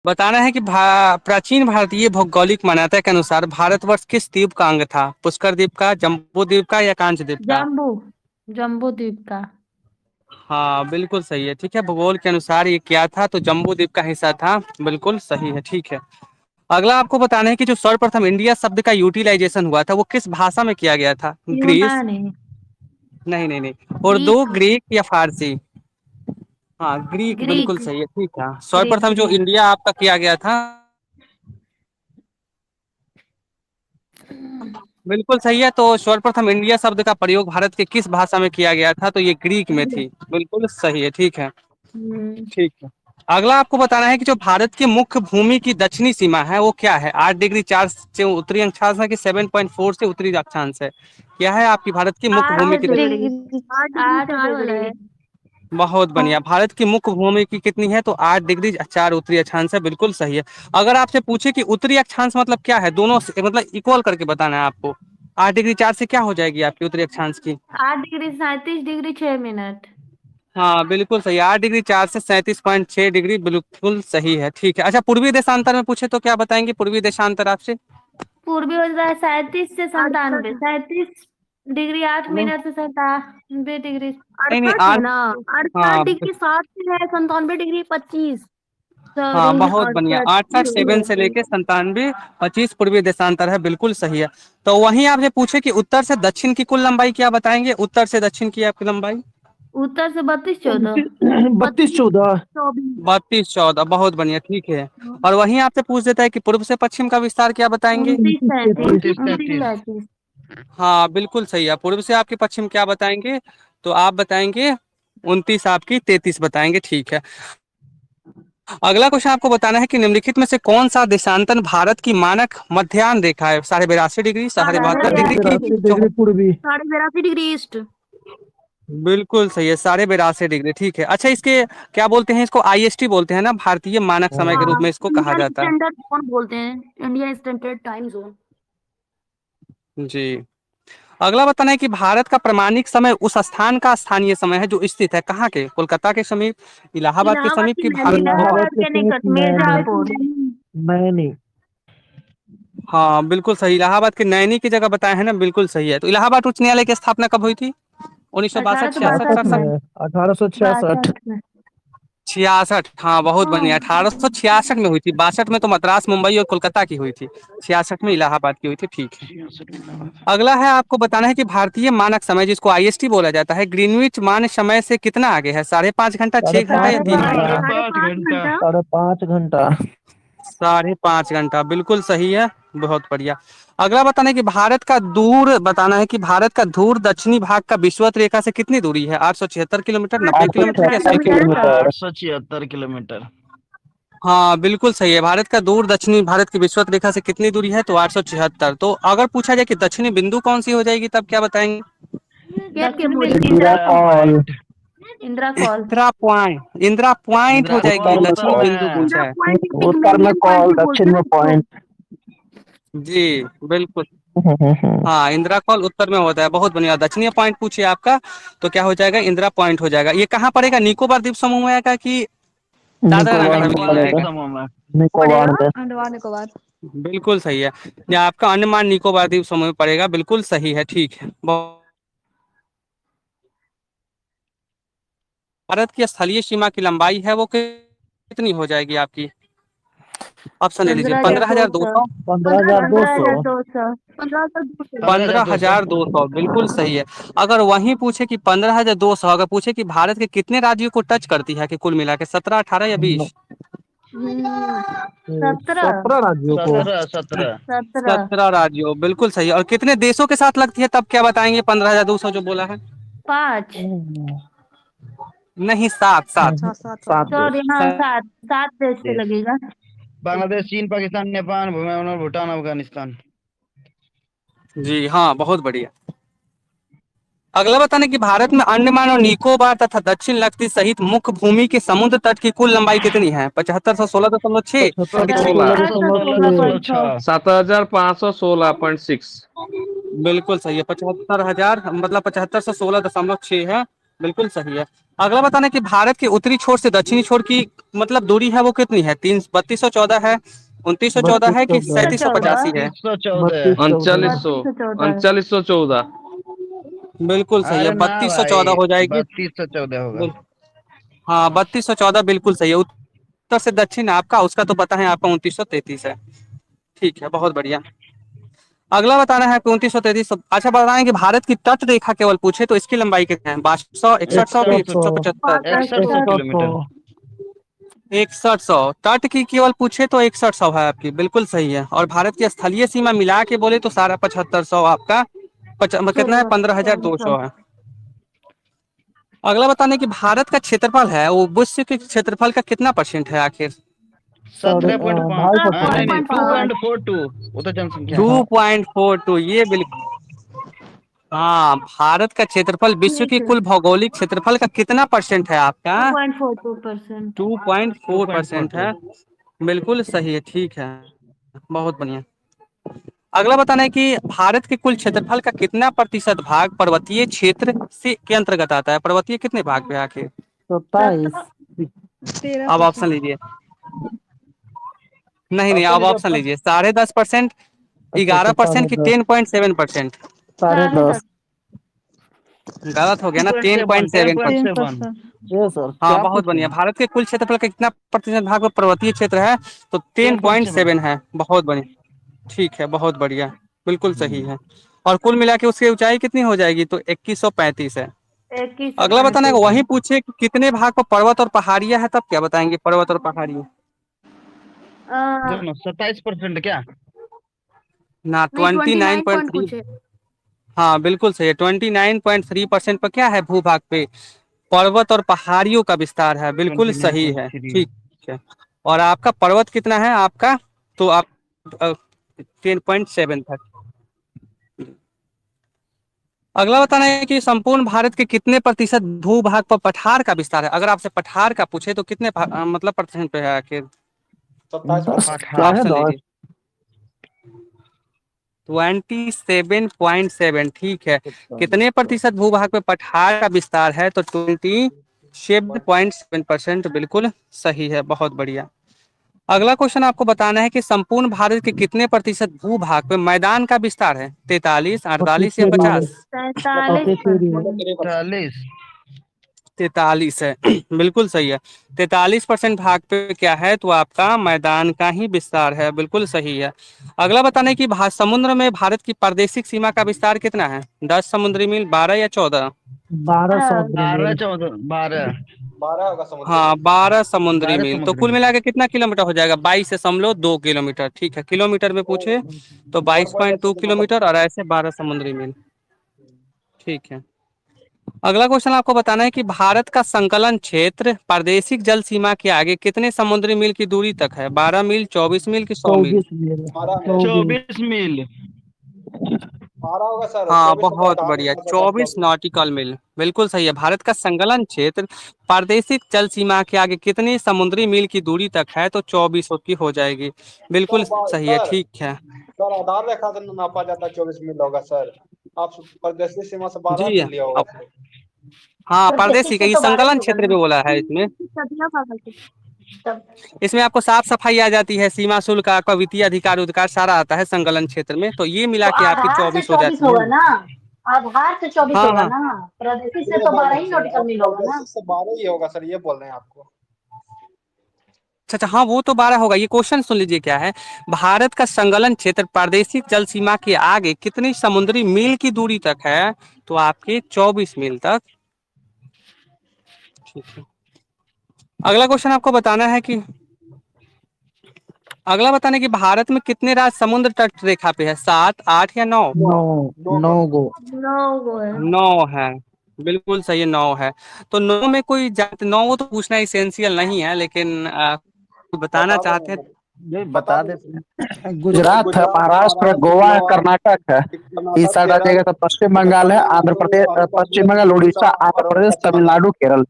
बताना है कि प्राचीन भारतीय भौगोलिक मान्यता के अनुसार भारतवर्ष किस द्वीप का अंग था? पुष्कर द्वीप का, जम्बू द्वीप का या कांच द्वीप का? जम्बू। जम्बू द्वीप का। हाँ बिल्कुल सही है। ठीक है, भूगोल के अनुसार ये क्या था? तो जम्बू द्वीप का हिस्सा था। बिल्कुल सही है। ठीक है, अगला आपको बताना है कि जो सर्वप्रथम इंडिया शब्द का यूटिलाइजेशन हुआ था वो किस भाषा में किया गया था? ग्रीस? यूनानी। नहीं नहीं नहीं, उर्दू, ग्रीक। ग्रीक या फारसी? हाँ ग्रीक, बिल्कुल ग्रीक। सही है। ठीक है, ग्रीक सर्वप्रथम जो ग्रीक। इंडिया आपका किया गया था, बिल्कुल सही है। तो सर्वप्रथम इंडिया शब्द का प्रयोग भारत के किस भाषा में किया गया था? तो ये ग्रीक में थी। बिल्कुल सही है। ठीक है। हम्म, ठीक है, अगला आपको बताना है कि जो भारत की मुख्य भूमि की दक्षिणी सीमा है वो क्या है? 8 डिग्री 4 से उत्तरी अक्षांश है कि 7.4 से उत्तरी अक्षांश है? क्या है आपकी भारत की मुख्य आठ भूमि की दक्षिणी? डिग्री। 8 डिग्री 4 वाला है। बहुत बढ़िया। भारत की मुख्य भूमि की कितनी है? तो 8 डिग्री 4 उत्तरी अक्षांश है। बिल्कुल सही है। अगर आपसे पूछे कि उत्तरी अक्षांश मतलब क्या है, दोनों मतलब इक्वल करके बताना है आपको। 8 डिग्री 4 से क्या हो जाएगी आपकी उत्तरी अक्षांश की? 8 डिग्री 37 डिग्री 6 मिनट। हाँ बिल्कुल सही, 8 डिग्री 4 से 37.6 डिग्री, बिल्कुल सही है। ठीक है, अच्छा पूर्वी देशांतर में पूछे तो क्या बताएंगे? पूर्वी देशांतर आपसे? पूर्वी होता है 37 से 97। 37 डिग्री 8 मिनट से 97 डिग्री। नहीं नहीं, 68 है आठ। ना। हाँ 68 डिग्री 7 से है 97 डिग्री 25। हाँ सॉरी। बहुत बढ़िया, 68 से 68। लेके 97 25 पूर्वी देशांतर है। बिल्कुल सही है। तो वहीं आपसे पूछे कि उत्तर से दक्षिण की कुल लंबाई क्या बताएंगे? उत्तर से दक्षिण की आपकी लंबाई? उत्तर से 32 14। 32 14। 24। 32 14, बहुत बढ़िया। ठीक है, और वहीं आपसे पूछ देता है कि पूर्व से पश्चिम का विस्तार क्या बताएंगे? 29 33। 29 33। 29 33। हाँ बिल्कुल सही है। पूर्व से आपके पश्चिम क्या बताएंगे? तो आप बताएंगे 29, आपकी 33 बताएंगे। ठीक है, अगला क्वेश्चन आपको बताना है कि निम्नलिखित में से कौन सा देशांतन भारत की मानक मध्याह्न रेखा है? 82.5 डिग्री, साढ़े साढ़े बहत्तर डिग्री की? 82 डिग्री पूर्वी। 82 डिग्री ईस्ट। बिल्कुल सही है, 82.5 डिग्री। ठीक है, अच्छा इसके क्या बोलते हैं? इसको आईएसटी बोलते हैं ना, भारतीय मानक समय के हाँ। रूप हाँ, में इसको कहा इंडियन जाता है। स्टैंडर्ड जोन बोलते हैं। Indian standard time zone. जी, अगला बताना है कि भारत का प्रमाणिक समय उस स्थान का स्थानीय समय है जो स्थित है कहाँ के? कोलकाता के समीप, इलाहाबाद के इलाहाबाद समीप, की की नैनी, भारत के? इलाहाबाद इलाहाबाद के के समीप निकट नैनी। मिर्जापुर। नैनी। हाँ बिल्कुल सही, इलाहाबाद के नैनी की जगह बताए हैं ना। बिल्कुल सही है। तो इलाहाबाद उच्च न्यायालय की स्थापना कब हुई थी? 1962, अठारह सौ 66, बासठ 62 में। 67? में 1866। 62 में। 66, हाँ बहुत बढ़िया, 1866 में हुई थी। 62 में तो मद्रास, मुंबई और कोलकाता की हुई थी। 66 में इलाहाबाद की हुई थी। ठीक है, 66 में इलाहाबाद। अगला है आपको बताना है कि भारतीय मानक समय जिसको आईएसटी बोला जाता है, ग्रीनविच मान समय से कितना आगे है? 5.5 घंटा, साढ़े 6 घंटा या पाँच साढ़े 3 घंटा? घंटा पाँच साढ़े पाँच घंटा 5.5 घंटा। 5.5 घंटा, बिल्कुल सही है। बहुत बढ़िया। अगला बताना है कि भारत का दूर बताना है कि भारत का दूर दक्षिणी भाग का विषुवत रेखा से कितनी दूरी है? 876 किलोमीटर, आठ 90 किलोमीटर या 100 किलोमीटर? 876 किलोमीटर। 876 किलोमीटर। हाँ बिल्कुल सही है। भारत का दूर दक्षिणी भारत की विषुवत रेखा से कितनी दूरी है? तो 876। तो अगर पूछा जाए कि दक्षिणी बिंदु कौन सी हो जाएगी तब क्या बताएंगे? दक्षिण में Indira Indira. Indira call. Point. Indira call. Indira point हो इंदिरा जाएगी, कॉल उत्तर दक्षिणी में बिंदु है। पूछा इंदिरा है। पॉइंट एक उत्तर में मेरिडियन पॉइंट कॉल, भी बोलते दक्षिण हैं में उसको। पॉइंट। जी बिल्कुल। हाँ इंदिरा कॉल उत्तर में होता है। बहुत बढ़िया, दक्षिणीय पॉइंट पूछिए आपका तो क्या हो जाएगा? इंदिरा पॉइंट हो जाएगा। ये कहाँ पड़ेगा? निकोबार द्वीप समूह में आएगा कि दादरा निकोबार नगर में हवेली में अंडमान द्वीप पड़ेगा। आएगा? समूह में। निकोबार पड़ेगा में। अंडमान निकोबार। बिल्कुल सही है, ये आपका अंडमान निकोबार द्वीप समूह में पड़ेगा। बिल्कुल सही है। ठीक है, भारत की स्थलीय सीमा की लंबाई है वो कितनी हो जाएगी आपकी? ऑप्शन दे लीजिए। पंद्रह हजार पंद्रह दो हजार दो सौ सौ 15,200। 15,200। 15,200। 15,200। 15,200, बिल्कुल सही है। अगर वहीं पूछे कि 15,200, अगर पूछे कि भारत के कितने राज्यों को टच करती है कि कुल मिला के 17, 18 या 20? 17। 17 राज्यों को। 17 17। 17। 17 राज्यों, बिल्कुल सही है। और कितने देशों के साथ लगती है तब क्या बताएंगे? 15,200 जो बोला है? 5। नहीं, सात सात। 7 देश। सॉरी, हाँ सात 7। 7 देश से देश। लगेगा। बांग्लादेश, चीन, पाकिस्तान, नेपाल, भूटान, अफगानिस्तान। जी हाँ, बहुत बढ़िया। अगला बताने कि भारत में अंडमान और निकोबार तथा दक्षिण लक्षद्वीप सहित मुख्य भूमि के समुद्र तट की कुल लंबाई कितनी है? 7516.6 पचहत्तर कि सौ 16? सोलह 75 दशमलव 16.6। छः 7,516.6। बिल्कुल सही है, 75,000 मतलब 7516.6 है। बिल्कुल सही है। अगला बताना कि भारत के उत्तरी छोर से दक्षिणी छोर की मतलब दूरी है वो कितनी है? 3214 है, 2914 बत्तीस है कि चौदह 3785 है? 3214। 3214 3214 3914। बिल्कुल सही है, अरे ना 3214 भाई, हो जाएगी। 3214 होगा। हाँ 3214 बिल्कुल सही है। उत्तर से दक्षिण आपका, उसका तो पता है आपका 2933 है। ठीक है, बहुत बढ़िया। अगला बताना है 2933। अच्छा बताएं कि भारत की तट रेखा केवल पूछे तो इसकी लंबाई कितनी है? 6200, 6100 की 6100, 175? 6100 6100 किलोमीटर। 6100। तट की केवल पूछे तो 6100 है आपकी, बिल्कुल सही है। और भारत की स्थलीय सीमा मिला के बोले तो सारा 7500 आपका कितना है? 15200 है। अगला बताने कि भारत का क्षेत्रफल है वो विश्व के क्षेत्रफल का कितना परसेंट है आखिर? 17.5। 2.5%। नहीं नहीं, 2.5। 2.42। वो तो जनसंख्या है। 2.42, ये बिल्कुल। हाँ, भारत का क्षेत्रफल विश्व ठीक की है, कुल भौगोलिक क्षेत्रफल का कितना परसेंट है आपका? 2.42%। 2.4% 2.42। है। बिल्कुल सही है, ठीक है, बहुत बढ़िया। अगला बताना है कि भारत के कुल क्षेत्रफल का कितना प्रतिशत भाग पर्वतीय क्षेत्र से के अंतर्गत आता है? पर्वतीय कितने भाग में आखिर? 27। अब ऑप्शन 13%। लीजिए। नहीं नहीं, ऑप्शन अब लीजिए, ऑप्शन ऑप्शन। लीजिए। 10.5%, अच्छा ग्यारह तो परसेंट की 10.5। 10.7%? 10.5। 10.5। गलत हो गया ना, 10.7, 10.7%। 10.7। 3%। ये सर हाँ क्या बहुत पूछे बढ़िया। हैं? भारत के कुल क्षेत्रफल का कितना प्रतिशत भाग में पर्वतीय क्षेत्र है? तो 10.7। 10.7 है, बहुत बढ़िया। ठीक है, बहुत बढ़िया, बिल्कुल सही है। और कुल मिला के उसकी ऊंचाई कितनी हो जाएगी? तो 2135 है। अगला बताना है 2135। वही पूछे कि कितने भाग पर पर्वत और पहाड़ियां है, तब क्या बताएंगे? पर्वत और पहाड़ियां दोनों 27% क्या? ना, नहीं, twenty nine 29 point point three कुछ है। हाँ बिल्कुल सही है, 29.3% पर क्या है भूभाग पे? पर्वत और पहाड़ियों का विस्तार है, बिल्कुल सही है, 29.3। ठीक है। और आपका पर्वत कितना है आपका? तो आप 10.7 था। अगला बताना है कि संपूर्ण भारत के कितने प्रतिशत भूभाग पर पठार का विस्तार है? अगर आपसे पठार का पूछे तो कितने मतलब परसेंट पे है आखिर? 10 क्या है, पठार। ऑप्शन 10। लीजिए। 27.7, ठीक है। कितने प्रतिशत भूभाग पे पठार का विस्तार है? तो 27.7%, बिल्कुल सही है, बहुत बढ़िया। अगला क्वेश्चन आपको बताना है कि संपूर्ण भारत के कितने प्रतिशत भूभाग पे मैदान का विस्तार है? 43, 48 या 50? 43%। 40। 43 है, बिल्कुल सही है। 43% भाग पे क्या है? तो आपका मैदान का ही विस्तार है, बिल्कुल सही है। अगला बताने की समुद्र में भारत की प्रादेशिक सीमा का विस्तार कितना है? 10 समुद्री मील, 12 या 14? 12 12। समुद्री 12, मील। 14, 12। 12 होगा समुद्री हाँ में। 12 समुद्री 12 मील। तो समुद्र कुल में। मिला के कितना किलोमीटर हो जाएगा? 22.2 किलोमीटर, ठीक है। किलोमीटर में पूछे तो और कोई नहीं 22.2 किलोमीटर, और ऐसे 12 समुद्री मील, ठीक है। अगला क्वेश्चन आपको बताना है कि भारत का संकलन क्षेत्र प्रादेशिक जल सीमा के आगे कितने समुद्री मील की दूरी तक है? 12 मील, 24 मील की 100 मील? 24 मील। 24। 24 मील। 12 होगा सर, हाँ 24 होगा, बहुत आठ बढ़िया, होगा सर, 10 24 24। नॉटिकल मील, बिल्कुल सही है। भारत का संकलन क्षेत्र प्रादेशिक जल सीमा के आगे कितनी समुद्री मील की दूरी तक है? तो 24 की हो जाएगी, बिल्कुल सही है, सर ठीक है। सर आधार रेखा से नापा जाता है, 24 मील होगा सर। आप परदेशी सीमा से 12 जी मील लिया होगा अब सर। हाँ, प्रदेश प्रादेशिक है, से ये तो 12 ही संकलन होगा क्षेत्र ना। भी बोला है इसमें। सदिया पागल थे। तब इसमें आपको साफ सफाई आ जाती है, सीमा शुल्क, आपका वित्तीय अधिकार उधिकार सारा आता है संकलन क्षेत्र में, तो ये मिला तो के आपकी आधार से 24 हो 24 जाती है होगा ना। ना। आधार से 24 हाँ होगा हाँ। ना। प्रदेश से ये तो बोल 12 रहे हैं ही सर, नॉटिकल आप मील होगा ना। परदेशी से 12 ही होगा सर, ये बोल रहे हैं आपको। अच्छा अच्छा, हाँ वो तो 12 होगा। ये क्वेश्चन सुन लीजिए क्या है। भारत का संकलन क्षेत्र प्रादेशिक जल सीमा के आगे कितनी समुद्री मील की दूरी तक है? तो आपके 24 मील तक, ठीक है। अगला क्वेश्चन आपको बताना है कि अगला बताना है कि भारत में कितने राज्य समुद्र तट रेखा पे है? 7, 8 या 9? 9। 9 9 गो। गो। 9 वो है। 9 है, बिल्कुल सही है, 9 है। तो 9 में कोई जात 9 तो पूछना इसेंशियल नहीं है, लेकिन बताना बता दो चाहते हैं? ना, ये बता बता दो। देते हैं। गुजरात है, गुजरात, महाराष्ट्र है, महाराष्ट्र, गोवा है, गोवा, कर्नाटक है। इस कर्नाटक, साइड आ केरल, जाएगा तो पश्चिम इधर बंगाल है, आंध्र तमिलनाडु, प्रदेश, आंध्र पश्चिम प्रदेश, बंगाल, उड़ीसा उड़ीसा, आंध्र और प्रदेश, पश्चिम बंगाल। तमिलनाडु, केरल।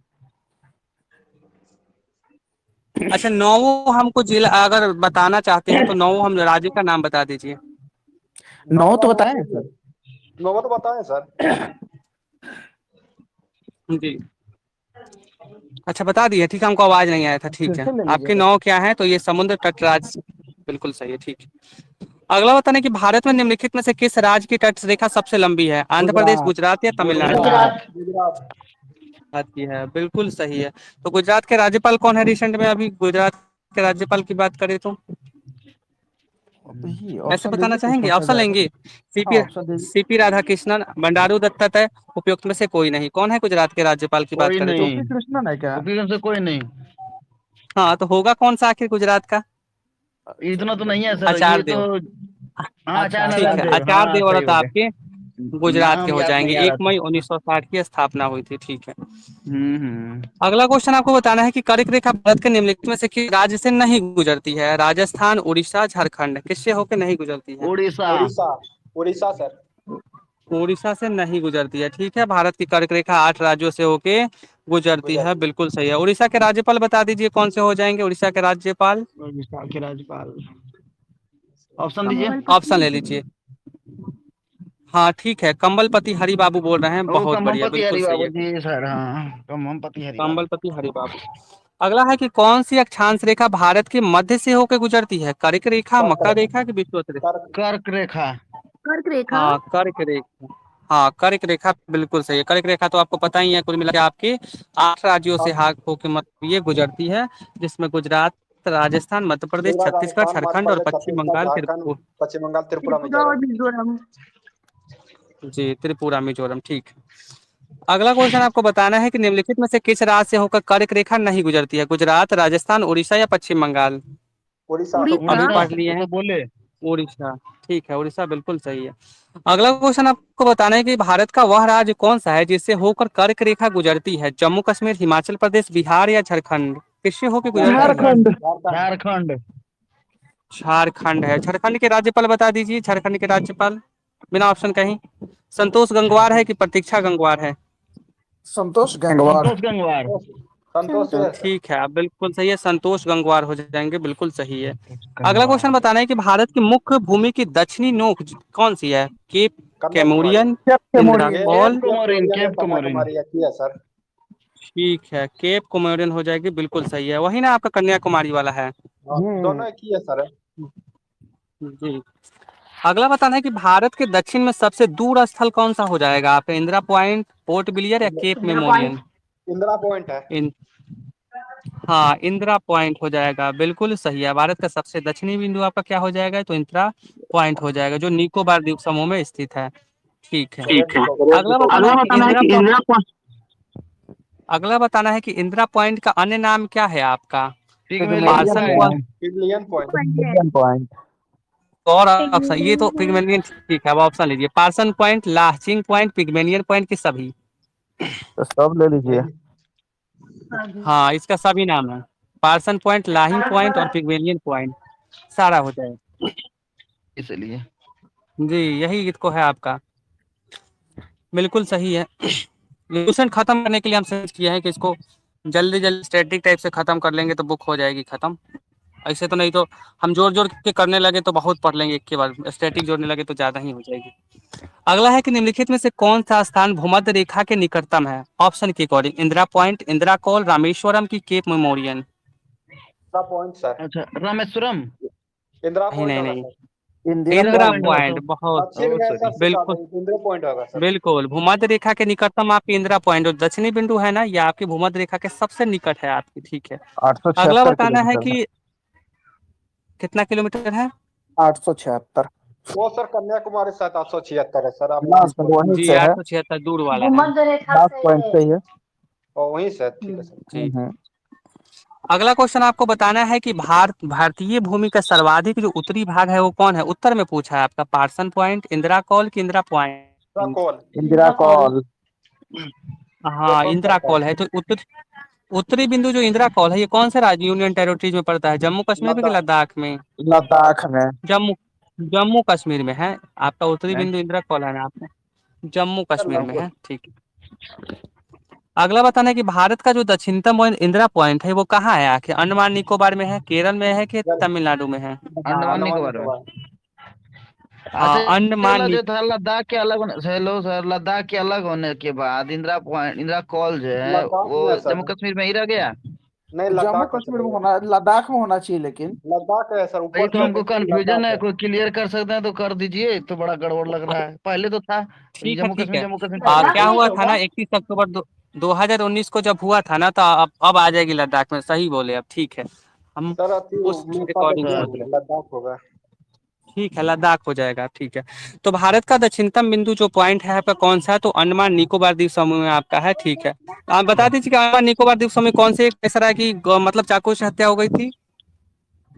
अच्छा, 9 हमको जिला अगर बताना चाहते हैं तो 9 हम राज्य का नाम बता दीजिए। 9 तो नौ बताए हैं सर। नौ तो बताएं सर। जी। अच्छा बता दिए, ठीक है, हमको आवाज नहीं आया था, फिर ठीक है। से ले लीजिए आपके सर। नौ क्या है, तो ये समुद्र तटराज, बिल्कुल सही है, ठीक है। अगला बताने कि भारत में निम्नलिखित में से किस राज्य की तट रेखा सबसे लंबी है, आंध्र प्रदेश, गुजरात। गुजरात या तमिलनाडु। गुजरात। गुजरात। गुजरात की है, बिल्कुल सही है। तो गुजरात के राज्यपाल कौन है रिसेंट में, अभी गुजरात के राज्यपाल की बात करें तो ही ऐसे ऑप्शन बताना दीजिए तो चाहेंगे, सोचा ऑप्शन जाएगा। लेंगे। हाँ सीपी ऑप्शन दीजिए। सीपी राधाकृष्णन, बंडारू दत्तात्रेय, उपयुक्त में से कोई नहीं। कौन है गुजरात के राज्यपाल की बात कोई करें तो। नहीं, टोपी कृष्णन है क्या? उपयोग से कोई नहीं। हाँ तो होगा कौन सा आखिर गुजरात का। इतना तो नहीं है सर, ये आचार्य तो। देव। हाँ, अच्छा चाइना ठीक आचार्य है, देव, देव। आचार्य हाँ सही देवव्रत बोले। आपके गुजरात के नाम हो याद जाएंगे। नहीं आ रहा 1 मई था। 1960 की स्थापना हुई थी, ठीक है। हम्म। अगला क्वेश्चन आपको बताना है कि कर्क रेखा भारत के निम्नलिखित में से किस राज्य से नहीं गुजरती है, राजस्थान, उड़ीसा, झारखंड, किससे होकर नहीं गुजरती है। उड़ीसा। उड़ीसा। उड़ीसा सर। उड़ीसा से नहीं गुजरती है, ठीक है। भारत की कर्क रेखा 8 राज्यों से होके गुजरती है, गुजरात। बिल्कुल सही है। उड़ीसा के राज्यपाल बता दीजिए कौन से हो जाएंगे उड़ीसा के राज्यपाल। उड़ीसा के राज्यपाल, ऑप्शन दीजिए। ऑप्शन ले लीजिए। हाँ ठीक है, कंबलपति हरि बाबू बोल रहे हैं, ओ बहुत बढ़िया, कममपति बिल्कुल हरि सही बाबू है। जी सर, हाँ कममपति हरि बाबू। कंबलपति हरि बाबू। अगला है कि कौन सी अक्षांश रेखा भारत के मध्य से होकर गुजरती है, कर्क रेखा, कर्क मकर रेखा। रेखा की विषुवत रेखा। कर्क। कर्क रेखा। कर्क रेखा। हाँ कर्क रेखा। हाँ कर्क रेखा बिल्कुल सही है। कर्क रेखा तो आपको पता ही है, कुल मिला के आपके 8 राज्यों से हाथ होकर मतलब ये गुजरती है, जिसमें गुजरात, राजस्थान, मध्य प्रदेश, गुजरात, छत्तीसगढ़, राजस्थान, मध्य झारखंड और प्रदेश, पश्चिम छत्तीसगढ़, बंगाल, झारखंड, त्रिपुरा। पश्चिम बंगाल, त्रिपुरा, त्रिपुरा और मिजोरम। मिजोरम। जी त्रिपुरा, मिजोरम, ठीक है। अगला क्वेश्चन आपको बताना है कि निम्नलिखित में से किस राज्य से होकर कर्क रेखा नहीं गुजरती है, गुजरात, राजस्थान, उड़ीसा या पश्चिम बंगाल। उड़ीसा। तो उड़ीसा। अभी उड़ीसा, पढ़ लिए वो हैं। तो बोले। उड़ीसा, ठीक है, उड़ीसा बिल्कुल सही है। अगला क्वेश्चन आपको बताना है कि भारत का वह राज्य कौन सा है जिससे होकर कर्क रेखा गुजरती है, जम्मू कश्मीर, हिमाचल प्रदेश, बिहार या झारखंड, किससे होकर गुजरती है। झारखंड। झारखंड। झारखंड। झारखंड। झारखंड है। झारखंड के राज्यपाल बता दीजिए, झारखंड के राज्यपाल बिना ऑप्शन कहीं। संतोष गंगवार है कि प्रतीक्षा गंगवार है। संतोष गंगवार। संतोष गंगवार। संतोष है सर। ठीक है, आप बिल्कुल सही है, संतोष गंगवार हो जाएंगे, बिल्कुल सही है। संतोष अगला क्वेश्चन गंगवार। बताना है कि भारत की मुख्य भूमि की दक्षिणी नोक कौन सी है, केप कन्याकुमारी। कैमोरियन, कैप्टे इंदिरा मोरियन। कौल। केप कुमारिन, कोरियन या केप कुमारिन। कन्याकुमारी की है सर। ठीक है, केप कोमोरियन हो जाएगी, बिल्कुल सही है, वही ना आपका कन्याकुमारी वाला है। हाँ, दोनों एक ही है सर। जी। अगला बताना है कि भारत के दक्षिण में सबसे दूर स्थल कौन सा हो जाएगा आपका, इंदिरा पॉइंट, पोर्ट ब्लियर या केप इंदिरा मेमोरियन। पॉइंट। इंदिरा पॉइंट है। इन हाँ इंदिरा पॉइंट हो जाएगा, बिल्कुल सही है। भारत का सबसे दक्षिणी बिंदु आपका क्या हो जाएगा, तो इंदिरा पॉइंट हो जाएगा, जो निकोबार द्वीप समूह में स्थित है, ठीक है। रेड को। अगला बताना है कि अगला बताना है कि इंदिरा पॉइंट का अन्य नाम क्या है आपका, Pygmalion Pygmalion Parson Point. Point. Point. पिगलियन पॉइंट। Pygmalion Point. और ऑप्शन, ये तो पिग्मेलियन, ठीक है, अब ऑप्शन लीजिए, पार्सन पॉइंट, लाचिंग पॉइंट, पिग्मेलियन पॉइंट के सभी। तो सब ले लीजिए। हाँ इसका सभी नाम है, पार्सन पॉइंट, लाहिंग पॉइंट और पिग्मेलियन पॉइंट, सारा हो जाएगा। इसलिए। जी यही इसको है आपका, बिल्कुल सही है। ट्यूशन खत्म करने के लिए हम सर्च किया है कि इसको जल्दी जल्दी स्टैटिक टाइप से खत्म कर लेंगे तो बुक हो जाएगी खत्म। ऐसे तो नहीं तो हम जोर जोर के करने लगे तो बहुत पढ़ लेंगे एक के बार, स्टैटिक जोड़ने लगे तो ज्यादा ही हो जाएगी। अगला है कि निम्नलिखित में से कौन सा स्थान भूमध्य रेखा के निकटतम है, ऑप्शन के according, Indira Point, Indira Col, Rameswaram की केप मेमोरियन। Indira Point sir. अच्छा, रामेश्वरम। इंदिरा नहीं पॉइंट नहीं होगा नहीं, sir. Indira Indira Indira Point Point. होगा पॉइंट, तो। बहुत दक्षिण ओ में है सॉरी। सर बिल्कुल। सिखाते इंदिरा पॉइंट होगा सर। बिल्कुल भूमध्य रेखा के निकटतम आपकी इंदिरा पॉइंट, और दक्षिणी बिंदु है ना, ये आपकी भूमध्य रेखा के सबसे निकट है आपकी, ठीक है। अगला 876 बताना है किलोमीटर है। कि कितना किलोमीटर है। 876। वो सर कन्याकुमारी 776 है सर, आप ना वहीं सर से। वहीं जी से है। 876 दूर वाला है। भूमध्य रेखा लास्ट से। पॉइंट सही है। और वहीं से, ठीक है सर। जी। हम्म। अगला क्वेश्चन आपको बताना है कि भारतीय भूमि का सर्वाधिक जो उत्तरी भाग है वो कौन है, उत्तर में पूछा है आपका, पार्सन पॉइंट, इंदिरा कॉल की Indira Indira point. Call. Indira call. वो हाँ कौन सा इंदिरा होता कॉल है, तो उत्तरी बिंदु जो इंदिरा कॉल है ये कौन से राज्य यूनियन टेरिटरीज में पड़ता है, जम्मू है? कश्मीर में कि लद्दाख। लद्दाख में। लद्दाख में। जम्मू जम्मू कश्मीर में है आपका उत्तरी हैं? बिंदु, इंदिरा कॉल है ना आपका, जम्मू सर कश्मीर में बिल्कुल। है, ठीक है। अगला बताना है कि भारत का जो दक्षिणतम इंदिरा पॉइंट है वो कहाँ है आखिर, अंडमान निकोबार में है, केरल में है कि सर तमिलनाडु में है। अंडमान अंडमान निकोबार में। निकोबार। अच्छा, ये अंडमान वाला जो था लद्दाख के अलग होने, हेलो सर, लद्दाख के अलग होने के बाद इंदिरा पॉइंट, इंदिरा कॉल जो है लद्दाख वो में है सर। जम्मू कश्मीर में ही रह गया। नहीं, जम्मू लद्दाख है कश्मीर सर में वो। होना, लद्दाख में होना चाहिए लेकिन। लद्दाख है सर, भाई ऊपर तो से हमको देखिए कंफ्यूजन लद्दाख है, है। कोई क्लियर कर सकते हैं तो कर दीजिए, एक तो बड़ा गड़बड़ लग रहा है, पहले तो था ठीक है जम्मू ठीक कश्मीर, है। जम्मू कश्मीर चलता लद्दाख क्या था। में ही हुआ था ना होगा। 31 अक्टूबर 2019 को जब हुआ था ना, तो अब आ जाएगी लद्दाख में, सही बोले अब, ठीक है। हम सर अति उस मेपा अकॉर्डिंग देखिए, सोच रहे हैं। लद्दाख होगा। ठीक है, लद्दाख हो जाएगा, ठीक है। तो भारत का दक्षिणतम बिंदु जो पॉइंट है आपका कौन सा है, तो अंडमान निकोबार द्वीप समूह में आपका है, ठीक है। आप बता दीजिए कि अंडमान निकोबार द्वीप समूह में कौन से एक ऐसा है कि मतलब चाकू से हत्या हो गई थी।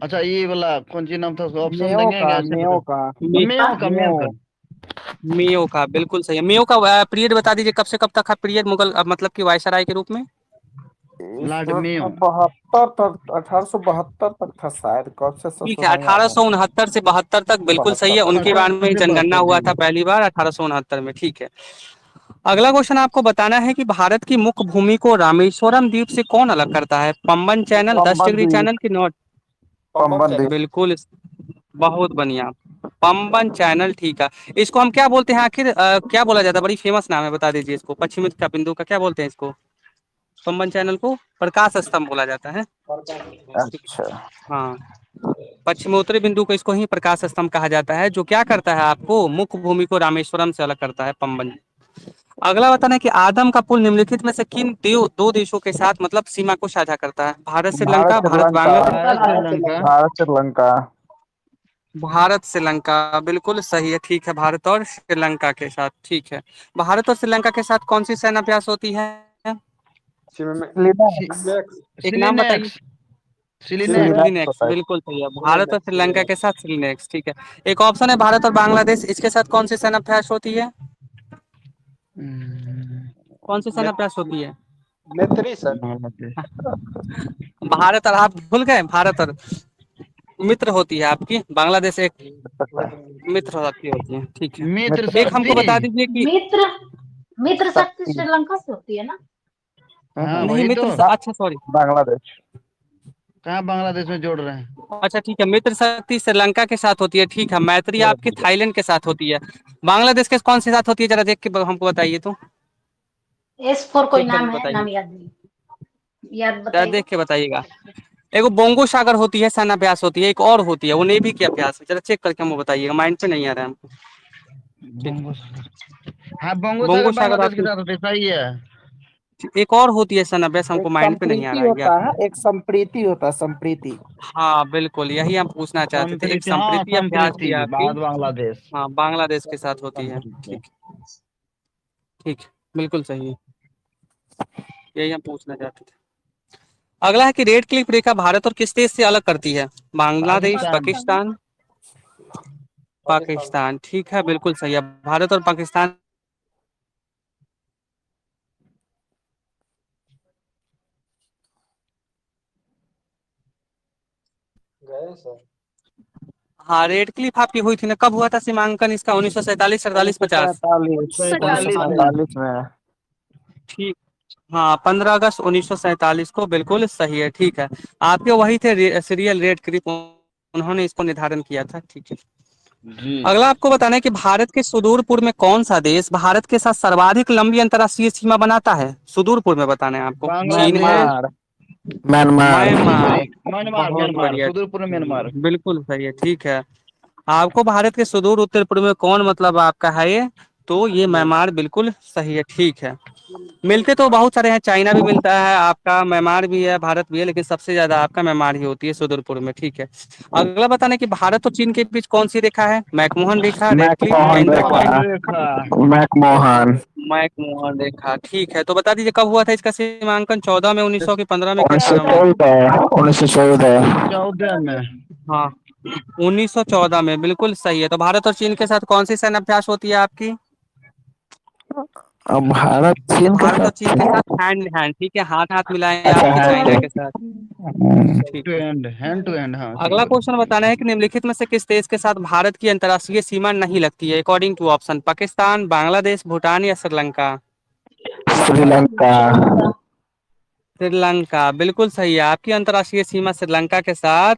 अच्छा, ये वाला कौन सी नाम था, उसका ऑप्शन मेयो देंगे का, क्या, ऐसे मेयो बता। का, मे, मेयो मेयो। का। मेयो का बिल्कुल सही है। मेयो का पीरियड बता दीजिए, कब से कब तक है पीरियड, मुगल मतलब कि वायसराय के रूप में। Lord Mayo. 72 तक, 1872 तक था शायद, कब से ठीक है, नहीं याद अठारह है। सौ उनहत्तर से 72 तक, बिल्कुल सही 72 है। तक। उनके बारे में ही 1872, जनगणना हुआ जी। था पहली बार 1869 में, ठीक है। अगला क्वेश्चन आपको बताना है कि भारत की मुख्य भूमि को रामेश्वरम द्वीप से कौन अलग करता है, पंबन चैनल, 10 डिग्री पंबंदीप, चैनल की नॉट। पंबन चैनल। पंबंदीप। बिल्कुल, बहुत बढ़िया, पंबन चैनल, ठीक है। इसको हम क्या बोलते हैं आखिर, क्या बोला जाता है, बड़ी फेमस नाम है, बता दीजिए इसको, पश्चिमी का बिंदु का क्या बोलते हैं इसको, पंबन चैनल को प्रकाश स्तंभ बोला जाता है। अच्छा। हाँ, पश्चिमोत्तरी बिंदु को इसको ही प्रकाश स्तंभ कहा जाता है, जो क्या करता है आपको मुख्य भूमि को रामेश्वरम से अलग करता है, पंबन। अगला बताना है कि आदम का पुल निम्नलिखित में से किन दो देशों के साथ मतलब सीमा को साझा करता है, भारत भारत श्रीलंका, भारत श्रीलंका, बांग्लादेश। भारत भारत श्रीलंका। श्रीलंका। भारत श्रीलंका। भारत श्रीलंका बिल्कुल सही है, ठीक है, भारत और श्रीलंका के साथ, ठीक है। भारत और श्रीलंका के साथ कौन सी सेना अभ्यास होती है, लिनक्स। एक नाम बताइए। सिलिनेक्स। सिलिनेक्स। सिलीनेक्स सिलिनेक्स होता है। बिल्कुल सही है, भारत और सिलीनेक्स, श्रीलंका के सिलीनेक्स। साथ सिलिनेक्स, ठीक है। एक ऑप्शन है भारत और बांग्लादेश, इसके साथ कौन सी सेना अभ्यास होती है, कौन सी सेना मे- अभ्यास होती है। मैत्री सर। बांग्लादेश। भारत और आप भूल गए, भारत और मित्र होती है आपकी, बांग्लादेश एक मित्र होती है, ठीक है। मित्र एक हमको शक्ति। बता दीजिए कि मित्र, मित्र शक्ति शक्ति। श्रीलंका से होती है ना। हाँ नहीं, वही तो। मित्र अच्छा सॉरी, बांग्लादेश। कहाँ बांग्लादेश में जोड़ रहे हैं। अच्छा ठीक है, मित्र शक्ति श्रीलंका के साथ होती है, ठीक है। मैत्री आपकी थाईलैंड के साथ होती है। बांग्लादेश के कौन से साथ होती है, जरा देख के हमको बताइए तो, एस फोर कोई देख कर नाम है, बताइए, नाम याद नहीं, याद जरा बताइएगा। देख के बताइएगा। एगो बोंगो सागर होती है, सेना अभ्यास होती है, एक और होती है वो नेवी की अभ्यास है, जरा चेक करके हमको बताइएगा, माइंड पे नहीं आ रहा है हमको। ठीक, बोंगो सागर। हाँ, बोंगो सागर बोंगो सागर बांग्लादेश के आपकी, साथ होते, सही है। एक और होती है सेना अभ्यास, हमको एक माइंड पे नहीं आ संप्रीति रहा है, ये होता है, आपको। एक संप्रीति होता है, संप्रीति। हाँ बिल्कुल, यही हम पूछना चाहते थे, एक संप्रीति, हाँ संप्रीति अभ्यास संप्रीति, भी आपकी, भारत बांग्लादेश। हाँ बांग्लादेश के साथ होती है, संप्रीति। ठीक, ठीक, बिल्कुल सही है, यही हम पूछना चाहते थे। अगला है कि रेड क्लिफ रेखा भारत और किस देश से अलग करती है, बांग्लादेश, पाकिस्तान। पाकिस्तान, पाकिस्तान। पाकिस्तान, ठीक है, बिल्कुल सही है, भारत और पाकिस्तान। गए सर। हाँ, रेड क्लिफ आपकी हुई थी ना, कब हुआ था सीमांकन इसका, 1947, 48, 50, 1947, उन्नीस सौ 47 में। सैतालीस में। ठीक, हाँ 15 अगस्त 1947 को, बिल्कुल सही है, ठीक है। आपके वही थे सीरियल रेड क्लिफ, उन्होंने इसको निर्धारण किया था, ठीक है। जी। अगला आपको बताना है कि भारत के सुदूर पूर्व में कौन सा देश भारत के साथ सर्वाधिक लंबी अंतर्राष्ट्रीय सीमा बनाता है, सुदूर पूर्व में बताना है आपको, चीन है, Bangladesh. Myanmar, Myanmar. Myanmar, sorry, Myanmar, बहुत म्यांमार, बढ़िया, सुदूर पूर्व म्यांमार। बिल्कुल सही है, ठीक है। आपको भारत के सुदूर उत्तर पूर्व में कौन मतलब आपका है ये, तो ये म्यांमार बिल्कुल सही है, ठीक है। मिलते तो बहुत सारे हैं, चाइना भी मिलता है आपका, म्यांमार भी है, भारत भी है, लेकिन सबसे ज्यादा आपका म्यांमार ही होती है सुदूर पूर्व में, ठीक है। अगला बताना कि भारत और चीन के बीच कौन सी रेखा है, मैकमोहन रेखा, रेड क्लिफ या मैकमोहन इंदिरा रेखा, मैकमोहन पॉइंट। रेखा। मैकमोहन। मैकमोहन रेखा, ठीक है। तो बता दीजिए कब हुआ था इसका सीमांकन, 14 में, 1900 की 15 में कि उन्नीस सौ 18 में। चौदह 1914। 2014 में। हाँ, 1914 में, बिल्कुल सही है। तो भारत और चीन के साथ कौन सी सेना अभ्यास होती है आपकी, अब भारत चीन के भारत और चीन के साथ। साथ हैंड इन हैंड, ठीक है, हाथ हाथ मिलाएं अच्छा आपकी है, चाइना के साथ, ठीक टू है। एंड, हैंड टू हैंड, हाँ सही अगला बोला। क्वेश्चन बताना है कि निम्नलिखित में से किस देश के साथ भारत की अंतर्राष्ट्रीय सीमा नहीं लगती है, according to option, Pakistan, Bangladesh, Bhutan या श्रीलंका। श्रीलंका। श्रीलंका। श्रीलंका बिल्कुल सही है। आपकी अंतर्राष्ट्रीय सीमा श्रीलंका के साथ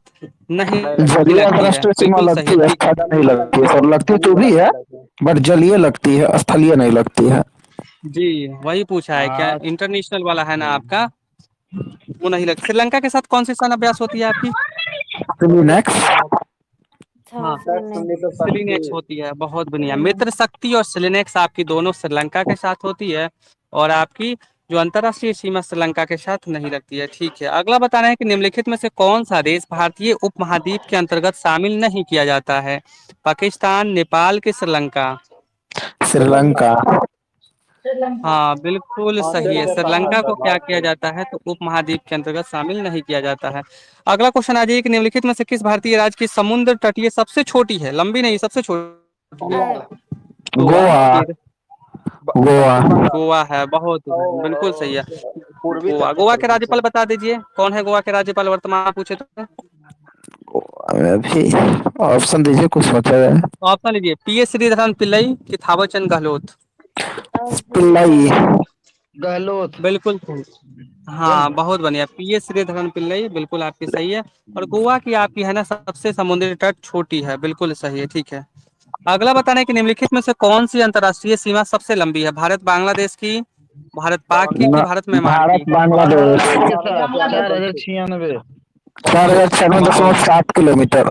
नहीं नहीं लगती जलीय लगती है। अंतरराष्ट्रीय सीमा बिल्कुल सही लगती है, है, ठीक है। स्थलीय नहीं लगती है सर। लगती तो जलीय भी है, लगती रहती है। बट जलीय लगती है, स्थलीय नहीं लगती है। जी वही पूछा है, क्या हाँ इंटरनेशनल वाला है ना आपका, वो नहीं लगता। श्रीलंका के साथ कौन सी सेना अभ्यास होती है आपकी? सिलिनेक्स। हाँ, सुनने तो सिलिनेक्स सकती। होती है। बहुत बढ़िया। मित्र शक्ति और सिलिनेक्स आपकी दोनों श्रीलंका के साथ होती है, और आपकी जो अंतर्राष्ट्रीय सीमा श्रीलंका के साथ नहीं लगती है। ठीक है, अगला बताना है कि निम्नलिखित में से कौन सा देश भारतीय उपमहाद्वीप के अंतर्गत शामिल नहीं किया जाता है? पाकिस्तान, नेपाल के श्रीलंका? श्रीलंका। श्रीलंका। हाँ बिल्कुल हाँ सही है। श्रीलंका है श्रीलंका को सर, क्या लास्ट किया में। जाता है, तो उपमहाद्वीप के अंतर्गत शामिल नहीं किया जाता है। अगला क्वेश्चन आ जाइए कि निम्नलिखित में से किस भारतीय राज्य की समुद्र तटीय सबसे छोटी है, लंबी नहीं सबसे छोटी है? बंगाल। गोवा गोवा। ये गोवा। पश्चिम बंगाल। गोवा है। बहुत ओ, बिल्कुल सही है। पूर्वी गोवा, तट है गोवा सर के बीच राज्यपाल में। बता दीजिए, कौन है गोवा के राज्यपाल वर्तमान पूछे तो? अभी ऑप्शन दीजिए, कुछ सोचा जाए। ऑप्शन लीजिए, PS श्रीधरन पिल्लई कि थावर चंद गहलोत? पिल्लाई। गहलोत। बिल्कुल सही। हाँ बहुत बढ़िया, PS श्रीधरन पिल्लई, बिल्कुल आपकी सही है। और गोवा की आपकी है ना सबसे समुद्री तट छोटी है, बिल्कुल सही है। ठीक है, अगला बताना है कि निम्नलिखित में से कौन सी अंतर्राष्ट्रीय सीमा सबसे लंबी है? भारत बांग्लादेश की, भारत पाक की कि न, भारत म्यांमार भारत की? बांग्लादेश। बांग्लादेश के भारत साथ बांग्लादेश। 4096। 4,96.7 किलोमीटर।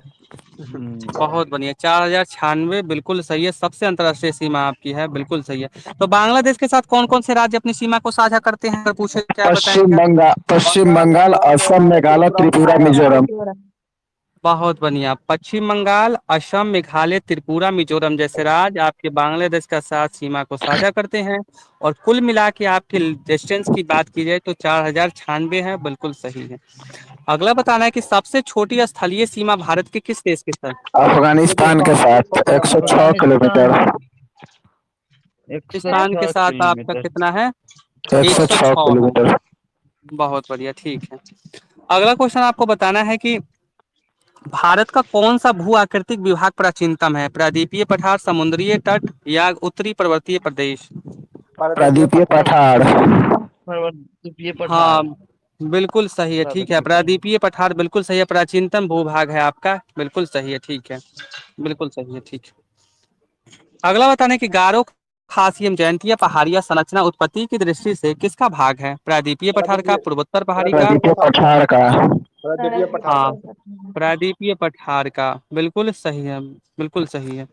बहुत बढ़िया, 4096, बिल्कुल सही है। सबसे अंतर्राष्ट्रीय सीमा आपकी है, बिल्कुल सही है। तो बांग्लादेश के साथ कौन कौन से राज्य अपनी सीमा को साझा करते हैं, अगर पूछे क्या पश्चिम बताएंगे? बंगाल, पश्चिम बंगाल, बंगाल, बंगाल, असम, मेघालय, त्रिपुरा, मिजोरम। बहुत बढ़िया, पश्चिम बंगाल, असम, मेघालय, त्रिपुरा, मिजोरम जैसे राज्य आपके बांग्लादेश का साथ सीमा को साझा करते हैं। और कुल मिला के आपके डिस्टेंस की बात की जाए तो 4096 है, बिल्कुल सही है। अगला बताना है कि सबसे छोटी स्थलीय सीमा भारत के किस देश के साथ? अफगानिस्तान के साथ 106 अफगानिस्तान। किलोमीटर। पाकिस्तान के 106 साथ आपका किलोमीटर। कितना है? 106 106 है। किलोमीटर। बहुत बढ़िया, ठीक है। अगला क्वेश्चन आपको बताना है कि भारत का कौन सा भू आकृतिक विभाग प्राचीनतम है? प्रायद्वीपीय पठार, समुद्रीय तट या उत्तरी पर्वतीय प्रदेश? प्रायद्वीपीय प्रायद्वीपीय पठार। पठार। ये हाँ पठार। बिल्कुल सही है, ठीक है। प्रायद्वीपीय पठार बिल्कुल सही है, प्राचीनतम भूभाग है आपका, बिल्कुल सही है, ठीक है। बिल्कुल सही है, ठीक है। अगला बताने की गारो खासियम जयंतिया पहाड़िया संरचना उत्पत्ति की दृष्टि से किसका भाग है? प्रायद्वीपीय पठार का, प्रायद्वीपीय पूर्वोत्तर पहाड़ी का? प्रायद्वीपीय प्रायद्वीपीय पठार का। पठार का। प्रायद्वीपीय पठार हाँ, का। प्रायद्वीपीय पठार का, बिल्कुल सही है, बिल्कुल सही है।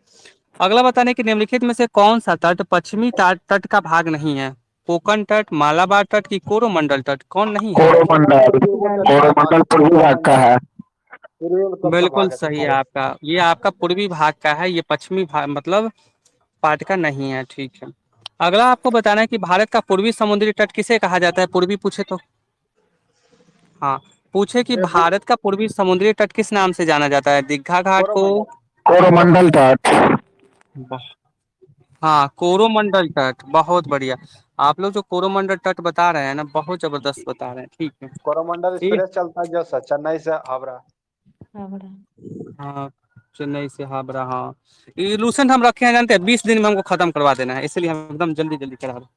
अगला बताने की निम्नलिखित में से कौन सा तट पश्चिमी तट तट का भाग नहीं है? कोकण तट, मालाबार तट की कोरोमंडल तट, कौन नहीं है? कोरोमंडल। पूर्व तट का है। कोरोमंडल पूर्वी भाग का है। पूर्वी तट का बिल्कुल भाग है सही है सर। आपका, ये आपका पूर्वी भाग का है, ये पश्चिमी भाग मतलब पाट का नहीं है, ठीक है। अगला आपको बताना है कि भारत का पूर्वी समुद्री तट किसे कहा जाता है? पूर्वी पूछे तो? हाँ, पूछे कि भारत का पूर्वी समुद्री तट किस नाम से जाना जाता है? दीघा घाट को? कोरोमंडल। कोरोमंडल तट। हाँ, कोरोमंडल तट, बहुत बढ़िया। आप लोग जो कोरोमंडल तट बता रहे हैं ना, बहुत जबरदस्त बता रहे हैं, ठीक है। कोरोमंडल ये एक्सप्रेस चलता है जो सर, चेन्नई से हावड़ा। हाँ, चेन्नई से हावड़ा, हाँ। ये लूसेंट हम रखे हैं जानते हैं, 20 दिन में हमको खत्म करवा देना है, इसलिए हम एकदम जल्दी जल्दी करा रहे हैं।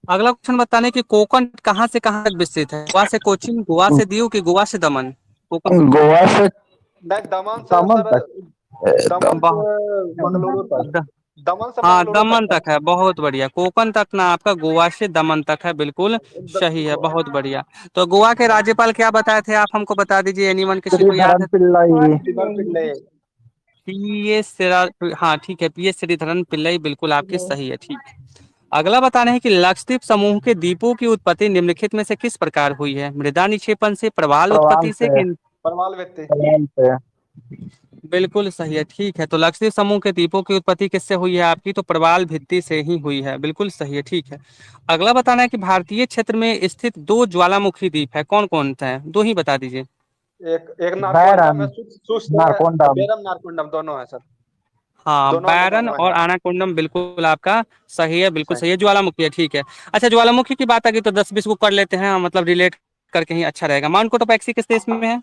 अगला क्वेश्चन बताने की कोकण कहाँ से कहाँ तक विस्तृत है? गोवा से कोचीन, गोवा से दीव की गोवा से दमन? कोकण गोवा से नहीं, दमन से दमन सर। तक। दमन बहुत से मंगलुरु तक। द- दमन से हाँ मंगलुरु तक दमन सर। तक है, बहुत बढ़िया। कोकण तक ना आपका गोवा से दमन तक है, बिल्कुल सही है, बहुत बढ़िया। तो गोवा के राज्यपाल क्या बताए थे आप हमको बता दीजिए, एनीवन किसी को याद श्रीधरन है? पिल्लाई। श्रीधर पिल्ले। हाँ ठीक है, PS श्रीधरन पिल्लई, बिल्कुल आपकी सही है, ठीक है। अगला बताना है कि लक्षद्वीप समूह के द्वीपों की उत्पत्ति निम्नलिखित में से किस प्रकार हुई है? मृदा निक्षेपण से, प्रवाल प्रवाल उत्पत्ति से से। कि? परमाल व्यक्ति। प्रवाल से। बिल्कुल सही है, ठीक है। तो लक्षद्वीप समूह के द्वीपों की उत्पत्ति किससे हुई है आपकी? तो प्रवाल भित्ति से ही हुई है, बिल्कुल सही है, ठीक है। अगला बताना है कि भारतीय क्षेत्र में स्थित दो ज्वालामुखी द्वीप है, कौन कौन सा है? दो ही बता दीजिए। एक एक नारकोंडम है, बैरन। सुस्त है। नारकोंडम। बेरम नारकोंडम दोनों है सर। हाँ, दोनों अंडमान बैरन में और है। आनाकोंडम, बिल्कुल आपका सही है, बिल्कुल सही। सही है। ज्वालामुखी है, ठीक है। अच्छा, ज्वालामुखी की बात आ गई तो 10-20 को कर लेते हैं, मतलब रिलेट करके ही अच्छा रहेगा। माउंट कोटोपैक्सी किस देश में है?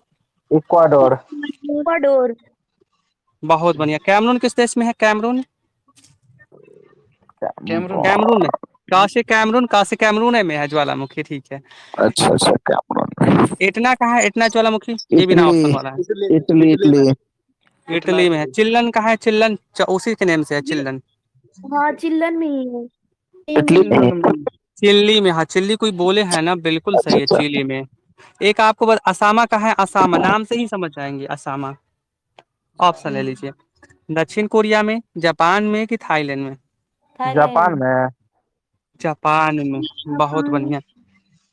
इक्वाडोर। इक्वाडोर। बहुत बढ़िया। कैमरून किस देश में है? कैमरून? कैमरून। कैमरून में काशी कैमरून में है ज्वालामुखी, ठीक है। अच्छा अच्छा, कैमरून। एटना कहाँ है, एटना ज्वालामुखी, ये भी ना इटली। ऑप्शन वाला है। इटली इटली इटली में इटली। इटना इटली में है। इटली। चिल्लन कहाँ है, चिल्लन उसी के नेम से है, चिल्लन। हाँ चिल्लन में ही है। ये इटली में ही है। चिल्ली में, हाँ चिल्ली कोई बोले है ना, बिल्कुल अच्छा सही है, अच्छा। चिली में। एक आपको असामा कहाँ है, असामा नाम से ही समझ जाएंगे, असामा। ऑप्शन ले लीजिए। दक्षिण कोरिया में, जापान में कि थाईलैंड में। Japan Thailand. में। जापान में, बहुत जापान। बढ़िया।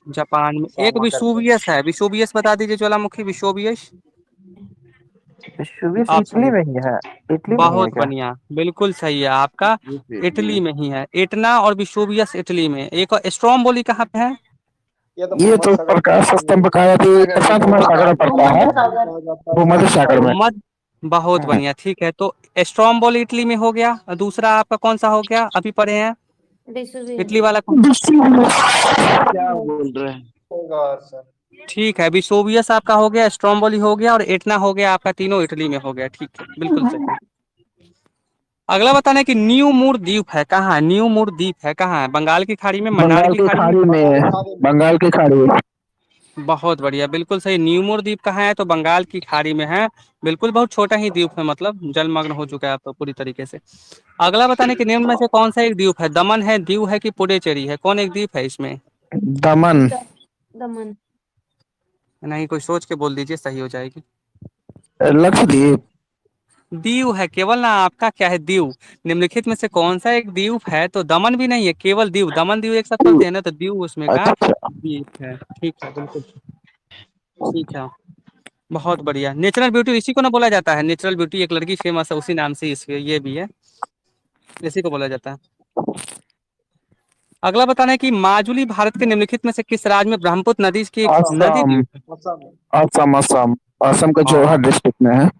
जापान में एक सामा करके। विशोवियस है, विशोवियस बता दीजिए ज्वालामुखी, विशोवियस। विशुवियस ऑप्शन, इटली में ही है। इटली में ही है बहुत क्या? बढ़िया, बिल्कुल सही है आपका। इटली में ही है, एटना और विशोवियस इटली में। एक और स्ट्रोम्बोली कहाँ पे है। ये तो ये भूमध्य तो सागर के प्रकाश पास में स्तंभ है। कहा जाता है, सागर के प्रशांत भूमध्य महासागर में सागर पड़ता है। भूमध्य भूमध्य सागर। कहा जाता है भूमध्य सागर सागर में। मध बहुत हम्म। बढ़िया, ठीक है। तो स्ट्रोम्बोली इटली में हो गया, और दूसरा आपका कौन सा हो गया, अभी पढ़े हैं विशुवियस। इटली वाला कौन। क्या बोल रहे हैं? होगा सर। ठीक है, विशोवियस आपका हो गया, स्ट्रोम्बोली हो गया और एटना हो गया आपका, तीनों इटली में हो गया, ठीक है, बिल्कुल सही। अगला बताना है कि न्यू मूर द्वीप है कहाँ है, न्यू मूर द्वीप है कहाँ है, बंगाल की खाड़ी में, मन्नार बंगाल की की खाड़ी में। खाड़ी बंगाल की में। खाड़ी में। बंगाल की खाड़ी। बहुत बढ़िया, बिल्कुल सही। न्यू मूर द्वीप कहाँ है, तो बंगाल की खाड़ी में है। बिल्कुल, बहुत छोटा ही द्वीप है, मतलब जलमग्न हो चुका है अब तो पूरी तरीके से। अगला बताने कि निम्न में से कौन सा एक द्वीप है, दमन है, दीव है कि पुडुचेरी है, कौन एक द्वीप है इसमें। दमन। दमन। नहीं, कोई सोच के बोल दीजिए, सही हो जाएगी। लक्षद्वीप। दीव है केवल ना, आपका क्या है, दीव। निम्नलिखित में से कौन सा एक द्वीप है, तो दमन भी नहीं है, केवल दीव, दमन दीव एक साथ पढ़ते हैं ना, तो दीव उसमें का अच्छा अच्छा। द्वीप है, ठीक है, बिल्कुल ठीक है। बहुत बढ़िया, नेचुरल ब्यूटी इसी को ना बोला जाता है, नेचुरल ब्यूटी, एक लड़की फेमस है उसी नाम से, इसके ये भी है, इसी को बोला जाता है। अगला बताना है कि माजुली भारत के निम्नलिखित में से किस राज्य में ब्रह्मपुत्र नदी की एक नदी असम। द्वीप है। असम। असम असम। असम के जोरहाट हाँ, डिस्ट्रिक्ट में है।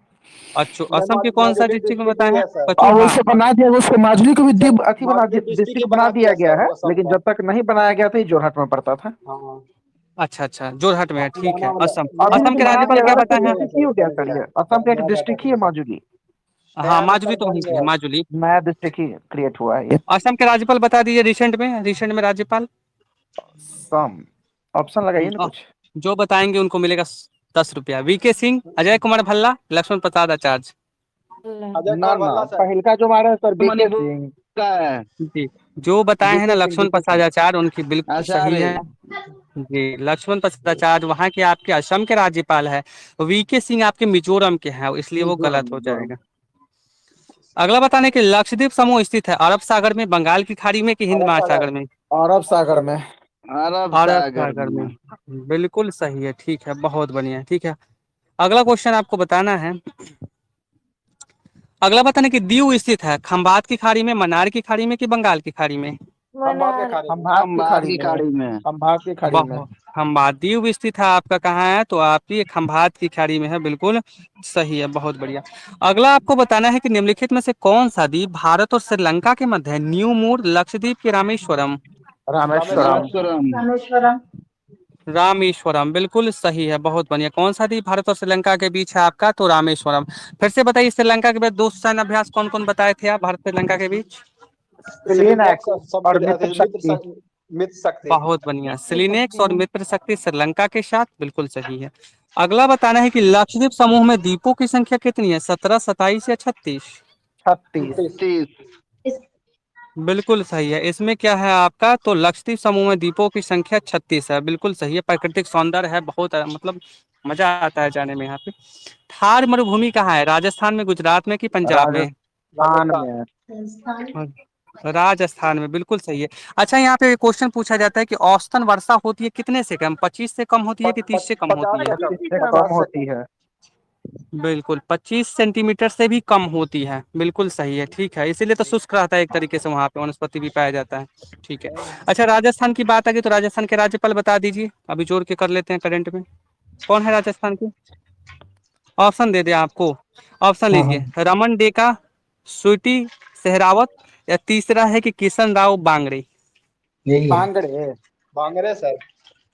अच्छा, असम के कौन सा माजुली डिस्ट्रिक्ट में डिस्ट्रिक्ट बताया ही है, है सर। कचू, और हाँ। वैसे बना दिया, उसको माजुली को भी सर द्वीप अथी बना माजुली दिया, डिस्ट्रिक्ट ही डिस्ट्रिक्ट बना दिया दिया गया सर है, असम लेकिन का। जब तक नहीं बनाया गया था ये जोरहाट में पड़ता था। हाँ। अच्छा अच्छा, जोरहाट में है, आपको ठीक जाना है, वाला असम। अभी असम लेकिन के बना राज्यपाल दिया क्या गया तो बताए हैं। पड़ेगा डिस्ट्रिक्ट ही सर हो इस गया तरह सर, से। ये असम का एक नया डाटा डिस्ट्रिक्ट ही है पड़ेगा। माजुली। हाँ, नया डाटा माजुली तो वहीं पे है, निकालेंगे। माजुली। नया डिस्ट्रिक्ट ही क्रिएट हुआ है ये। असम के राज्यपाल बता दीजिए, रिसेंट में राज्यपाल। सम। ऑप्शन लगाइए ना अ, कुछ। जो बताएंगे उनको मिलेगा 10 रुपया। वीके सिंह, अजय कुमार भल्ला, लक्ष्मण प्रसाद आचार्य। अजय ना कुमार ना, भल्ला सर। पहल का जो मारा है सर बीके मणिपुर सिंह। का है। जी, जो बताए हैं ना बीके सिंह, लक्ष्मण बीके प्रसाद सिंह। आचार्य, उनकी बिल्कुल सही आचार्य। है। जी, लक्ष्मण प्रसाद आचार्य वहाँ के आपके असम के राज्यपाल है। वीके सिंह आपके मिजोरम के हैं, इसलिए वो मिजोरम गलत हो मिजोरम। जाएगा। अगला बताने कि लक्षद्वीप समूह स्थित है अरब सागर में, बंगाल की खाड़ी में कि हिंद अरब महासागर सागर। में। अरब सागर में। अरब अरब सागर सागर में, में। बिल्कुल सही है, ठीक है, बहुत बढ़िया, ठीक है। अगला क्वेश्चन आपको बताना है। अगला बताने कि दीव स्थित है खंबात की खाड़ी में, मन्नार की खाड़ी में कि बंगाल की खाड़ी में। खंभात के मनार। खाड़ी हम में। भारत की खंभात खाड़ी की में। खाड़ी में। हम भारत की खाड़ी में। बहुत, खंबात दीव स्थित है आपका कहाँ है, तो आपकी खंबात की खाड़ी में है, बिल्कुल सही है, बहुत बढ़िया। अगला आपको बताना है कि निम्नलिखित में से कौन सा द्वीप भारत और श्रीलंका के मध्य है, न्यू मूर, लक्षद्वीप की रामेश्वरम। रामेश्वरम। रामेश्वरम। रामेश्वरम। रामेश्वरम। रामेश्वरम, बिल्कुल सही है, बहुत बढ़िया। कौन सा द्वीप भारत और श्रीलंका के बीच है आपका, तो रामेश्वरम। फिर से बताइए, श्रीलंका के बीच दो सैन्य अभ्यास कौन कौन बताए थे आप, भारत श्रीलंका के बीच। सिलिनक्स और मित्र मित्र शक्ति। मित्र शक्ति। बहुत बढ़िया, सिलिनेक्स और मित्र शक्ति श्रीलंका के साथ, बिल्कुल सही है। अगला बताना है कि लक्षद्वीप समूह में द्वीपों की संख्या कितनी है, 17, 27 या 36। 36। 30। बिल्कुल सही है, इसमें क्या है आपका, तो लक्षद्वीप समूह में द्वीपों की संख्या 36 है, बिल्कुल सही है। प्राकृतिक सौंदर्य है बहुत, मतलब मजा आता है जाने में यहाँ पे। थार मरुभूमि कहाँ है, राजस्थान में, गुजरात में कि पंजाब में। राजस्थान राजस्थान। में। राजस्थान। राजस्थान में, बिल्कुल सही है। अच्छा, यहाँ पे क्वेश्चन पूछा जाता है कि औसतन वर्षा होती है कितने से कम, 25 से कम होती है कि 30 से कम होती 50 है। से कम। 25 से कम 50 से होती कम। है। बिल्कुल, 25 सेंटीमीटर से भी कम होती है, बिल्कुल सही है, ठीक है। इसीलिए तो शुष्क रहता है एक तरीके से, वहाँ पे वनस्पति भी पाया जाता है, ठीक है। अच्छा, राजस्थान की बात आ गई तो राजस्थान के राज्यपाल बता दीजिए, अभी जोड़ के कर लेते हैं करंट में। कौन है राजस्थान के, ऑप्शन दे दे आपको। ऑप्शन लीजिए, हाँ। रमन डेका, स्वीटी सहरावत, या तीसरा है कि किशन राव बांगड़े। बांगड़े। बांगरे सर।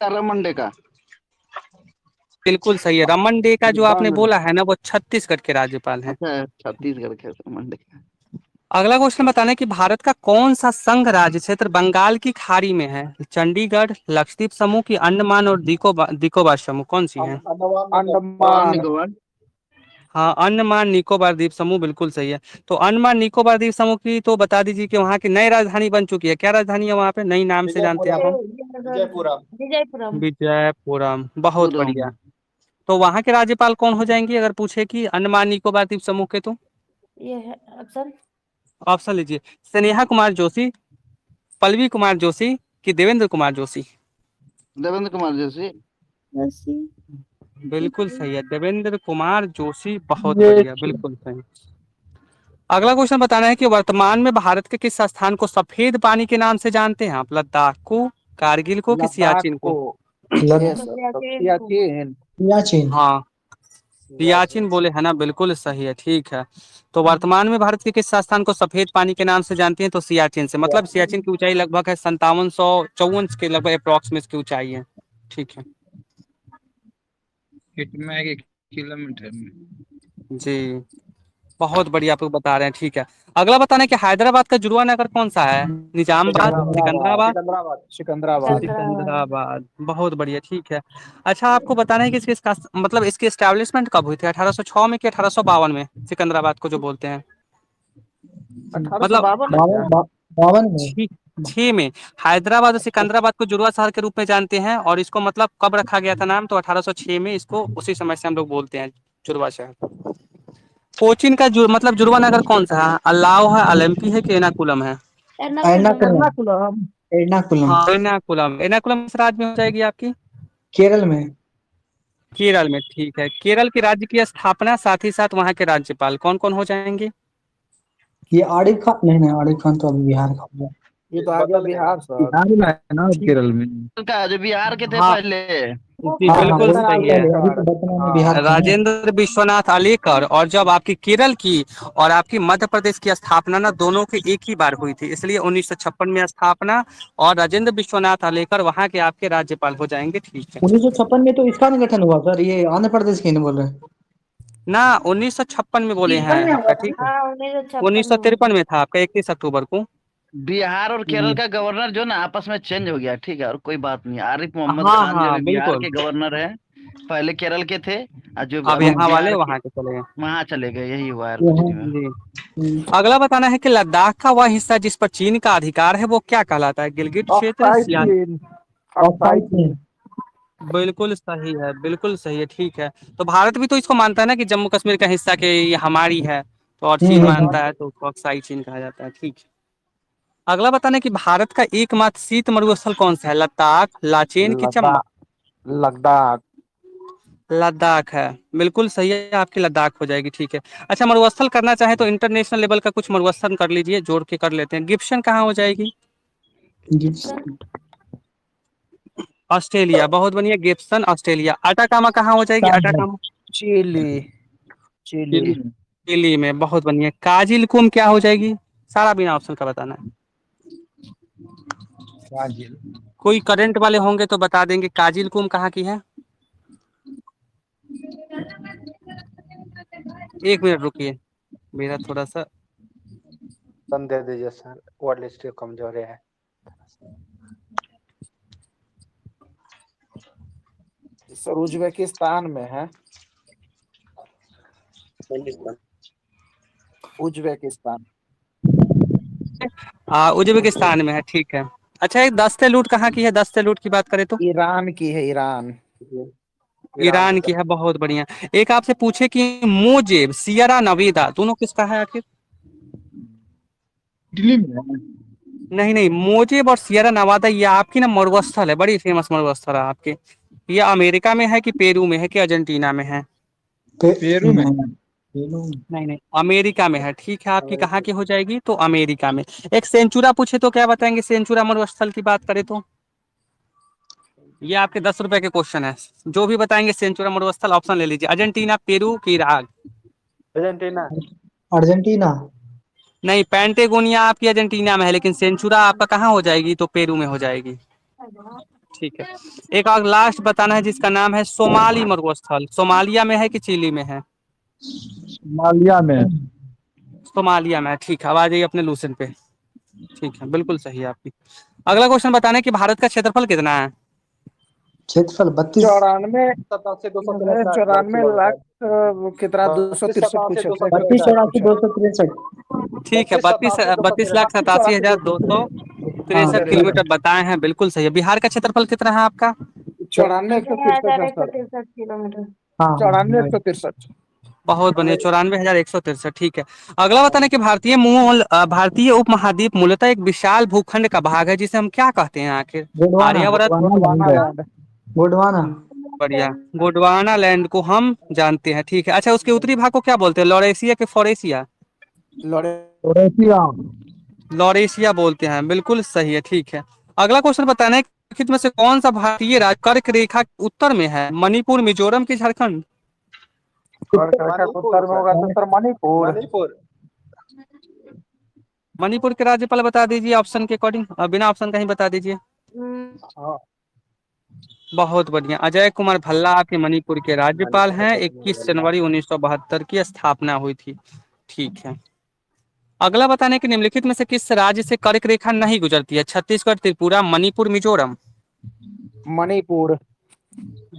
रमंडे का। बिल्कुल सही है, रमन डे का जो आपने बांगड़े। बोला है ना, वो छत्तीसगढ़ के राज्यपाल हैं। अच्छा, छत्तीसगढ़ के रमंडे का। अगला क्वेश्चन बताना है कि भारत का कौन सा संघ राज्य क्षेत्र बंगाल की खाड़ी में है? चंडीगढ़, लक्षद्वीप समूह की, अंडमान और निकोबार समूह, कौन सी है? अंडमान निकोबार। हाँ, अंडमान निकोबार द्वीप समूह बिल्कुल सही है। तो अंडमान निकोबार द्वीप समूह की तो बता दीजिए कि वहाँ की नई राजधानी बन चुकी है। क्या राजधानी है वहाँ पे, नई नाम से जानते हैं आप हम? विजयपुरम। विजयपुरम। विजयपुरम, बहुत पुरम। बढ़िया। तो वहाँ के राज्यपाल कौन हो जाएंगे अगर पूछे कि अंडमान निकोबार द्वीप समूह के? तो ये है ऑप्शन। ऑप्शन लीजिए। स्नेहा कुमार जोशी, पल्लवी कुमार जोशी कि देवेंद्र कुमार जोशी? देवेंद्र कुमार जोशी। बिल्कुल सही है, देवेंद्र कुमार जोशी, बहुत बढ़िया, बिल्कुल सही। अगला क्वेश्चन बताना है कि वर्तमान में भारत के किस स्थान को सफेद पानी के नाम से जानते हैं आप? लद्दाख को, कारगिल को कि लद्दाख सियाचिन को। को? ये तो सब सियाचिन। सियाचिन। हाँ, सियाचिन बोले है ना, बिल्कुल सही है, ठीक है। तो वर्तमान में भारत के किस स्थान को सफेद पानी के नाम से जानते हैं? तो सियाचिन से, मतलब सियाचिन की ऊंचाई लगभग है 5754 के लगभग अप्रोक्सीमेट की ऊंचाई है, ठीक है कितना एक किलोमीटर में? जी। बहुत बढ़िया, आप लोग बता रहे हैं, ठीक है। अगला बताना है कि हैदराबाद का जुड़वा नगर कौन सा है? निजामाबाद, सिकंदराबाद। सिकंदराबाद, सिकंदराबाद। सिकंदराबाद। सिकंदराबाद, बहुत बढ़िया, ठीक है। अच्छा, आपको बताना है कि इसका मतलब इसकी एस्टेब्लिशमेंट कब हुई थी? 1806 में कि 1852 में, सिकंदराबाद को जो बोलते हैं? मतलब 1852 में क्या? 52 में। छी छी में। हैदराबाद और सिकंदराबाद को जुड़वा शहर के रूप में जानते हैं, और इसको मतलब कब रखा गया था नाम? तो 1806 में, इसको उसी समय से हम लोग बोलते हैं जुड़वा शहर। कोचीन का मतलब जुड़वा नगर कौन सा है? अल्लाव है, ओलंपी है कि एर्नाकुलम है? एर्नाकुलम। एर्नाकुलम। एर्नाकुलम। हाँ, एर्नाकुलम। एर्नाकुलम किस राज्य में हो जाएगी आपकी? केरल में। केरल में, ठीक है। केरल के राज्य की स्थापना, साथ ही साथ वहाँ के राज्यपाल कौन कौन हो जाएंगे? ये आरिफ खान, नहीं नहीं, आरिफ खान तो अभी बिहार का हो गया। ये तो आ गया बदल गए बिहार ना। सर। बिहार में है ना ठीक। केरल में? का जो बिहार के थे हाँ पहले। जी, हाँ हाँ, बिल्कुल वही तो सही है। पहले, अभी तो वर्तमान में बिहार हाँ। का है। राजेंद्र विश्वनाथ आलेकर, और जब आपकी केरल की और आपकी मध्य प्रदेश की स्थापना ना, दोनों की एक ही बार हुई थी, इसलिए 1956 में स्थापना, और राजेंद्र विश्वनाथ आलेकर वहां के आपके राज्यपाल हो जाएंगे, ठीक है। 1956 में तो इसका नहीं गठन हुआ सर, ये आंध्र प्रदेश के नहीं बोल रहे? ना, 1956 में बोले हैं 53 में हुआ आपका, था ठीक है। ना? हाँ 1956 में हुआ 1953 में था आपका, 31 अक्टूबर को। बिहार और केरल जी। का गवर्नर जो ना आपस में चेंज हो गया, ठीक है, और कोई बात नहीं। आरिफ मोहम्मद हाँ खान जो हाँ, अभी बिहार बिल्कुल। के गवर्नर है, पहले केरल के थे, और जो अब अभी यहाँ वाले बिहार के वहां के चले गए। वहां चले गए। यही हुआ है कुछ यहाँ। नहीं में। जी। अगला बताना है कि लद्दाख का वह हिस्सा जिस पर चीन का अधिकार है वो क्या कहलाता है? गिलगिट क्षेत्र, ऑक्साइड सियाल? चीन। ऑक्साइड चीन। बिल्कुल सही है, बिल्कुल सही है, ठीक है। तो भारत भी तो इसको मानता है ना कि जम्मू कश्मीर का हिस्सा के ये हमारी है, तो और चीन हम्म। मानता है, तो उसको अक्साई चीन कहा जाता है, ठीक है। अगला बताना है कि भारत का एकमात्र शीत मरुस्थल कौन सा है? लद्दाख, लाचेन की चंबा? लद्दाख। लद्दाख। लद्दाख है, बिल्कुल सही है, आपकी लद्दाख हो जाएगी, ठीक है। अच्छा, मरुस्थल करना चाहे तो इंटरनेशनल लेवल का कुछ मरुस्थल कर लीजिए, जोड़ के कर लेते हैं। गिब्सन कहाँ हो जाएगी? गिब्सन। ऑस्ट्रेलिया, बहुत बढ़िया, गिब्सन ऑस्ट्रेलिया। अटाकामा कहाँ हो जाएगी? Atacama Chile. चिली। चिली में। चिली में, बहुत बढ़िया। काजिलकुम क्या हो जाएगी? सारा बिना ऑप्शन का बताना है। ब्राजील। कोई करंट वाले होंगे तो बता देंगे, काजिलकुम कहाँ की है? 1 मिनट रुकिए, मेरा थोड़ा सा। दे दीजिए सर, वर्ड लिस्ट कमजोर है। सर उज्बेकिस्तान में है। उज्बेकिस्तान। उज्बेकिस्तान में है, ठीक है। अच्छा, एक दस्ते लूट कहाँ की है? दस्ते लूट की बात करें तो ईरान की है, ईरान। ईरान ईरान की। की है, बहुत बढ़िया। एक आपसे पूछे कि मोजेब, सियरा नवेदा दोनों किसका है आखिर? इटली में है। नहीं नहीं, मोजेब और सियरा नवादा ये आपकी ना मरुस्थल है, बड़ी फेमस मरुस्थल है आपके। ये अमेरिका में है कि पेरू में है कि अर्जेंटीना में है? पेरू में। पेरू। नहीं नहीं, अमेरिका में है, ठीक है। आपकी कहाँ की हो जाएगी? तो अमेरिका में। एक सेंचुरा पूछे तो क्या बताएंगे? सेंचुरा मरुस्थल की बात करें तो ये आपके 10 रुपए के क्वेश्चन है। जो भी बताएंगे सेंचुरा मरुस्थल, ऑप्शन ले लीजिए। अर्जेंटीना, पेरू की इराक? अर्जेंटीना। अर्जेंटीना। नहीं, पेंटेगोनिया आपकी अर्जेंटीना में है, लेकिन सेंचुरा आपका कहाँ हो जाएगी? तो पेरू में हो जाएगी, ठीक है। एक और लास्ट बताना है जिसका नाम है सोमाली मरुस्थल। सोमालिया में है कि चिली में है? सोमालिया में। सोमालिया में है। ठीक है, अब आ जाइए अपने लूसेंट पे। ठीक है, बिल्कुल सही है आपकी। अगला क्वेश्चन बताना है कि भारत का क्षेत्रफल कितना है। क्षेत्रफल 32 92 चौरानवे लाख कितना 263 पूछे थे 32 84 263। ठीक है, 32,82,263 हाँ किलोमीटर बताए हैं, बिल्कुल सही है। बिहार का क्षेत्रफल कितना है आपका। 91,163 किलोमीटर। हाँ 94,163। बहुत बढ़िया, 94,163। ठीक है, अगला बताना कि भारतीय उपमहाद्वीप मूलतः एक विशाल भूखंड का भाग है, जिसे हम क्या कहते हैं आखिर। गोडवाना आर्यावर्त। गोडवाना लैंड है। गोडवाना बढ़िया, गोंडवाना लैंड को हम जानते हैं। ठीक है, अच्छा उसके उत्तरी भाग को क्या बोलते हैं, लॉरेशिया के फोरेशिया। ओरेसिया लॉरेशिया बोलते हैं, बिल्कुल सही है। ठीक है, अगला क्वेश्चन बताना है कि निम्नलिखित में से कौन सा भारतीय राज्य कर्क रेखा के उत्तर में है, मणिपुर, मिजोरम की झारखंड। उत्तर में होगा तो सर मणिपुर। मणिपुर। मणिपुर के राज्यपाल बता दीजिए ऑप्शन के अकॉर्डिंग, बिना ऑप्शन का ही बता दीजिए। हाँ। बहुत बढ़िया, अजय कुमार भल्ला आपके मणिपुर के राज्यपाल हैं। 21 जनवरी 1972 की स्थापना हुई थी। ठीक है, अगला बताने कि निम्नलिखित में से किस राज्य से कर्क रेखा नहीं गुजरती है, छत्तीसगढ़, त्रिपुरा, मणिपुर, मिजोरम। मणिपुर।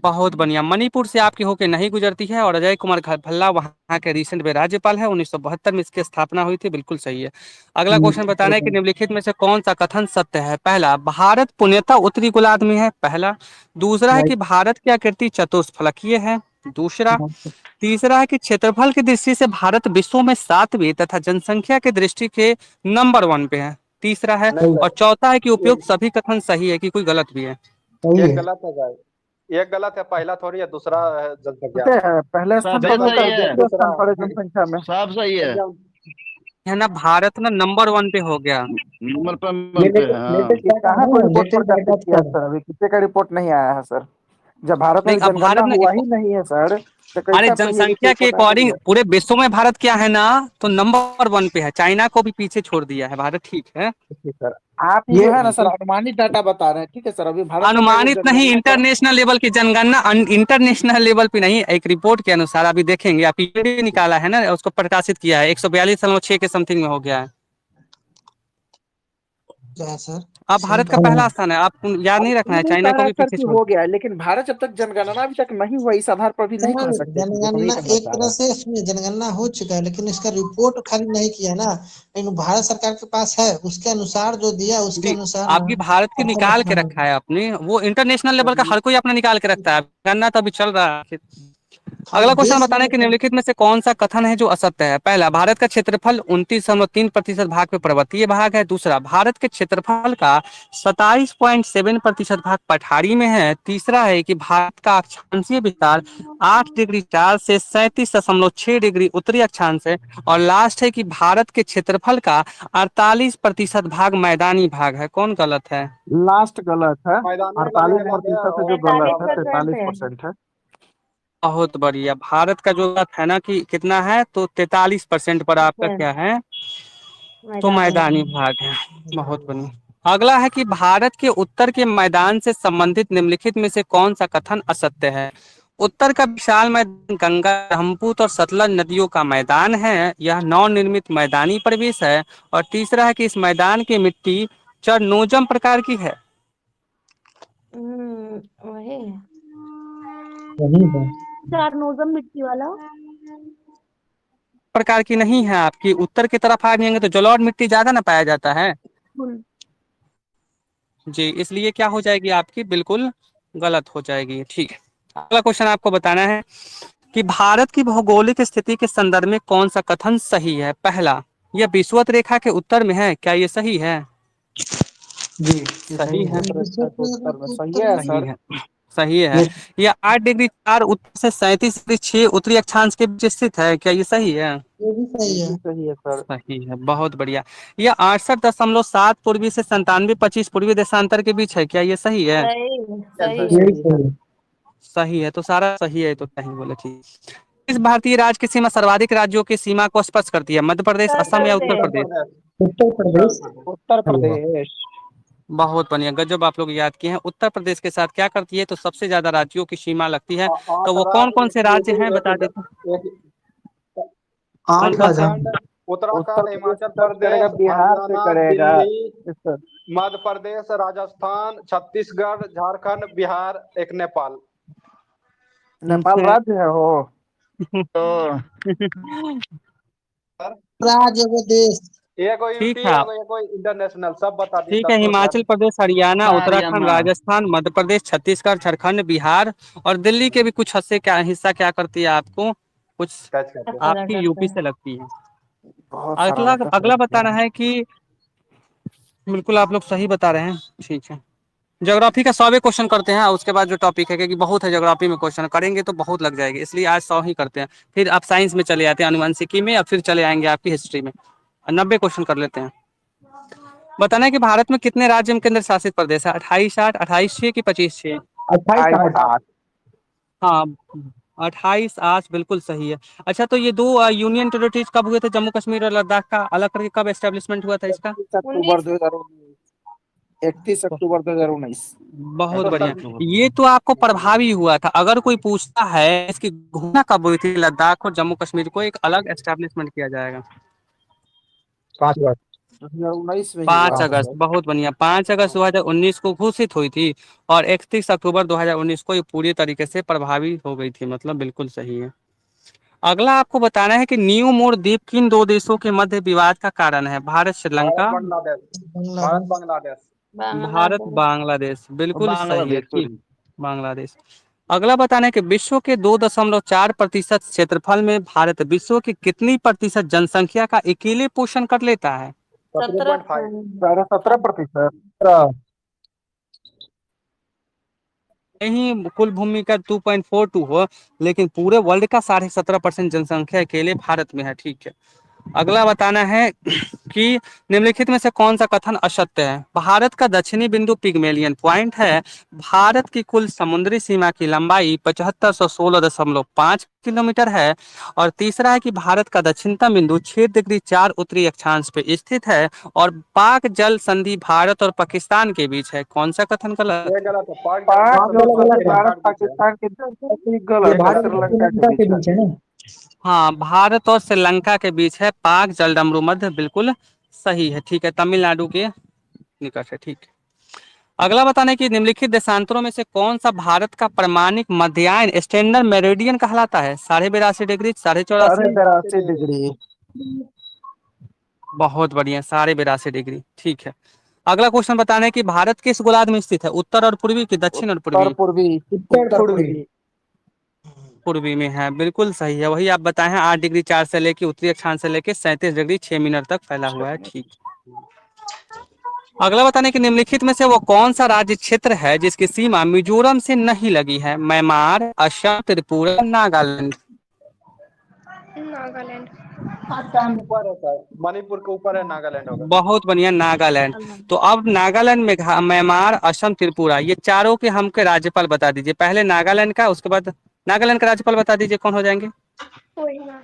बहुत बढ़िया, मणिपुर से आपकी होके नहीं गुजरती है, और अजय कुमार भल्ला वहाँ के रिसेंट में राज्यपाल है। 1972 में इसकी स्थापना हुई थी, बिल्कुल सही है। अगला क्वेश्चन बताना है कि निम्नलिखित में से कौन सा कथन सत्य है। पहला, भारत पूर्णतः उत्तरी गोलार्ध में है, पहला। दूसरा है कि भारत की आकृति चतुष्फलकीय है, दूसरा। तीसरा है कि क्षेत्रफल की दृष्टि से भारत विश्व में 7वें तथा जनसंख्या की दृष्टि के नंबर 1 पे है, तीसरा है। और चौथा है कि उपयुक्त सभी कथन सही है कि कोई गलत भी है। सही एक है। गलत है भाई, एक गलत है, पहला थोड़ी है, दूसरा है जनसंख्या। पहले स्थान सब पर सही दूसरा है, स्थान पर है जनसंख्या में। सब सही है। है ना, भारत ना नंबर 1 पे हो गया। नंबर पर बनते हैं, हाँ। कहाँ कोई रिपोर्ट लेटेस्ट डाटा प्रकाशित किया सर। सर, अभी किसी का रिपोर्ट नहीं आया है सर। जब भारत में नहीं, अब जनगणना भारत ने हुआ ही नहीं है सर, तो अरे कैसे आप कहिए कि जनसंख्या के रिपोर्ट आ गई अकॉर्डिंग है। पूरे विश्व में भारत क्या है ना, तो नंबर 1 पे है, चाइना को भी पीछे छोड़ दिया है भारत। ठीक है, देखिए सर, आप ये जो है ना सर अनुमानित डाटा बता रहे हैं, ठीक है सर। अभी भारत में कहीं अनुमानित नहीं, जनगणना का इंटरनेशनल लेवल की जनगणना, इंटरनेशनल लेवल पे नहीं, एक रिपोर्ट के अनुसार अभी देखेंगे आप, यूएनडी निकाला है ना, उसको प्रकाशित किया है, 142.6 के समथिंग में हो गया है। क्या है सर। अब भारत का पहला स्थान है, आप याद नहीं रखना है, नहीं चाइना कह को रहा भी सर पीछे कि छोड़। हो गया है, लेकिन भारत जब तक जनगणना अभी तक नहीं हुआ इस आधार पर भी नहीं कह सर सकते कि देखो ये जनगणना कहना एक चाह रहा तरह है। से इसमें जनगणना हो चुका है, लेकिन इसका रिपोर्ट खाली नहीं किया ना। लेकिन भारत सरकार के पास है, उसके अनुसार जो दिया उसके जी, अनुसार आपकी भारत की प्रथम निकाल के स्थान रखा है आपने, वो इंटरनेशनल लेवल का हर कोई अपना निकाल के रखता है, गन्ना तो अभी चल रहा है। खाली अगला क्वेश्चन देश बताना है कि में। निम्नलिखित में से कौन सा कथन है जो असत्य है। पहला, भारत का क्षेत्रफल 29.3% भाग में पर्वतीय भाग है, दूसरा, भारत के क्षेत्रफल का 27.7% भाग पठारी में है, तीसरा है कि भारत का अक्षांशीय विस्तार 8 डिग्री 4 से 37.6 डिग्री उत्तरी अक्षांश है, और लास्ट है कि भारत के क्षेत्रफल का 48% भाग मैदानी भाग है। कौन गलत है। लास्ट गलत है, मैदान में लगने 48% लगे है जो गलत है, 43%। 43% है। बहुत बढ़िया, भारत का जो गलत है ना कि कितना है, तो 43% पर आपका क्या है, तो मैदानी भाग है। बहुत बढ़िया, अगला है कि भारत के उत्तर के मैदान से संबंधित निम्नलिखित में से कौन सा कथन असत्य है। उत्तर का विशाल मैदान गंगा, ब्रह्मपुत्र और सतलज नदियों का मैदान है, यह नवनिर्मित मैदानी प्रदेश है, और तीसरा है कि इस मैदान की मिट्टी चरनोजम प्रकार की है। वही वही है। चारनोजम मिट्टी वाला। प्रकार की नहीं है, आपकी उत्तर की तरफ आ जाएंगे तो जलोढ़ मिट्टी ज्यादा ना पाया जाता है जी, इसलिए क्या हो जाएगी आपकी, बिल्कुल गलत हो जाएगी। ठीक है, अगला क्वेश्चन आपको बताना है कि भारत की भौगोलिक स्थिति के संदर्भ में कौन सा कथन सही है। पहला, यह विषुवत रेखा के उत्तर में है, क्या ये सही है। जी ये सही सही है, है। उत्तर में सही उत्तर है में सही सर। है, सही है। ये यह 8 डिग्री 4 उत्तर से 37 डिग्री 6 उत्तरी अक्षांश के बीच स्थित है, क्या ये सही है। ये भी सही ये है। भी सही है सर। सही है, बहुत बढ़िया। यह 68.7 पूर्वी से 97.25 पूर्वी देशांतर के बीच है, क्या ये सही है। सही ये भी है। सही है। सही है, तो सारा सही है, तो नहीं बोले ठीक। इस भारतीय राज्य की सीमा सर्वाधिक राज्यों की सीमा को स्पर्श करती है, मध्य प्रदेश, असम या उत्तर उत्तर प्रदेश। प्रदेश। उत्तर उत्तर प्रदेश। प्रदेश। उत्तर प्रदेश। बहुत बढ़िया, गजब आप लोग याद किए हैं। उत्तर प्रदेश के साथ क्या करती है, तो सबसे ज्यादा राज्यों की सीमा लगती है, तो वो सर कौन आप कौन से राज्य हैं बता देते हैं। एक 8 कौन कौन से। राजा। उत्तराखंड, उत्तर उत्तराखंड, प्रदेश हिमाचल से टच करेगा, प्रदेश, बिहार से हरियाणा, करेगा। Delhi, yes sir. मध्य प्रदेश, राजस्थान, छत्तीसगढ़, झारखंड, बिहार, एक नेपाल। नेपाल राज्य है वो। तो राज्य वो देश। ये कोई ठीक यूपी है, है, ये कोई इंटरनेशनल, सब बता दी, ठीक है। संतोष सर। हिमाचल प्रदेश, हरियाणा, उत्तराखंड, हरियाणा। राजस्थान, मध्य प्रदेश, छत्तीसगढ़, झारखंड, बिहार और दिल्ली के भी कुछ हिस्सा क्या करती है आपको, कुछ कैच करते हैं। आपकी यूपी से लगती है। बहुत सारा अगला लगता अगला है। बताना है कि बिल्कुल आप लोग सही बता रहे हैं, ठीक है। ज्योग्राफी का 100 क्वेश्चन करते हैं, उसके बाद जो टॉपिक है, क्योंकि बहुत है ज्योग्राफी में क्वेश्चन करेंगे तो बहुत लग जाएगी, इसलिए आज 100 ही करते हैं। फिर आप साइंस में चले जाते हैं, अनुवंशिकी में, और फिर चले आएंगे आपकी हिस्ट्री में। 90 क्वेश्चन कर लेते हैं। बताना है कि भारत में कितने राज्य एवं केंद्र शासित प्रदेश है? 28, 8, 28, 6 की 25, 6? 28 हाँ, 28, 8 बिल्कुल सही है। अच्छा, तो ये दो यूनियन टेरिटरीज कब हुए थे, जम्मू कश्मीर और लद्दाख का अलग करके कब एस्टेब्लिशमेंट हुआ था इसका? 31 अक्टूबर 2019। 31 अक्टूबर 2019। बहुत तो बढ़िया। सर ये तो आपको प्रभावी हुआ था। अगर कोई पूछता है इसकी घोषणा कब हुई थी, लद्दाख और जम्मू कश्मीर को एक अलग एस्टेब्लिशमेंट किया जाएगा? 5 अगस्त। 2019 में ही हुआ 5 था अगस्त सर। बहुत बढ़िया, 5 अगस्त 2019 को घोषित हुई थी, और 31 अक्टूबर 2019 को ये पूरी तरीके से प्रभावी हो गई थी, मतलब बिल्कुल सही है। अगला आपको बताना है कि न्यू मोर द्वीप किन दो देशों के मध्य विवाद का कारण है? भारत भारत श्रीलंका, बांग्लादेश। भारत बांग्लादेश। बांग्लादेश। भारत बांग्लादेश। बांग्लादेश बिल्कुल सही है, बांग्लादेश ठीक। सॉरी। बांग्लादेश। अगला बताना है कि विश्व के 2.4% क्षेत्रफल में भारत विश्व की कितनी प्रतिशत जनसंख्या का अकेले पोषण कर लेता है? 17.5। 17%। नहीं, कुल भूमि का 2.42 हो, लेकिन पूरे वर्ल्ड का 17.5% जनसंख्या अकेले भारत में है, ठीक है। अगला बताना है कि निम्नलिखित में से कौन सा कथन असत्य है? भारत का दक्षिणी बिंदु पिगमेलियन पॉइंट है। भारत की कुल समुद्री सीमा की लंबाई 7516.5 किलोमीटर है। और तीसरा है कि भारत का दक्षिणतम बिंदु 6 डिग्री 4 उत्तरी अक्षांश पे स्थित है। और पाक जल संधि भारत और पाकिस्तान के बीच है। कौन सा कथन गलत ये है? गलत है, पाक जल पाक संधि गलत है। श्रीलंका भारत के बीच है। पाकिस्तान के बीच ये गलत है, भारत और श्रीलंका के श्रीलंका बीच के है। बीच है ना। हाँ, भारत और श्रीलंका के बीच है, पाक जलडमरू मध्य बिल्कुल सही है, ठीक है। तमिलनाडु के निकट है, ठीक है। अगला बताने की निम्नलिखित देशांतरों में से कौन सा भारत का प्रमाणिक मध्यायन स्टैंडर्ड मेरिडियन कहलाता है? 82.5 डिग्री, 84.5? 82.5 डिग्री। बहुत बढ़िया, 82.5 डिग्री, ठीक है। अगला क्वेश्चन बताना है कि भारत किस गोलार्ध में स्थित है? उत्तर और पूर्वी की दक्षिण और उत्तर पूर्वी? पूर्वी। उत्तर उत्तर पूर्वी। पूर्वी। पूर्वी में है, बिल्कुल सही है। वही आप बताए हैं, 8 डिग्री 4 से लेके उत्तरी अक्षांश से लेके 37 डिग्री 6 मिनट तक फैला हुआ है, ठीक। अगला बताने कि निम्नलिखित में से वो कौन सा राज्य क्षेत्र है जिसकी सीमा मिजोरम से नहीं लगी है? म्यांमार, असम, त्रिपुरा, नागालैंड? नागालैंड। ऊपर है सर, मणिपुर के ऊपर है, नागालैंड होगा। बहुत बढ़िया, नागालैंड। तो अब नागालैंड में म्यांमार, असम, त्रिपुरा, ये चारों के हमके राज्यपाल बता दीजिए। पहले नागालैंड का, उसके बाद नागालैंड का राज्यपाल बता दीजिए, कौन हो जाएंगे? वही ना।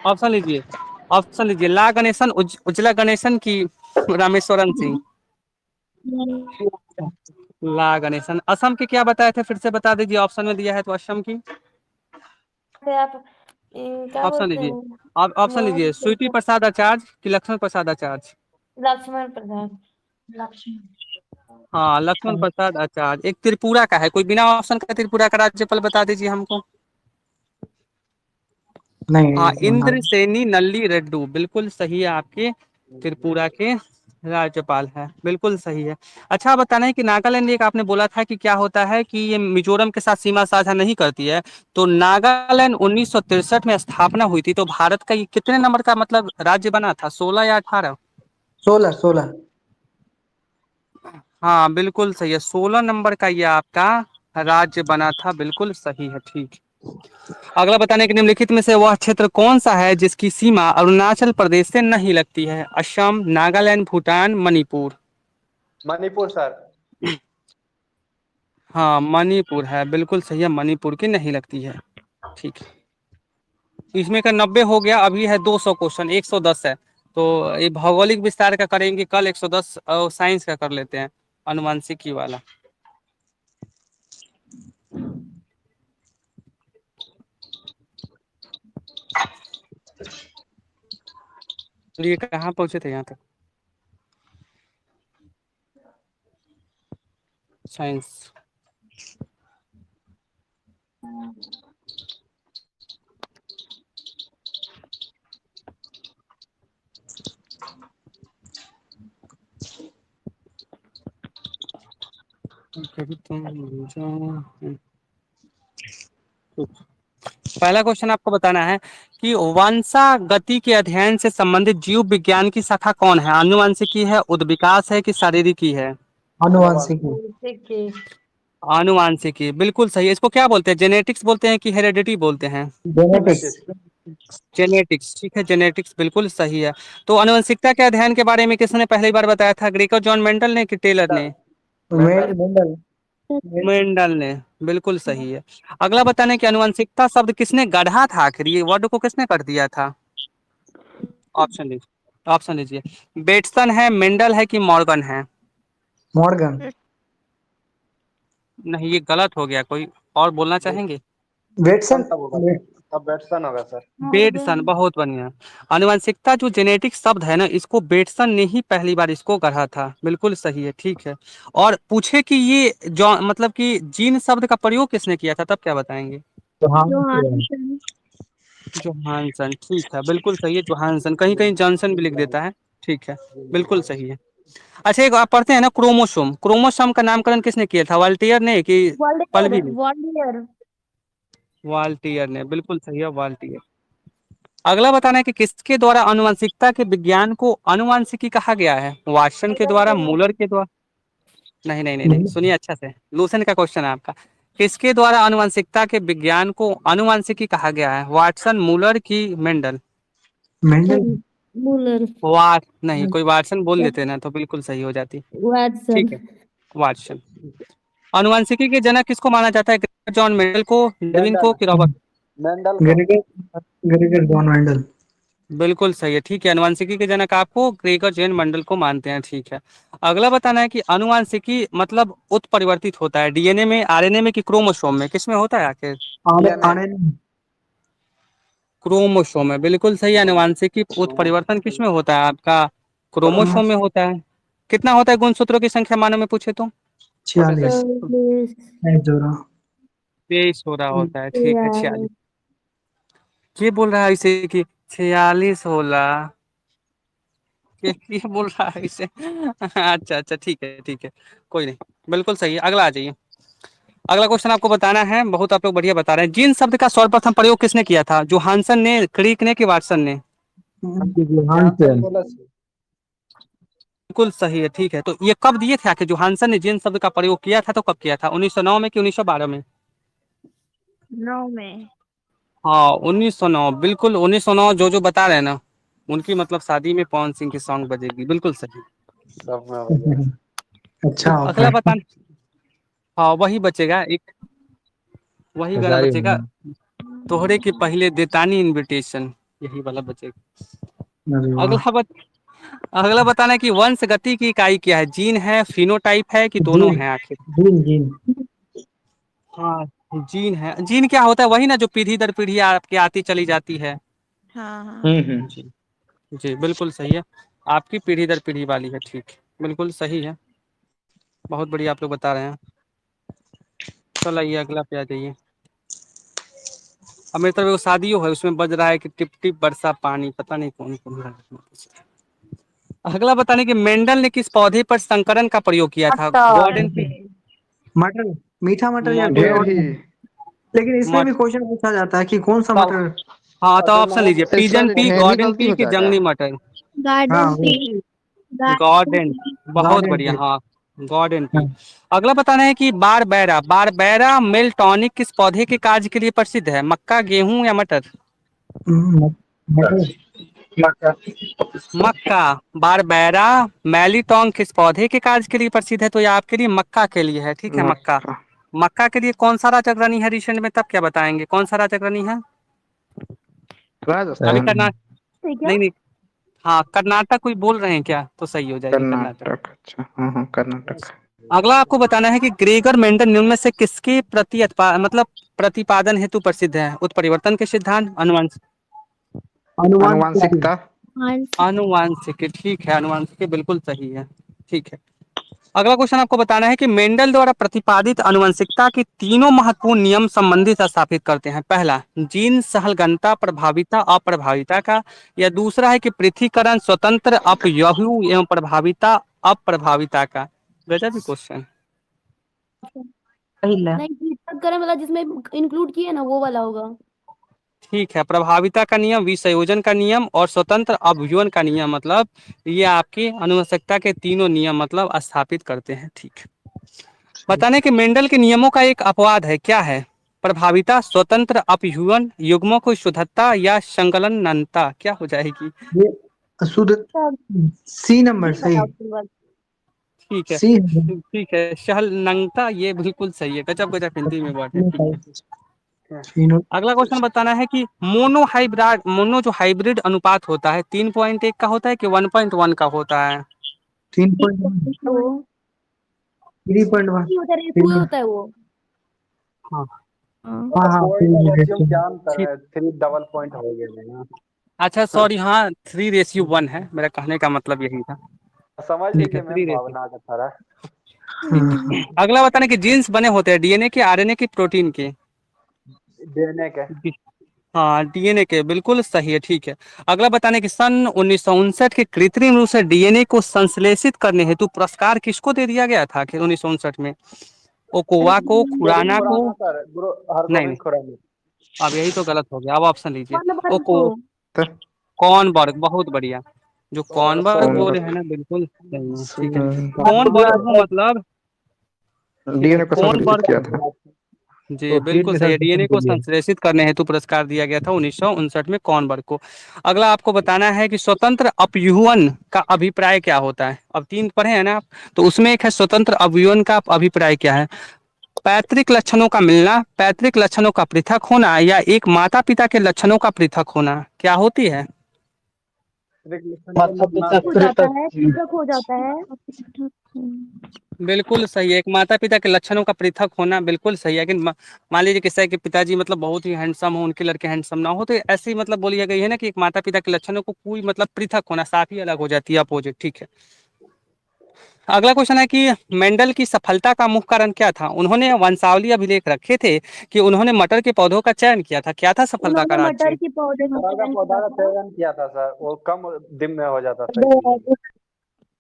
ऑप्शन लीजिए, ऑप्शन लीजिए। ला गणेशन, उज्ज्वला गणेशन की रामेश्वरन सिंह? ला गणेशन। असम के क्या बताए थे, फिर से बता दीजिए, ऑप्शन में दिया है तो। असम की फिर आप क्या ऑप्शन बोलते लीजिए, हैं? आप ऑप्शन लीजिए। स्वीटी प्रसाद आचार्य कि लक्ष्मण प्रसाद आचार्य? लक्ष्मण प्रसाद। लक्ष्मण। हाँ, लक्ष्मण प्रसाद आचार्य। एक त्रिपुरा का है, कोई बिना ऑप्शन का त्रिपुरा का राज्यपाल बता दीजिए हमको। हाँ, नहीं। इंद्रसेनी नल्ली रेड्डू बिल्कुल सही है, आपके त्रिपुरा के राज्यपाल है, बिल्कुल सही है। अच्छा, बताना है कि नागालैंड, एक आपने बोला था कि क्या होता है कि ये मिजोरम के साथ सीमा साझा नहीं करती है। तो नागालैंड 1963 में स्थापना हुई थी, तो भारत का ये कितने नंबर का मतलब राज्य बना था, 16 या 18? 16 16। हाँ, बिल्कुल सही है, 16 नंबर का ये आपका राज्य बना था, बिल्कुल सही है, ठीक। अगला बताने के निम्नलिखित में से वह क्षेत्र कौन सा है जिसकी सीमा अरुणाचल प्रदेश से नहीं लगती है? असम, नागालैंड, भूटान, मणिपुर? मणिपुर सर। हाँ, मणिपुर है, बिल्कुल सही है, मणिपुर की नहीं लगती है, ठीक है। इसमें का 90 हो गया, अभी है 200 क्वेश्चन, 110 है। तो ये भौगोलिक विस्तार का करेंगे कल, 110 और साइंस का कर लेते हैं, अनुवांशिकी वाला। ये कहाँ पहुंचे थे यहाँ तक? साइंस। कभी तुम जाओ। पहला क्वेश्चन आपको बताना है कि वंशागति के अध्ययन से संबंधित जीव विज्ञान की शाखा कौन है? आनुवंशिकी है, उद्विकास है कि शारीरिकी है? आनुवंशिकी। ठीक है। आनुवंशिकी बिल्कुल सही है। इसको क्या बोलते हैं? जेनेटिक्स बोलते हैं कि हेरेडिटी बोलते हैं? जेनेटिक्स। जेनेटिक्स, ठीक है, जेनेटिक्स बिल्कुल सही है। तो आनुवंशिकता के अध्ययन के बारे में किसने पहली बार बताया था? ग्रेकर जॉन मेंडल ने कि टेलर ने? मेंडल। मेंडल ने, बिल्कुल सही है। अगला बताने कि आनुवंशिकता शब्द किसने गढ़ा था? आखिर ये वर्ड को किसने कर दिया था? ऑप्शन लीजिए, ऑप्शन लीजिए। बेटसन है, मेंडल है कि मॉर्गन है? मॉर्गन। नहीं, ये गलत हो गया। कोई और बोलना चाहेंगे? वेटसन। तब होगा, तब बेटसन होगा सर। बेटसन, बहुत बढ़िया। आनुवंशिकता जो जेनेटिक शब्द है ना, इसको बेटसन ने ही पहली बार इसको गढ़ा था। बिल्कुल सही है, ठीक है। और पूछे कि ये जो मतलब कि जीन शब्द का प्रयोग किसने किया था, तब क्या बताएंगे? जोहानसन। जोहानसन, ठीक है, बिल्कुल सही है। जोहानसन, कहीं कहीं जॉनसन भी लिख देता है। ठीक है, बिल्कुल सही है। अच्छा, एक आप पढ़ते हैं ना क्रोमोसोम, क्रोमोसोम का नामकरण किसने किया था? वाल्टियर ने कि पल्बी वॉल्टियर ने? वॉल्टियर। वाल्टियर ने, बिल्कुल सही है, वाल्टियर। अगला बताना है कि किसके द्वारा आनुवंशिकता के विज्ञान को आनुवंशिकी कहा गया है? वाटसन के द्वारा, मूलर के द्वारा? नहीं नहीं नहीं नहीं, सुनिए अच्छा से, लूसेंट का क्वेश्चन है आपका। किसके द्वारा आनुवंशिकता के विज्ञान को आनुवंशिकी कहा गया है? वाटसन, मूलर की मेंडल? मेंडल। मूलर। वाट नहीं, कोई वाटसन बोल देते ना तो बिल्कुल सही हो जाती। वाटसन। ठीक है, वाटसन। आनुवंशिकी के जनक किसको माना जाता है? जॉन मेंडल को, डार्विन को मेंडल, कि रॉबर्ट? मेंडल को। Gregor Gregor John Mendel. बिल्कुल सही है, ठीक है। आनुवंशिकी के जनक आपको ग्रेगर जॉन मेंडल को मानते हैं, ठीक है। अगला बताना है कि आनुवंशिकी मतलब उत्परिवर्तित होता है डीएनए में, आरएनए में कि क्रोमोसोम में? किसमें होता है आखिर? आने। क्रोमोसोम में, बिल्कुल सही। आनुवंशिकी उत्परिवर्तन किसमें होता है आपका? क्रोमोसोम में होता है। कितना होता है गुणसूत्रों की संख्या मानव में पूछे तो? 46। जोड़ा। 23 हो रहा होता है, ठीक है, 46। ये बोल रहा है इसे कि 46 होला, ये बोल रहा है इसे। अच्छा अच्छा, ठीक है ठीक है, कोई नहीं, बिल्कुल सही है। अगला आ जाइए। अगला क्वेश्चन आपको बताना है, बहुत आप लोग बढ़िया बता रहे हैं। जीन शब्द का सर्वप्रथम प्रयोग किसने किया था? जोहानसन ने, क्रिक ने कि वाटसन ने? जॉनसन बोला सर। बिल्कुल सही है, ठीक है। तो ये कब दिए थे आखिर? जोहानसन ने जीन शब्द का प्रयोग किया था तो कब किया था? 1909 में कि 1912 में? 9 में। हाँ, 1909, बिल्कुल 1909। जो बता रहे हैं ना, उनकी मतलब शादी में पवन सिंह की सॉन्ग बजेगी, बिल्कुल सही। सब में भैया। अच्छा अगला ऑप्शन। बताना। हाँ, वही बचेगा एक, वही गाना हजारी। बचेगा। तोहरे के पहले देतानी इनविटेशन, यही वाला बचेगा। अरे वाह। अगला बत, अगला बताना है कि वंश गति की इकाई क्या है? जीन है, फिनोटाइप है कि दोनों जीन। है आखिर? Gene gene. हाँ, जीन है। जीन क्या होता है? वही ना जो पीढ़ी दर पीढ़ी आपके आती चली जाती है। हाँ हाँ। जी, जी बिल्कुल सही है। आपकी पीढ़ी दर पीढ़ी वाली है, ठीक, बिल्कुल सही है। बहुत बढ़िया आप लोग बता रहे हैं। चल आइए, अगला पे आ जाइए। अब मेरी तरफ एगो शादियों है, उसमें बज रहा है कि टिप टिप बरसा पानी, पता नहीं कौन कौन है। अगला बताने कि मेंडल ने किस पौधे पर संकरण का प्रयोग किया था? मटर। गॉर्डन की? मटर। मीठा मटर या कोई ढेर और ही। मटर? लेकिन इसमें भी मट क्वेश्चन पूछा जाता है कि कौन सा तब मटर। हाँ, तो ऑप्शन लीजिए। ऑटोनॉमस। इसका पिजन पी, ढेर ही गार्डन गलती पी कि होता है क्या? जंगली मटर? हाँ गार्डन वो। पी। Garden garden, P. बहुत गार्डन बढ़िया, पे। हाँ, गार्डन हाँ। पी। अगला बताना है कि बारबैरा, बारबैरा मेल्टॉनिक किस पौधे के कार्य के लिए प्रसिद्ध है? मक्का, गेहूं या मटर? मटर। मक्का। बारबैरा मेलिटोंग किस पौधे के कार्य के लिए प्रसिद्ध है? तो ये आपके लिए मक्का के लिए है, ठीक है, मक्का। मक्का। मक्का के लिए कौन सा राजअग्रणी है रिसेंट में, तब क्या बताएंगे? कौन सा राजअग्रणी है अभी? राजस्थान। कर्नाटक? ठीक है। नहीं नहीं, हाँ, कर्नाटक कोई बोल रहे हैं क्या? तो सही हो जाएगी, कर्नाटक। कर्नाटक, अच्छा, हाँ हाँ, कर्नाटक। अगला आपको बताना है कि ग्रेगर मेंडल निम्न में से किसके प्रति मतलब प्रतिपादन हेतु प्रसिद्ध है? उत्परिवर्तन के सिद्धांत, अनुवंश? अनुमान। आनुवांशिकता। आनुवांशिक। आनुवांशिक, ठीक है, आनुवांशिक बिल्कुल सही है। ठीक है, अगला क्वेश्चन आपको बताना है कि मेंडल द्वारा प्रतिपादित आनुवंशिकता के तीनों महत्वपूर्ण नियम संबंधित स्थापित करते हैं। पहला, जीन सहलगनता प्रभाविता अप्रभाविता का, या दूसरा है कि पृथक्करण स्वतंत्र अपयहू एवं प्रभाविता अप्रभाविता का। गजब ही क्वेश्चन। नहीं, पृथक्करण वाला जिसमें इंक्लूड किए ना वो वाला होगा। ठीक है, प्रभाविता का नियम, विसंयोजन का नियम और स्वतंत्र अपव्यवन का नियम, मतलब ये आपकी आनुवंशिकता के तीनों नियम मतलब स्थापित करते हैं। ठीक है, बताने कि मेंडल के नियमों का एक अपवाद है, क्या है? प्रभाविता, स्वतंत्र अपव्यवन, युग्मों की शुद्धता या संकलननता, क्या हो जाएगी? ये शुद्ध सी नंबर जी सही। बताओ तुम बस। ठीक है, सी ठीक है, सहलनंगता, ये बिल्कुल सही है। गजब गजब हिंदी में वर्ड है। ठीक है, तीनों अगला क्वेश्चन बताना है कि मोनो जो हाइब्रिड अनुपात होता है 3.1 का होता है कि 1.1 का होता है? 3.1 वो 3.1 ही होता है, रेशियो होता है वो। हाँ हाँ। हाँ हाँ पॉइंट और रेशियो क्या अंतर ठीक। है? 3 डबल पॉइंट हो गए ना। अच्छा सॉरी, हाँ 3:1 है, मेरा कहने का मतलब यही था। समझ ठीक है, लीजिए मैम, 3:। भावना का था। ठीक है, अगला बताने कि जीन्स बने होते हैं डीएनए के, आरएनए के, प्रोटीन के? देने के हाँ डीएनए के, बिल्कुल सही है। ठीक है, अगला बताने कि सन 1959 के कृत्रिम रूप से डीएनए को संश्लेषित करने हेतु पुरस्कार किसको दे दिया गया था आखिर 1959 में? ओकोवा को, गोविंद खुराना को? खुराना सर, गुरु नहीं हरगोविंद नहीं, खुराना। अब यही तो गलत हो गया, अब ऑप्शन लीजिए। कौन नंबर ओको, को? कॉर्नबर्ग, बहुत बढ़िया। जो कॉर्नबर्ग कौन बोले हैं ना, बिल्कुल सही है। ठीक है, डीएनए कॉर्नबर्ग को मतलब, ठीक है, को संशोधित कॉर्नबर्ग, किया था। जी बिल्कुल सही है, डीएनए को संश्लेषित करने हेतु पुरस्कार दिया गया था 1959 में कॉर्नबर्ग को। अगला आपको बताना है कि स्वतंत्र अपव्यवन का अभिप्राय क्या होता है? अब 3 पढ़े हैं ना आप, तो उसमें एक है स्वतंत्र अपव्यवन का अभिप्राय क्या है? पैतृक लक्षणों का मिलना, पैतृक लक्षणों का पृथक होना, या एक माता पिता के लक्षणों का पृथक होना, क्या होती है? हो जाता है, पृथक हो जाता है। बिल्कुल सही है, एक माता पिता के लक्षणों का पृथक होना, बिल्कुल सही है। लेकिन मान लीजिए किसी के पिताजी मतलब बहुत ही हैंडसम हो, उनके लड़के हैंडसम ना हो, तो ऐसी मतलब बोली गई है ना कि एक माता पिता के लक्षणों को कोई मतलब पृथक होना, साफ ही अलग हो जाती है, अपोजिट। ठीक है, अगला क्वेश्चन है कि मेंडल की सफलता का मुख्य कारण क्या था? उन्होंने वंशावली अभिलेख रखे थे कि उन्होंने मटर के पौधों का चयन किया था, क्या था सफलता का उन्होंने मटर राज्य? के पौधे का पौधा चयन पौधा किया का था। चयन किया था सर, वो कम दिन में हो जाता था इसलिए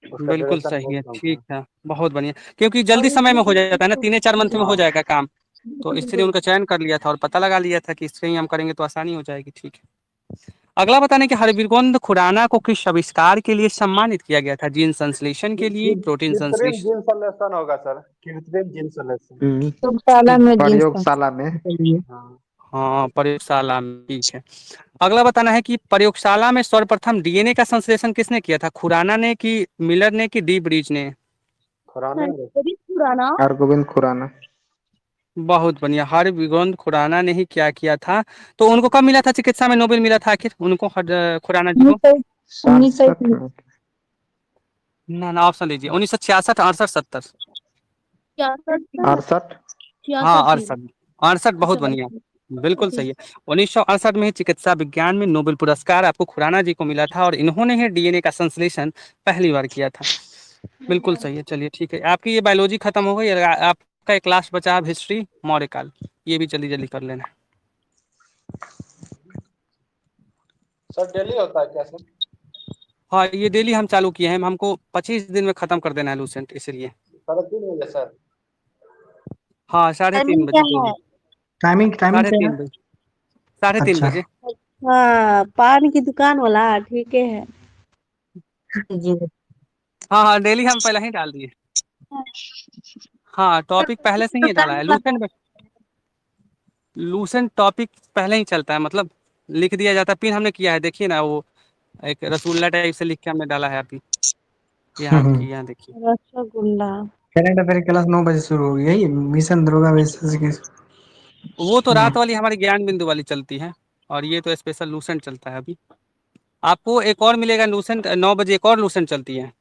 उसका बिल्कुल ड्यूरेशन सही बहुत है, कम ठीक था। है, बहुत बढ़िया, क्योंकि जल्दी और समय में हो इसमें जाता है ना, 3 या 4 मंथ में हो हाँ जाएगा काम, तो बिल्कुल इसलिए बिल्कुल। उनका चयन कर लिया था और पता लगा लिया था कि इससे ही हम करेंगे तो आसानी हो जाएगी। ठीक है, अगला बताने कि हरबिरगोंद खुराना को किस आविष्कार के लिए सम्मानित किया गया था? जीन संश्लेषण के लिए, प्रोटीन कृत्रिम संश्लेषण? जीन संश्लेषण होगा सर, कृत्रिम जीन संश्लेषण। प्रयोगशाला में जींस प्रयोगशाला में। हाँ हाँ प्रयोगशाला में, ठीक है। अगला बताना है कि प्रयोगशाला में सर्वप्रथम डीएनए का संश्लेषण किसने किया था? खुराना ने कि मिलर ने कि डी ब्रिज ने? खुराना में। पुराना। हरगोविंद खुराना। बहुत बढ़िया, हरबिरगोंद खुराना ने ही क्या किया था। तो उनको कब मिला था चिकित्सा में नोबेल मिला था आखिर उनको, खुराना जी को? 67 में। ना ना, ऑप्शन लीजिए, 1966, 68, 70? 68। हाँ, छियासठ। 68। 68, बहुत बढ़िया, बिल्कुल सही है। 1968 में ही चिकित्सा विज्ञान में नोबेल पुरस्कार आपको खुराना जी को मिला था और इन्होंने ही डीएनए का संश्लेषण पहली बार किया था। बिल्कुल सही है, चलिए ठीक है, आपकी ये बायोलॉजी खत्म हो गई, आपका एक क्लास बचा अब हिस्ट्री मौर्यकाल, ये भी जल्दी जल्दी कर लेना। सर डेली होता है क्या सर? हाँ ये डेली हम चालू किए हैं, हमको 25 दिन में खत्म कर देना है लूसेंट, इसलिए। 3:30 बजे सर? हाँ 3:30 टाइमिंग क्या बजे है? डेली। टाइमिंग टाइमिंग साढ़े क्या है? तीन बजे 3:30 बजे। हाँ, पान की दुकान वाला ठीक है। जी। हाँ हाँ, डेली हम पहले ही डाल दिए। हाँ टॉपिक पहले से ही डाला है लूसेंट में, लूसेंट टॉपिक पहले ही चलता है, मतलब लिख दिया जाता है, पिन हमने किया है, देखिए ना वो एक रसगुल्ला टाइप से लिख के हमने डाला है अभी, यहाँ देखिए, यहाँ देखिए। रसगुल्ला। करंट अफेयर क्लास 9 बजे शुरू होगी, यही मिशन दरोगा वैसे की। वो तो रात वाली हमारी ज्ञान बिंदु वाली चलती है, और ये तो स्पेशल लूसेंट चलता है अभी। आपको एक और मिलेगा लूसेंट, 9 बजे एक और लूसेंट चलती है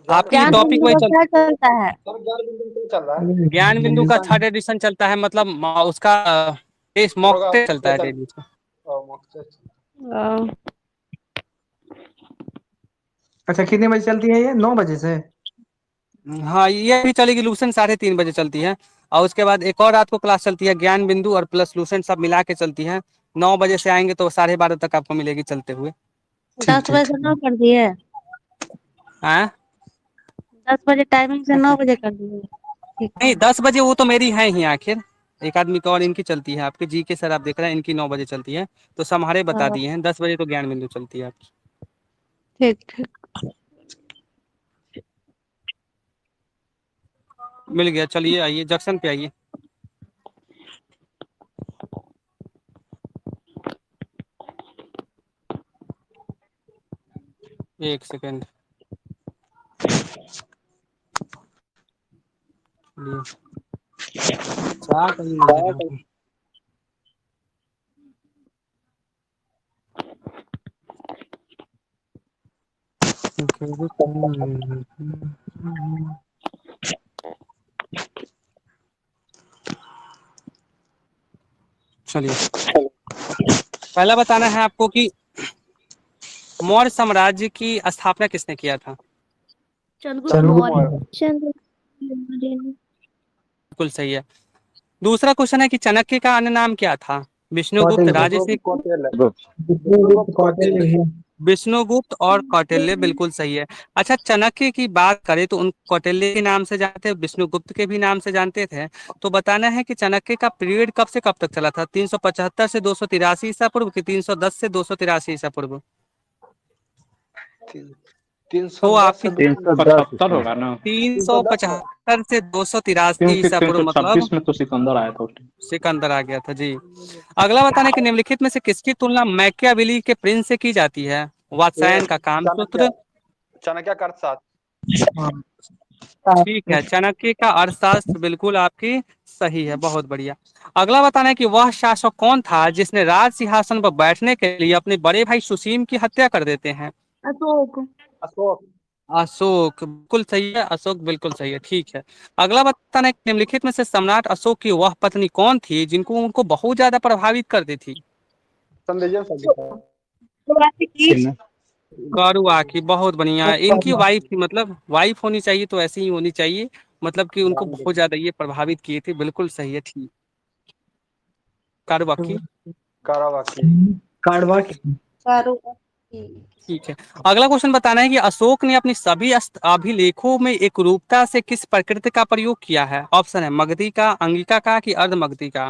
आपकी, ये ज्ञान टॉपिक बिंदु वही का चल, क्या चलता है? सर ज्ञान बिंदु क्या चल रहा है? ज्ञान बिंदु का 3rd एडिशन चलता है, मतलब उसका टेस्ट मॉक दरोगा टेस्ट चलता है स्पेशल। डेली से। मोक्ष। अ, अच्छा कितने बजे चलती है ये? 9 बजे से? हाँ ये भी चलेगी, लूसेंट 3:30 बजे चलती है। और उसके बाद एक और रात को क्लास चलती है, ज्ञान बिंदु और प्लस लूसेंट सब मिला के चलती है। 9 बजे से आएंगे तो 12:30 तक आपको मिलेगी चलते हुए। ठीक 10 बजे ठीक। से 9 कर दिए। हाँ 10 बजे टाइमिंग से 9 बजे कर दिए। ठीक नहीं, है। 10 बजे वो तो मेरी है ही आखिर। एक आदमी तो और इनकी चलती है, आपके जी के सर आप देख रहे हैं, इनकी 9 बजे चलती है। तो समारे बता हाँ, दिए हैं, 10 बजे तो ज्ञान बिंदु चलती है आपकी। ठीक ठीक। मिल गया, चलिए आइए जंक्शन पे आइए। एक सेकेंड। चलिए, चाह कहीं मिल जाएगा आपको। चलिए, पहला बताना है आपको कि मौर्य साम्राज्य की स्थापना किसने किया था। चंद्रगुप्त चलो मौर्य। चंद्रगुप्त मौर्य। बिल्कुल सही है। दूसरा क्वेश्चन है कि चाणक्य का अन्य नाम क्या था। विष्णुगुप्त, कौटिल्य। राजसी, कौटिल्य। विष्णुगुप्त कौटिल्य भी। विष्णुगुप्त और कौटिल्य, बिल्कुल सही है। अच्छा, चाणक्य की बात करें तो उन कौटिल्य के नाम से जानते हैं, विष्णुगुप्त के भी नाम से जानते थे। तो बताना है कि चाणक्य का पीरियड कब से कब तक चला था, 375 से 283 ईसा पूर्व की 310 से 283 ईसा पूर्व। 310 तो आपकी से 375 होगा ना, 310 में। 375 से 283 क्योंकि ईसा पूर्व, मतलब 326 में तो सिकंदर आया था उस टाइम। सिकंदर आ गया था जी। अगला बताने कि निम्नलिखित में से किसकी तुलना मैकियावेली के प्रिंस से की जाती है। ये वात्सायन का चाणक्य। कामसूत्र। चाणक्य का अर्थशास्त्र। ठीक है, चाणक्य का अर्थशास्त्र बिल्कुल आपकी सही है, बहुत बढ़िया। अगला बताना है कि वह शासक कौन था जिसने राज सिंहासन पर बैठने के लिए अपने बड़े भाई सुसीम की हत्या कर देते हैं। अशोक। अशोक। अशोक, बिल्कुल सही है, अशोक बिल्कुल सही है, ठीक है। अगला बताना है कि निम्नलिखित में से सम्राट अशोक की वह पत्नी कौन थी जिनको उनको बहुत ज्यादा प्रभावित करती थी। संदेजन संगीता। किन गौरवा की, बहुत बढ़िया। इनकी वाइफ थी, मतलब वाइफ होनी चाहिए तो ऐसी ही होनी चाहिए, मतलब कि उनको राम बहुत ज्यादा ये प्रभावित किए थे, बिल्कुल सही है, ठीक। कारवाकी। कारावाकी। काड़वा की। चारों। ठीक है। अगला क्वेश्चन बताना है कि अशोक ने अपनी सभी अभिलेखों में एक रूपता से किस प्रकृति का प्रयोग किया है। ऑप्शन है मगधी का, अंगिका का, कि अर्धमगधी का।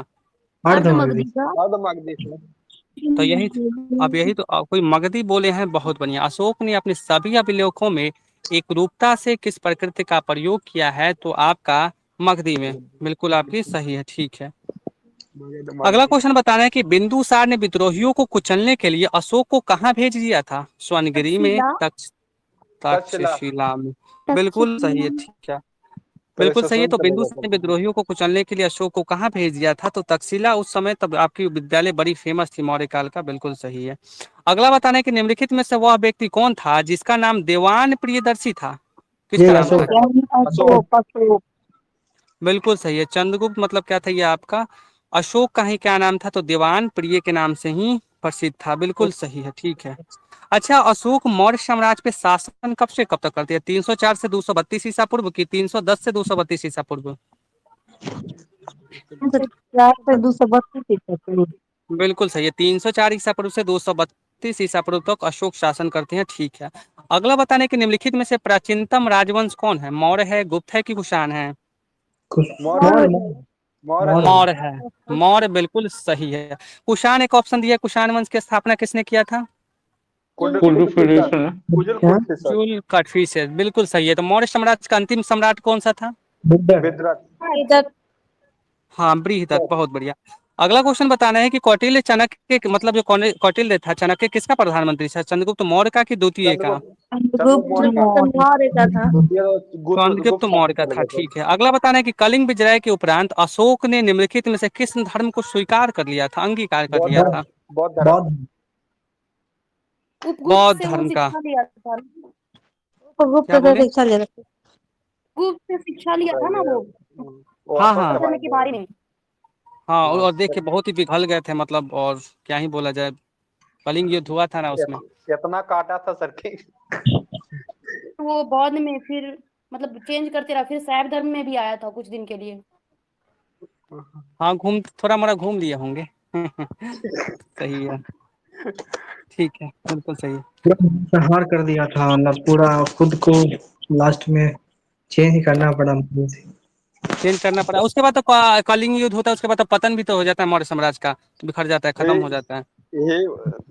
अर्धमगधी। अर्धमगधी का। अर्धमागधी से। तो यही, अब यही तो कोई मगधी बोले हैं, बहुत बढ़िया। अशोक ने अपने सभी अभिलेखों में एक रूपता से किस प्रकृति का प्रयोग किया है, तो आपका मगधी में, बिल्कुल आपकी सही है, ठीक है। अगला मागधी। क्वेश्चन बताना है कि बिंदुसार ने विद्रोहियों को कुचलने के लिए अशोक को कहाँ भेज दिया था। स्वर्णगिरी में, तक्षशिला। तक्षशिला। तक्षशिला में, बिल्कुल सही है, तक्षशिला। ठीक है, पहले बिल्कुल सही है। सुसुम तो चले बिंदुसार जाते ने थे। विद्रोहियों को कुचलने के लिए अशोक को कहाँ भेज दिया था, तो तक्षशिला। उस समय तब आपकी विद्यालय बड़ी फेमस थी मौर्य काल का, बिल्कुल सही है। अगला बताने कि निम्नलिखित में से वह व्यक्ति कौन था जिसका नाम देवान प्रियदर्शी था। ये किसका नाम था। अशोक। अशोक। बिल्कुल सही है, चंद्रगुप्त मतलब क्या था ये आपका। अशोक का ही क्या नाम था, तो दीवान प्रिय के नाम से ही प्रसिद्ध था, बिल्कुल सही है, ठीक है। अच्छा, अशोक मौर्य साम्राज्य पे शासन कब से कब तक करते हैं, 304 से 232 ईसा पूर्व की 310 से 232 ईसा पूर्व। 4 से 232 बिल्कुल सही है, 304 ईसा पूर्व से 232 ईसा पूर्व तक अशोक शासन करते हैं, ठीक है। अगला बताने कि निम्नलिखित में से प्राचीनतम राजवंश कौन है। मौर्य है, गुप्त है, कि कुषाण है। मौर्य। मौर्य। मौर्य है। मौर्य। मौर्य है, मौर्य बिल्कुल सही है। कुषाण एक ऑप्शन दिया, कुषाण वंश की स्थापना किसने किया था। कुल्लू कुटुफिसर। फिर कुजल क्या? कुटफिसर। जुल कटफिशर, बिल्कुल सही है। तो मौर्य साम्राज्य का अंतिम सम्राट कौन सा था। बुद्धर। विद्रथ। इधर। हाँ, बृहदत्त, बहुत बढ़िया। अगला क्वेश्चन बताना है कि कौटिल्य चाणक्य मतलब जो कौटिल्य था, चाणक्य किसका प्रधानमंत्री था, चंद्रगुप्त मौर्य का कि द्वितीय का। चंद्रगुप्त। चंद्रगुप्त गुप्त मौर्य का। मौर्य का था। ये गुप्त चंद्रगुप्त गुप्त मौर्य शासक का चले था, गए थे। ठीक है। अगला बताना है कि कलिंग विजय के उपरांत अशोक ने निम्नलिखित में से किस धर्म को स्वीकार कर लिया था, अंगीकार कर बौद्ध लिया धर्म। था। बौद्ध धर्म। बौद्ध। उपगुप्त बौद्ध से वो धर्म का। शिक्षा लिया था। गुप्त क्या से बोले। शिक्षा ले रहे गुप्त से शिक्षा लिया था ना ये वो, वो हाँ अशोक हाँ, के धर्म बारे के में। बारे में। हाँ, हाँ और देख के बहुत ही पिघल गए थे मतलब, और क्या ही बोला जाए, कलिंग युद्ध हुआ था ना उसमें। इतना काटा था सर की। वो बौद्ध में फिर मतलब चेंज करते रहा, फिर शैव धर्म में भी आया था कुछ दिन के लिए। हाँ, थोड़ा मोड़ा घूम लिए होंगे। सही है, ठीक है, बिल्कुल सही है। पूरा संहार कर दिया था, मतलब पूरा खुद को लास्ट में चेंज ही करना पड़ा मुझे। चेंज करना पड़ा, उसके बाद तो कलिंग युद्ध होता है, उसके बाद तो पतन भी तो हो जाता है मौर्य साम्राज्य का, तो बिखर जाता है, खत्म हो जाता है। ये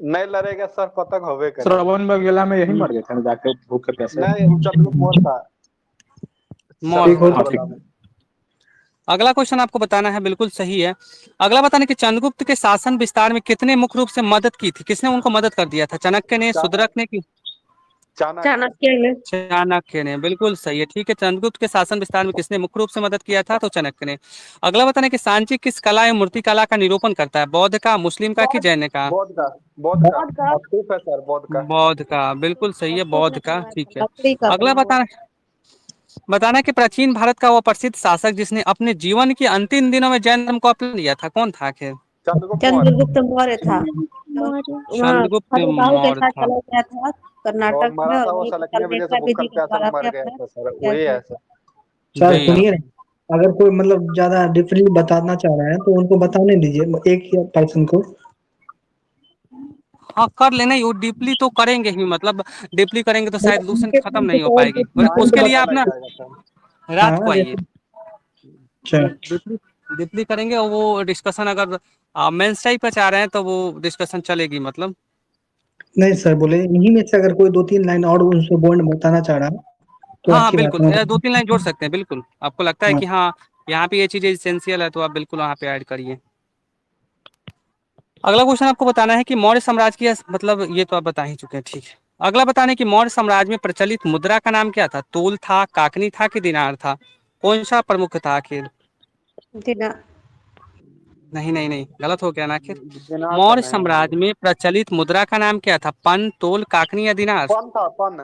नहीं लड़ेगा सर, पतंग होवे करेगा। श्रवण में यही मर गए थे जाके भूख के प्यासे। नहीं, चंद्रगुप्त मौर्य था। मौर्य था। हाँ, ठीक। अगला क्वेश्चन आपको बताना है, बिल्कुल सही है। अगला बताने कि चंद्रगुप्त के शासन विस्तार में कितने मुख्य रूप से मदद की थी, किसने उनको मदद कर दिया था? चाणक्य ने, शूद्रक ने की? चाणक्य में। चाणक्य ने, बिल्कुल सही है, ठीक है। चंद्रगुप्त के शासन विस्तार में किसने मुख्य रूप से मदद किया था? तो चाणक्य ने। अगला बताने कि सांची किस कला एवं मूर्ति कला का निरूपण करता है? बौद्ध का, मुस्लिम का कि जैन का? बौद्ध का। बौद्ध का अफ्तीफ है सर, बौद्ध का। बौद्ध का, बिल्कुल सही है, बौद्ध का, ठीक है। लकड़ी का अगला बताना कि प्राचीन भारत का वो प्रसिद्ध शासक जिसने अपने जीवन के अंतिम दिनों में जैन धर्म को अपना लिया था, कौन था आखिर? चंद्रगुप्त मौर्य। चंद्रगुप्त मौर्य था। मौर्य। वहाँ चंद्रगुप्त खरगांव के मौर्य साथ था। चला गया था और कर्नाटक में, मरा और था वो वहीं पे सलकने वजह से कलमेक्का भूखल विधि के प्यासा द्वारा मर पे गया अपना था सर, किया वही है था। सर। सर जी। सुनिए ना, अगर कोई मतलब ज्यादा डीपली बताना चाह रहा है तो उनको बताने दीजिए, एक ही पर्सन को। हाँ, कर लेना, वो डीपली तो करेंगे ही, मतलब डीपली करेंगे तो शायद लूसेंट उनके खत्म उनके नहीं हो और पाएगी, टाइम उसके लिए पता आप लग ना जाएगा सर। रात को हाँ आइए। जैसे। अच्छा। डीपली डीपली करेंगे, और वो डिस्कशन अगर मेंस टाइप पर चाह रहे हैं तो वो डिस्कशन चलेगी मतलब। नहीं सर, बोले इन्हीं में से अगर कोई 2-3 लाइन और उनसे बॉन्ड बताना चाह रहा है तो हाँ हाँ, अच्छी बात बिल्कुल, है। 2-3 लाइन जोड़ सकते हैं, बिल्कुल। आपको लगता है हाँ। कि हाँ, यहाँ पे ये चीज़ें इसेंशियल है, तो आप बिल्कुल वहाँ पे ऐड करिए। अगला क्वेश्चन आपको बताना है कि मौर्य साम्राज्य की मतलब, ये तो आप बता ही चुके हैं, ठीक है। अगला बताने कि मौर्य साम्राज्य में प्रचलित मुद्रा का नाम क्या था? तोल था, काकनी था कि दिनार था? कौन सा प्रमुख था आखिर? दिना नहीं नहीं नहीं, गलत हो गया ना आखिर। दिनार तो मौर्य नहीं। साम्राज्य में प्रचलित मुद्रा का नाम क्या था? पन, तोल, काकनी या दिनार? पन था, पन।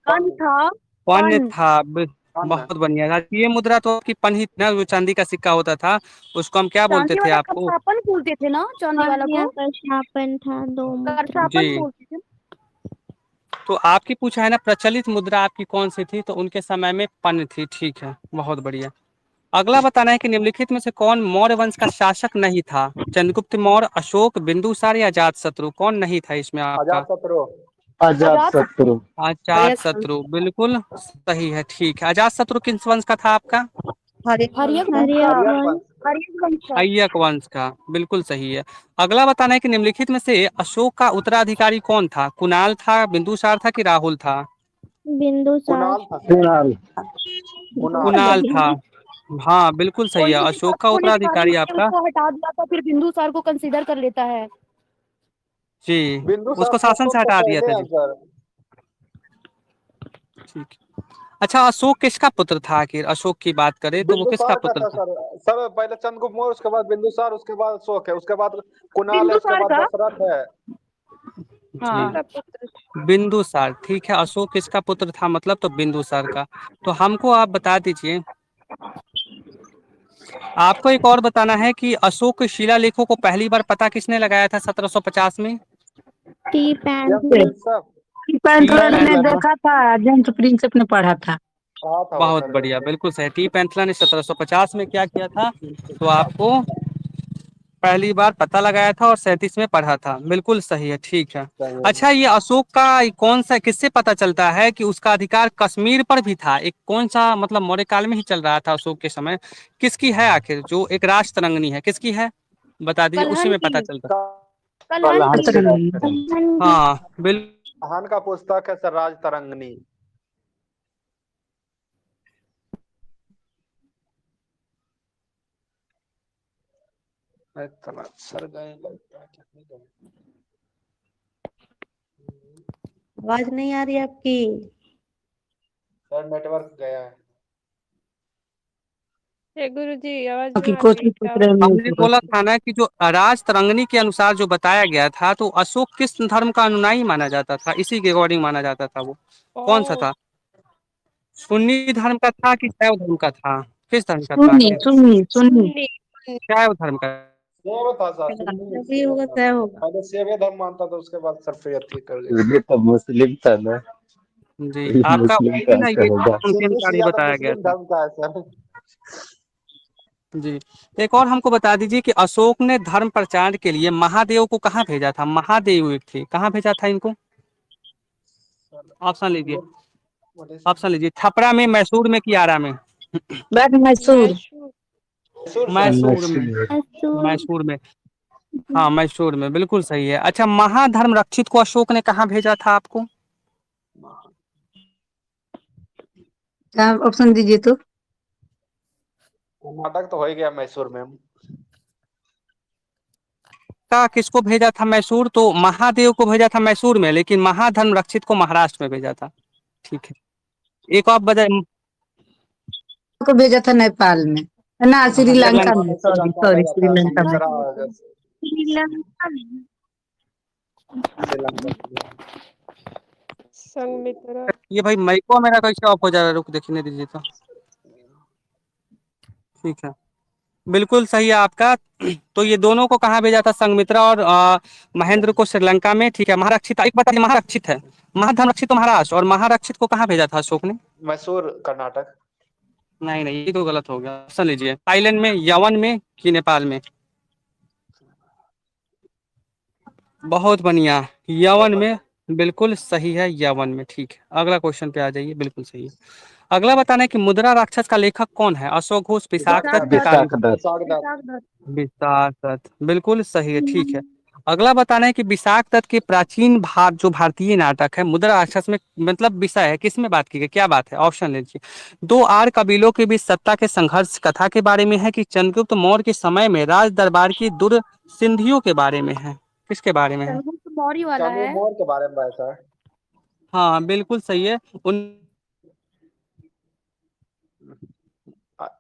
कौन पन। था? पन कौन? था। पन। बहुत बढ़िया, राजकीय मुद्रा तो आपकी पन ही थी ना, जो चांदी का सिक्का होता था, उसको हम क्या बोलते चांदी थे वाला आपको? करसापन बोलते थे ना, चांदी वाला पानी को आकर्षापन था, दो मुद्रा। जी। करसापन बोलते थे। तो आपकी पूछा है ना, प्रचलित मुद्रा आपकी कौन सी थी, तो उनके समय में पन थी, ठीक है, बहुत बढ़िया। अगला बताना है कि निम्नलिखित में से कौन मौर्य वंश का शासक नहीं था? चंद्रगुप्त मौर्य, अशोक, बिंदुसार या अजातशत्रु? कौन नहीं था इसमें आपका? अजातशत्रु। अजातशत्रु। अजातशत्रु, बिल्कुल सही है, ठीक है। अजातशत्रु किस वंश का था आपका? हरियक हरियक वंश वंश हरिया का। हरियक वन। वंश। हरियक वंश का। अय्यक वंश का, बिल्कुल सही है। अगला बताना है कि निम्नलिखित में से अशोक का उत्तराधिकारी कौन था? कुणाल था, बिंदुसार था कि राहुल था? बिंदुसार। कुणाल था सर। कुणाल। कुणाल। कुणाल था। हाँ, बिल्कुल सही है, कोई भी अशोक का होने के कारण उत्तराधिकारी उसने आपका। उसको हटा दिया था, फिर बिंदुसार को कंसीडर कर लेता है। जी। बिंदुसार उसको तो शासन से अशोक से हटा दिया पहले था हैं जी। सर। ठीक। अच्छा, अशोक किसका पुत्र था आखिर? अशोक की बात करें तो वो किसका बिंदुसार का पुत्र था था? सर। सर पहले चंद्रगुप्त मौर्य, उसके बाद बिंदुसार, उसके बाद अशोक है, उसके बाद कुणाल है, उसके बिंदुसार बाद का। दशरथ है। जी, हाँ। बिंदुसार, ठीक है। अशोक किसका पुत्र था मतलब, तो बिंदुसार का। तो हमको आप बता दीजिए, आपको एक और बताना है कि अशोक के शिलालेखों को पहली बार पता किसने लगाया था 1750 में? टी यंग पैंथली। प्रिंस सब। टी ने पैंथला। देखा था, जेम्स प्रिंसेप ने पढ़ा था। कहा था वो बहुत सर बढ़िया, जैसे। बिल्कुल सही। टी पैंथला ने 1750 में क्या किया था, तो आपको पहली बार पता लगाया था, और 37 में पढ़ा था, बिल्कुल सही है, ठीक है। सही है। अच्छा, ये अशोक का कौन सा, किससे पता चलता है कि उसका अधिकार कश्मीर पर भी था? एक कौन सा, मतलब मौर्य काल में ही चल रहा था अशोक के समय, किसकी है आखिर, जो एक राजतरंगिणी है, किसकी है? बता दीजिए, उसी कलहन में की। पता चलता। कलहन कलहन की। की बात करें। कलहन की। हाँ, बिल्कुल। कहान का पुस्तक है सर, राज तरंगनी। सर गए लगता है, क्या नहीं गए। आवाज नहीं आ रही आपकी। सर नेटवर्क गया है। गुरुजी आवाज नहीं आ रही क्या? हमने बोला था ना कि जो राज तरंगिणी के अनुसार जो बताया गया था, तो अशोक किस धर्म का अनुयायी माना जाता था, इसी के अकॉर्डिंग माना जाता था वो? कौन सा था? सुन्नी धर्म का था कि शैव धर्म का था? किस धर्म का था सुन्नी आखिर? सुन्नी सुन्नी। क्या है वो धर्म का? सेव था सर, जब ये होगा तय होगा। पहले सेवे धर्म मानता था, उसके बाद सर फिर अथी कर गया। ये तो मुस्लिम था ना, जी ये आपका मुस्लिम वही ना, का ये होगा। उनके अनुसार ही या तो बताया गया मुस्लिम था। धर्म का है सर। जी एक और हमको बता दीजिए कि अशोक ने धर्म प्रचार के लिए महादेव को कहाँ भेजा था? महादेव एक थे, कहाँ भेजा था इनको? ऑप्शन लीजिए, ऑप्शन लीजिए। छपरा में, मैसूर में कि आरा में? बैठ मैसूर। मैसूर सर। मैसूर में, मैसूर। मैसूर में। हाँ मैसूर में, बिल्कुल सही है। अच्छा, महाधर्म रक्षित को अशोक ने कहाँ भेजा था आपको? ऑप्शन दीजिए तो। कर्नाटक तो हो ही गया, मैसूर में। का किसको भेजा था मैसूर? तो महादेव को भेजा था मैसूर में, लेकिन महाधर्म रक्षित को महाराष्ट्र में भेजा था। ठीक है, एक और बजा को भेजा था नेपाल में, ना श्रीलंका श्रीलंका। में, सॉरी श्रीलंका सॉरी भेजा था, श्रीलंका में। संघमित्रा श्रीलंका में। श्रीलंका। संगमित्रा। ये भाई माइको मेरा कैसे ऑफ हो जा रहा है? रुक देखने दीजिए तो। ठीक है, बिल्कुल सही है आपका। तो ये दोनों को कहाँ भेजा था? संघमित्रा और महेंद्र को श्रीलंका में। ठीक है, महारक्षित एक बता दीजिए, महारक्षित है, महाधर्म रक्षित तो महाराष्ट्र, और महारक्षित को कहाँ भेजा था अशोक ने? मैसूर कर्नाटक। नहीं नहीं, ये तो गलत हो गया। ऑप्शन लीजिए, थाईलैंड में, यवन में कि नेपाल में? बहुत बढ़िया, यवन में, बिल्कुल सही है, यवन में। ठीक है, अगला क्वेश्चन पे आ जाइए। बिल्कुल सही है। अगला बताना है कि मुद्रा राक्षस का लेखक कौन है? अशोक घोष, विशाख दत्त कि विशाख कालिदास? दत्त। सागदत्त। विशाख दत्त, बिल्कुल सही है। ठीक है, अगला बताना है कि विशाख दत्त के प्राचीन जो भारतीय नाटक है मुद्रा राक्षस में, मतलब विषय है, किस में बात की गई, क्या बात है? ऑप्शन लीजिए। दो आर कबीलों के बीच सत्ता के संघर्ष कथा के बारे में है, कि चंद्रगुप्त मौर्य के समय में राज दरबार की दुर्सिंधियों के बारे में है? किसके बारे में है? चंद्रगुप्त मौर्य वाला चंद्र है। मौर्य के बारे में बताया सर। हाँ बिल्कुल सही है।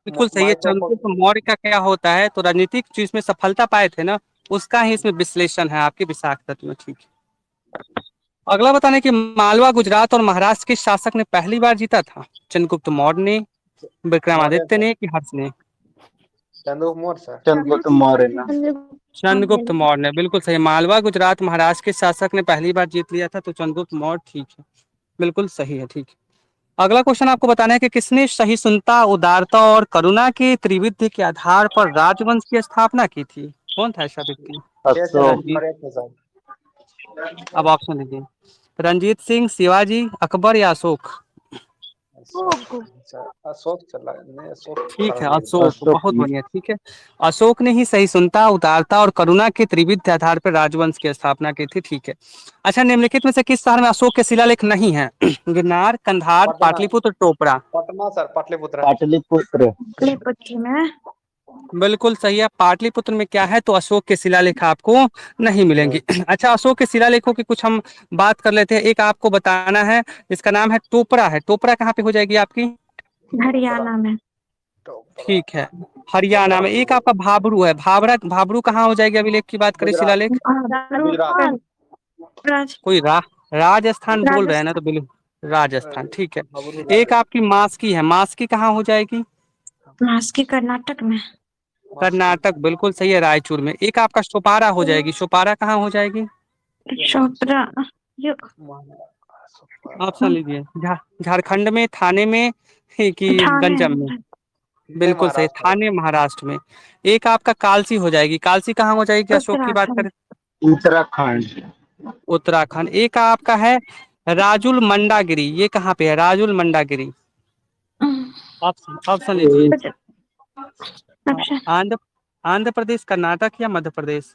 बिल्कुल सही है। माइक्रोफोन। चंद्रगुप्त मौर्य का क्या होता है, तो राजनीतिक चीज में सफलता पाए थे ना, उसका ही इसमें विश्लेषण है आपके विशाख दत्त में। ठीक है, अगला बताने कि मालवा, गुजरात और महाराष्ट्र के शासक ने पहली बार जीता था? चंद्रगुप्त मौर्य ने, मौर्य विक्रमादित्य सर। ने कि हर्ष ने? चंद्रगुप्त मौर्य सर। चंद्रगुप्त मौर्य ना। चंद्रगुप्त मौर्य ने, बिल्कुल सही। मालवा, गुजरात, महाराष्ट्र के शासक ने पहली बार जीत लिया था, तो चंद्रगुप्त मौर्य। ठीक है, बिल्कुल सही है। ठीक है, अगला क्वेश्चन आपको बताना है कि किसने सहिष्णुता, उदारता और करुणा के त्रिविध के आधार पर राजवंश की स्थापना की थी? कौन था ऐसा व्यक्ति? ये सर अशोक। रंजीत। करेक्ट है सर। अब ऑप्शन लीजिए, रंजीत सिंह, शिवाजी, अकबर या अशोक? अशोक चला नहीं, अशोक ठीक है, रणवीर। अशोक, अशोक बहुत बढ़िया। ठीक है, अशोक ने ही सहिष्णुता, उदारता और करुणा के त्रिविध के आधार पर राजवंश की स्थापना की थी। ठीक है, अच्छा, निम्नलिखित में से किस शहर में अशोक के शिलालेख नहीं है? गिरनार, कंधार, पटना। पाटलिपुत्र, टोपरा? पटना सर, पाटलिपुत्र। पाटलिपुत्र। पाटलिपुत्र में। बिल्कुल सही है। पाटलिपुत्र में क्या है, तो अशोक के शिलालेख आपको नहीं मिलेंगे। अच्छा, अशोक के शिलालेखों की कुछ हम बात कर लेते हैं। एक आपको बताना है, जिसका नाम है टोपरा है। टोपरा कहाँ पे हो जाएगी आपकी? हरियाणा में। ठीक है, हरियाणा में। एक आपका भाबरू है, भाबरा, भाबरू कहाँ हो जाएगी? अभिलेख की बात करें, गुजरात। शिलालेख। गुजरात। कोई राजस्थान बोल रहे हैं ना, तो बिल्कुल राजस्थान। ठीक है, एक आपकी मास्की है, मास्की कहाँ हो जाएगी? मास्की कर्नाटक में। कर्नाटक, बिल्कुल सही है, रायचूर में। एक आपका सोपारा हो जाएगी, सोपारा कहाँ हो जाएगी? चोपड़ा। ऑप्शन लीजिए, झारखंड में, थाने में कि ठाणे। गंजम में? बिल्कुल सही, महाराष्ट्र। थाने, महाराष्ट्र में। एक आपका कालसी हो जाएगी, कालसी कहाँ हो जाएगी अशोक की बात करें? उत्तराखंड। उत्तराखंड। एक आपका है राजुल मंडागिरी, ये कहाँ पे है राजुल मंडागिरी? ऑप्शन ऑप्शन लीजिए। आंध्र आंध्र प्रदेश, कर्नाटक या मध्य प्रदेश?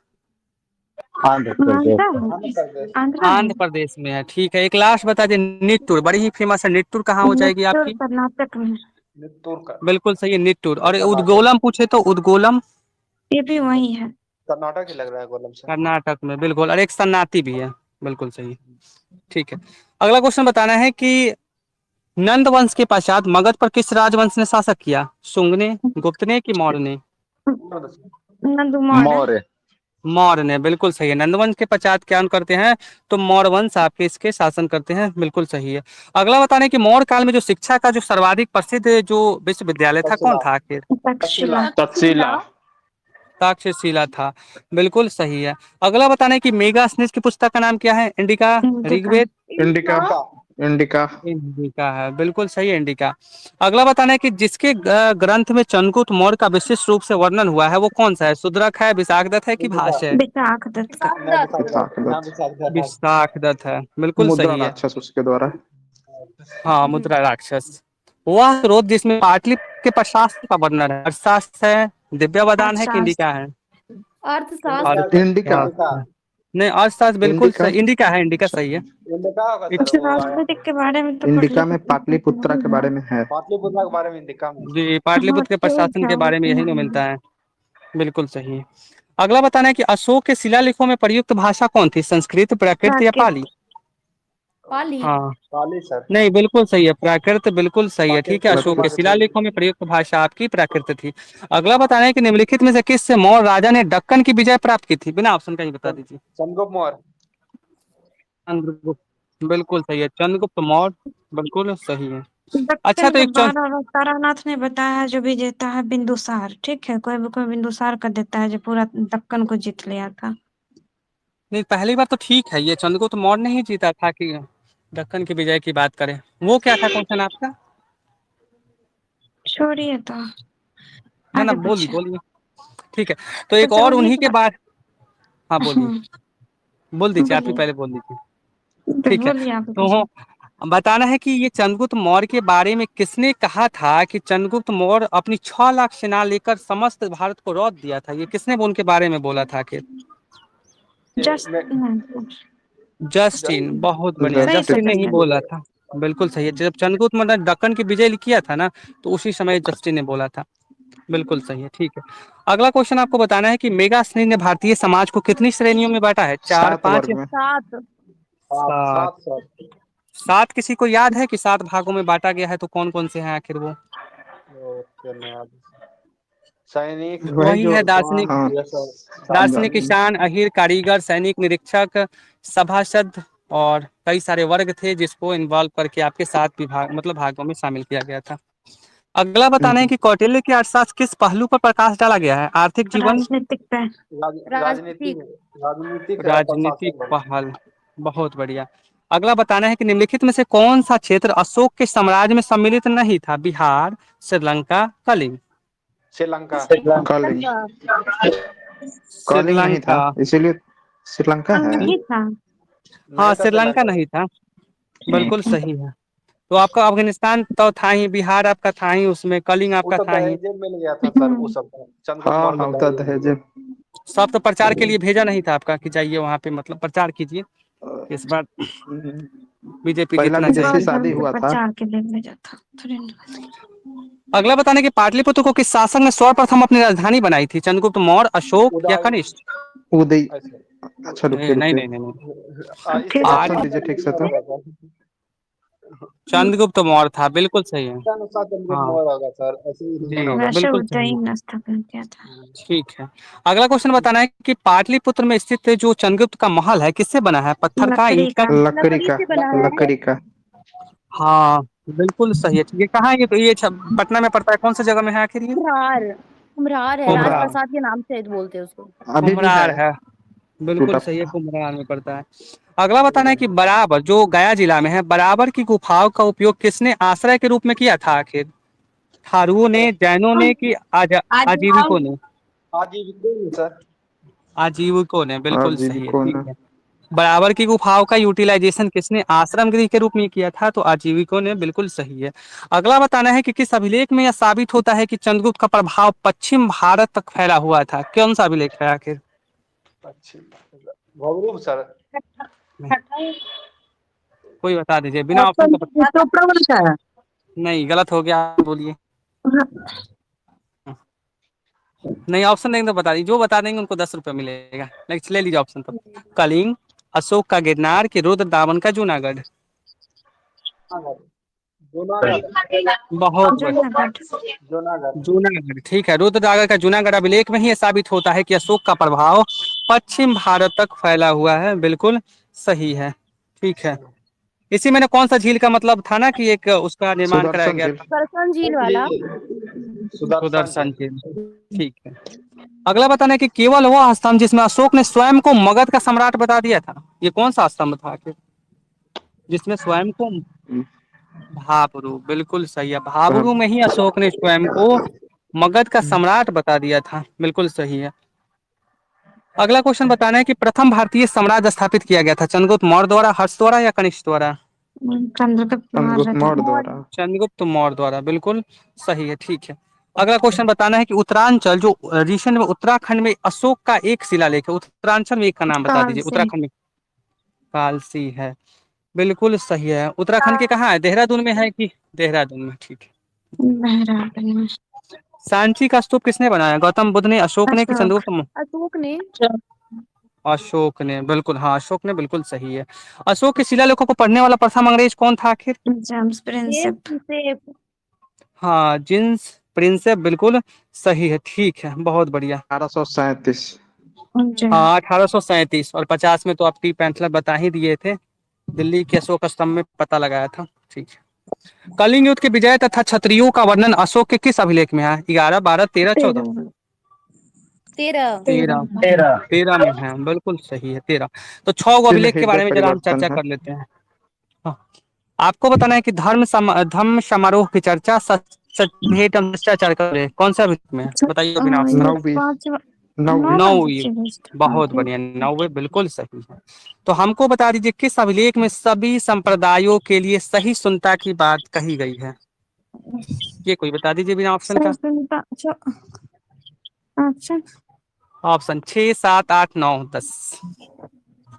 आंध्र प्रदेश। आंध्र प्रदेश में है। ठीक है, एक लास्ट बता दें, निट्टूर, बड़ी ही फेमस है, निट्टूर कहाँ हो जाएगी आपकी? कर्नाटक में। नित्तूर का बिल्कुल सही है, निट्टूर। और उदगोलम पूछे तो उदगोलम? ये भी वही है। कर्नाटक ही लग रहा है गोलम से। कर्नाटक में, बिल्कुल। और एक सन्नाटी भी है, बिल्कुल सही है। ठीक है, अगला क्वेश्चन बताना है कि नंद वंश के पश्चात मगध पर किस राजवंश ने शासक किया? शुंग ने, गुप्त ने कि मौर्य ने? मौर्य। मौर्य ने, बिल्कुल सही है। नंदवंश के पश्चात क्या करते हैं, तो मौर्य वंश आपके इसके शासन करते हैं, बिल्कुल सही है। अगला बताने कि मौर्य काल में जो शिक्षा का जो सर्वाधिक प्रसिद्ध जो विश्वविद्यालय था, कौन था आखिर? तक्षशिला। तक्षशिला। तक्षशिला था, बिल्कुल सही है। अगला बताना है कि मेगास्नीज की पुस्तक का नाम क्या है? Indica, Rigveda, Indica. Indica. Indica है, बिल्कुल सही है, इंडिका। अगला बताना है कि जिसके ग्रंथ में चंद्रगुप्त मौर्य का विशिष्ट रूप से वर्णन हुआ है वो कौन सा है? शूद्रक है, विशाखदत्त है कि इंडिका। भाष्य है? विशाख दत्त का। मैं विशाखदत्त। विशाखदत्त। विशाखदत्त है, बिल्कुल मुद्रा सही है। राक्षस उसके द्वारा। हाँ, मुद्रा राक्षस। वह स्रोत जिसमें पाटलिपुत्र के प्रशासन का वर्णन है, अर्थशास्त्र है, दिव्यावदान है कि इंडिका है? अर्थशास्त्र। अर्थशास्त्र इंडिका। है। नहीं, अर्थशास्त्र बिल्कुल इंडिका। सही, इंडिका है, इंडिका अच्छा। सही है। इंडिका होगा सर, अच्छा, वो आया राजनीतिक के बारे में तो इंडिका में पाटलिपुत्र पाटलिपुत्रा के बारे में है। पाटलिपुत्र के बारे में इंडिका में। जी, हाँ पाटलिपुत्र के ठीक प्रशासन है के बारे में यही तो मिलता है, बिल्कुल सही। अगला बताना है कि अशोक के शिलालेखों में प्रयुक्त भाषा कौन थी? संस्कृत, प्राकृत या प्राकृत। पाली? पाली। हाँ, पाली सर। नहीं, बिल्कुल सही है, प्राकृत बिल्कुल सही है, ठीक है। प्राकृत अशोक के हमारे सर। शिलालेखों में प्रयुक्त भाषा आपकी प्राकृत थी। अगला बताना है कि निम्नलिखित में से किस से मौर्य राजा ने दक्कन की विजय प्राप्त की थी? बिना ऑप्शन का ही बता दीजिए। चंद्रगुप्त मौर्य। चंद्रगुप्त, बिल्कुल सही है, चंद्रगुप्त मौर्य, बिल्कुल सही है। अच्छा, दक्कन तो का एक बारह तारानाथ ने बताया है, जो भी देता है बिंदुसार, ठीक है। कोई बिंदुसार का देता है जो पूरा दक्कन को जीत लिया था। नहीं, पहली बार तो ठीक है, ये चंद्रगुप्त मौर्य ने ही जीता था कि दक्कन की विजय की बात करें। वो क्या था क्वेश्चन आपका? छोड़िए तो, ना ना, आगे बोलिए पूछे। बोलिए, ठीक है। तो एक अच्छा, और उन्हीं उन्हीं के के बाद, हाँ बोलिए, बोल दीजिए, आप ही बोलिए। पहले बोल दीजिए। तो ठीक है, बोलिए आप तो कुछ। बताना है कि ये चंद्रगुप्त मौर्य के बारे में किसने कहा था कि चंद्रगुप्त मौर्य अपनी 6 लाख सेना लेकर समस्त भारत को रौंद दिया था? ये किसने उनके बारे में बोला था आखिर? जस्ट मैं जस्टिन, बहुत बढ़िया, सही जस्टिन ने पकड़ ही है। बोला था, बिल्कुल सही है। जब चंद्रगुप्त मौर्य ने दक्कन की विजय किया था ना, तो उसी समय जस्टिन ने बोला था, बिल्कुल सही है, ठीक है। अगला क्वेश्चन आपको बताना है कि मेगास्नी ने भारतीय समाज को कितनी श्रेणियों में बांटा है? 4, 7 5 वर्ग या में। 7। सात 7? सात सर। 7 किसी को याद है कि 7 भागों में बांटा गया है, तो कौन कौन से हैं आखिर वो? सैनिक। वही वही जो। है, दार्शनिक, हाँ। Yes sir. दार्शनिक, किसान, अहीर, कारीगर, सैनिक, निरीक्षक, सभासद, और कई सारे वर्ग थे जिसको इन्वॉल्व करके आपके 7 विभाग मतलब भागों में शामिल किया गया था। अगला बताना है कि कौटिल्य के अर्थशास्त्र किस पहलू पर प्रकाश डाला गया है? आर्थिक जीवन, राजनीतिक पे। राजनीतिक। राजनीतिक। राजनीतिक राजनीतिक प्रशासन। पहल, बहुत बढ़िया। अगला बताना है कि निम्नलिखित में से कौन सा क्षेत्र अशोक के साम्राज्य में सम्मिलित नहीं था? बिहार, श्रीलंका, कलिंग? श्रीलंका। कलिंग। कलिंग नहीं था, श्रीलंका, इसीलिए श्रीलंका हम है। नहीं था। हाँ, नहीं था श्रीलंका श्रीलंका। नहीं था, बिल्कुल ठीक है। सही है। तो आपका अफगानिस्तान तो था ही, बिहार आपका था ही, उसमें कलिंग वो आपका तो था ही। दहेज मिल गया था सर, वो सब चंद्रगुप्त हाँ मौर्य हाँ, को उधर दहेज मिल दहेज। गया। सब तो प्रचार के लिए भेजा नहीं था आपका कि जाइए वहां पे मतलब प्रचार कीजिए, इस बार बीजेपी पहला जीतना विदेशी चाहिए। बौद्ध शादी धर्म के हुआ था। प्रचार के लिए भेजा था, थोड़ी ना। अगला बताने कि पाटलिपुत्र को किस शासक ने सर्वप्रथम अपनी राजधानी बनाई थी? चंद्रगुप्त मौर्य, अशोक या उदय। कनिष्ठ? उदय। अच्छा। अच्छा, रुकिए नहीं रुकिए। नहीं नहीं नहीं, इसका फिर पाट ऑप्शन अनुसार दीजिए ठीक से चंद्रगुप्त तो। मौर्य होगा सर। चंद्रगुप्त मौर्य था, बिल्कुल सही है। इसका अनुसार चंद्रगुप्त हाँ मौर्य होगा सर, ऐसे ही जी, ह्यूमन होगा। वैसे बिल्कुल सही उदयी है, ने स्थापना किया था। ठीक है। अगला क्वेश्चन बताना है कि पाटलिपुत्र में स्थित जो चंद्रगुप्त का महल है किससे बना है? पत्थर का, लकड़ी ईंट का? का। लकड़ी लकड़ी का। से बना है। लकड़ी का। हाँ, बिल्कुल सही है, ठीक है। कहाँ है ये? तो ये पटना में पड़ता है, कौन सी जगह में है आखिर ये? कुम्हार। कुम्हार है, कुम्हरार, राजप्रसाद के नाम से बोलते हैं उसको। अभी भी है। कुम्हरार है, बिल्कुल टूटा सही है, फूटा। कुम्हरार में पड़ता है। अगला बताना है कि बराबर जो गया जिला में है, बराबर की गुफाओं का उपयोग किसने आश्रय के रूप में किया था आखिर? थारुओं ने, जैनों ने कि आजीविकों ने? आजीविका नहीं सर। आजीविकों ने, बिल्कुल सही है, आजीविकों ठीक ने। है। बराबर की गुफाओं का यूटिलाइजेशन किसने आश्रम गृह के रूप में किया था? तो आजीविकों ने, बिल्कुल सही है। अगला बताना है कि किस अभिलेख में यह साबित होता है कि चंद्रगुप्त का प्रभाव पश्चिम भारत तक फैला हुआ था? कौन सा अभिलेख है आखिर? अच्छी भौगोल सर। कोई बता दीजिए, बिना ऑप्शन का है। नहीं, गलत हो गया, आप बोलिए। नहीं, ऑप्शन देंगे तो बता दीजिए, जो बता देंगे उनको 10 रुपये मिलेगा। नेक्स्ट ले लीजिए ऑप्शन तो। कलिंग, अशोक का गिरनार, कि रुद्र दामन का जूनागढ़? जूनागढ़। बहुत बढ़िया, जूनागढ़। जूनागढ़। जूनागढ़, ठीक है। रुद्रदागर का जूनागढ़ अभिलेख में ही यह साबित होता है कि अशोक का प्रभाव पश्चिम भारत तक फैला हुआ है, बिल्कुल सही है, ठीक है। इसी में ना कौन सा झील का मतलब था ना कि एक उसका निर्माण कराया सुदर्शन गया झील। था? करसन झील वाला। सुदर्शन सुदर्शन जी। झील, ठीक है। अगला बताना है कि केवल वह स्तंभ जिसमें अशोक ने स्वयं को मगध का सम्राट बता दिया था, ये कौन सा स्तंभ था आखिर जिसमें स्वयं को? भाबरू, बिल्कुल सही है। भाबरू में ही अशोक ने स्वयं को मगध का सम्राट बता दिया था, बिल्कुल सही है। अगला क्वेश्चन बताना है कि प्रथम भारतीय साम्राज्य स्थापित किया गया था चंद्रगुप्त मौर्य द्वारा, हर्ष द्वारा या कनिष्क द्वारा? चंद्रगुप्त चंद्रगुप्त मौर्य मौर्य द्वारा। द्वारा। चंद्रगुप्त मौर्य द्वारा, बिल्कुल सही है, ठीक है। अगला क्वेश्चन बताना है कि उत्तरांचल जो रीजन में उत्तराखंड में अशोक का एक शिलालेख है, उत्तरांचल में एक का नाम बता दीजिए। कालसी। उत्तराखंड में कालसी है, बिल्कुल सही है। उत्तराखंड के कहाँ है, देहरादून में है कि? देहरादून में, ठीक है। देहरादून में। सांची का स्तूप किसने बनाया, गौतम बुद्ध ने, अशोक ने कि अशोक। चंद्रगुप्त मौर्य? अशोक ने। अशोक ने, बिल्कुल, हाँ अशोक ने, बिल्कुल सही है। अशोक के शिलालेखों को पढ़ने वाला प्रथम अंग्रेज कौन था आखिर? James Prinsep. सेब। हाँ, जिन्स प्रिंसेप, बिल्कुल सही है, ठीक है, बहुत बढ़िया। 1837। हाँ 1837 और 50 में तो आप टी पैंथलर बता ही दिए थे, दिल्ली के अशोक स्तंभ में पता लगाया था, ठीक है। कलिंग युद्ध के विजय तथा क्षत्रियों का वर्णन अशोक के किस अभिलेख में है, 11, 12, 13, 14? 13। 13। 13 में है, बिल्कुल सही है, 13। तो 6 गो अभिलेख के हृदय बारे में जरा हम परिवर्तन चर्चा है। कर लेते हैं। हाँ। आपको बताना है कि धर्म समारोह की चर्चा भेंट शिष्टाचार करे कौन सा अभिलेख में है, बताइए बिना ऑप्शन। 9वीं। पांचवा। 9वीं। 9वीं, हाँ बहुत ठीक। बढ़िया, 9वीं बिल्कुल सही है। तो हमको बता दीजिए किस अभिलेख में सभी संप्रदायों के लिए सही सुनता की बात कही गई है, ये कोई बता दीजिए बिना ऑप्शन सही का। सुनता अच्छा। ऑप्शन 6, 7, 8, 9, 10।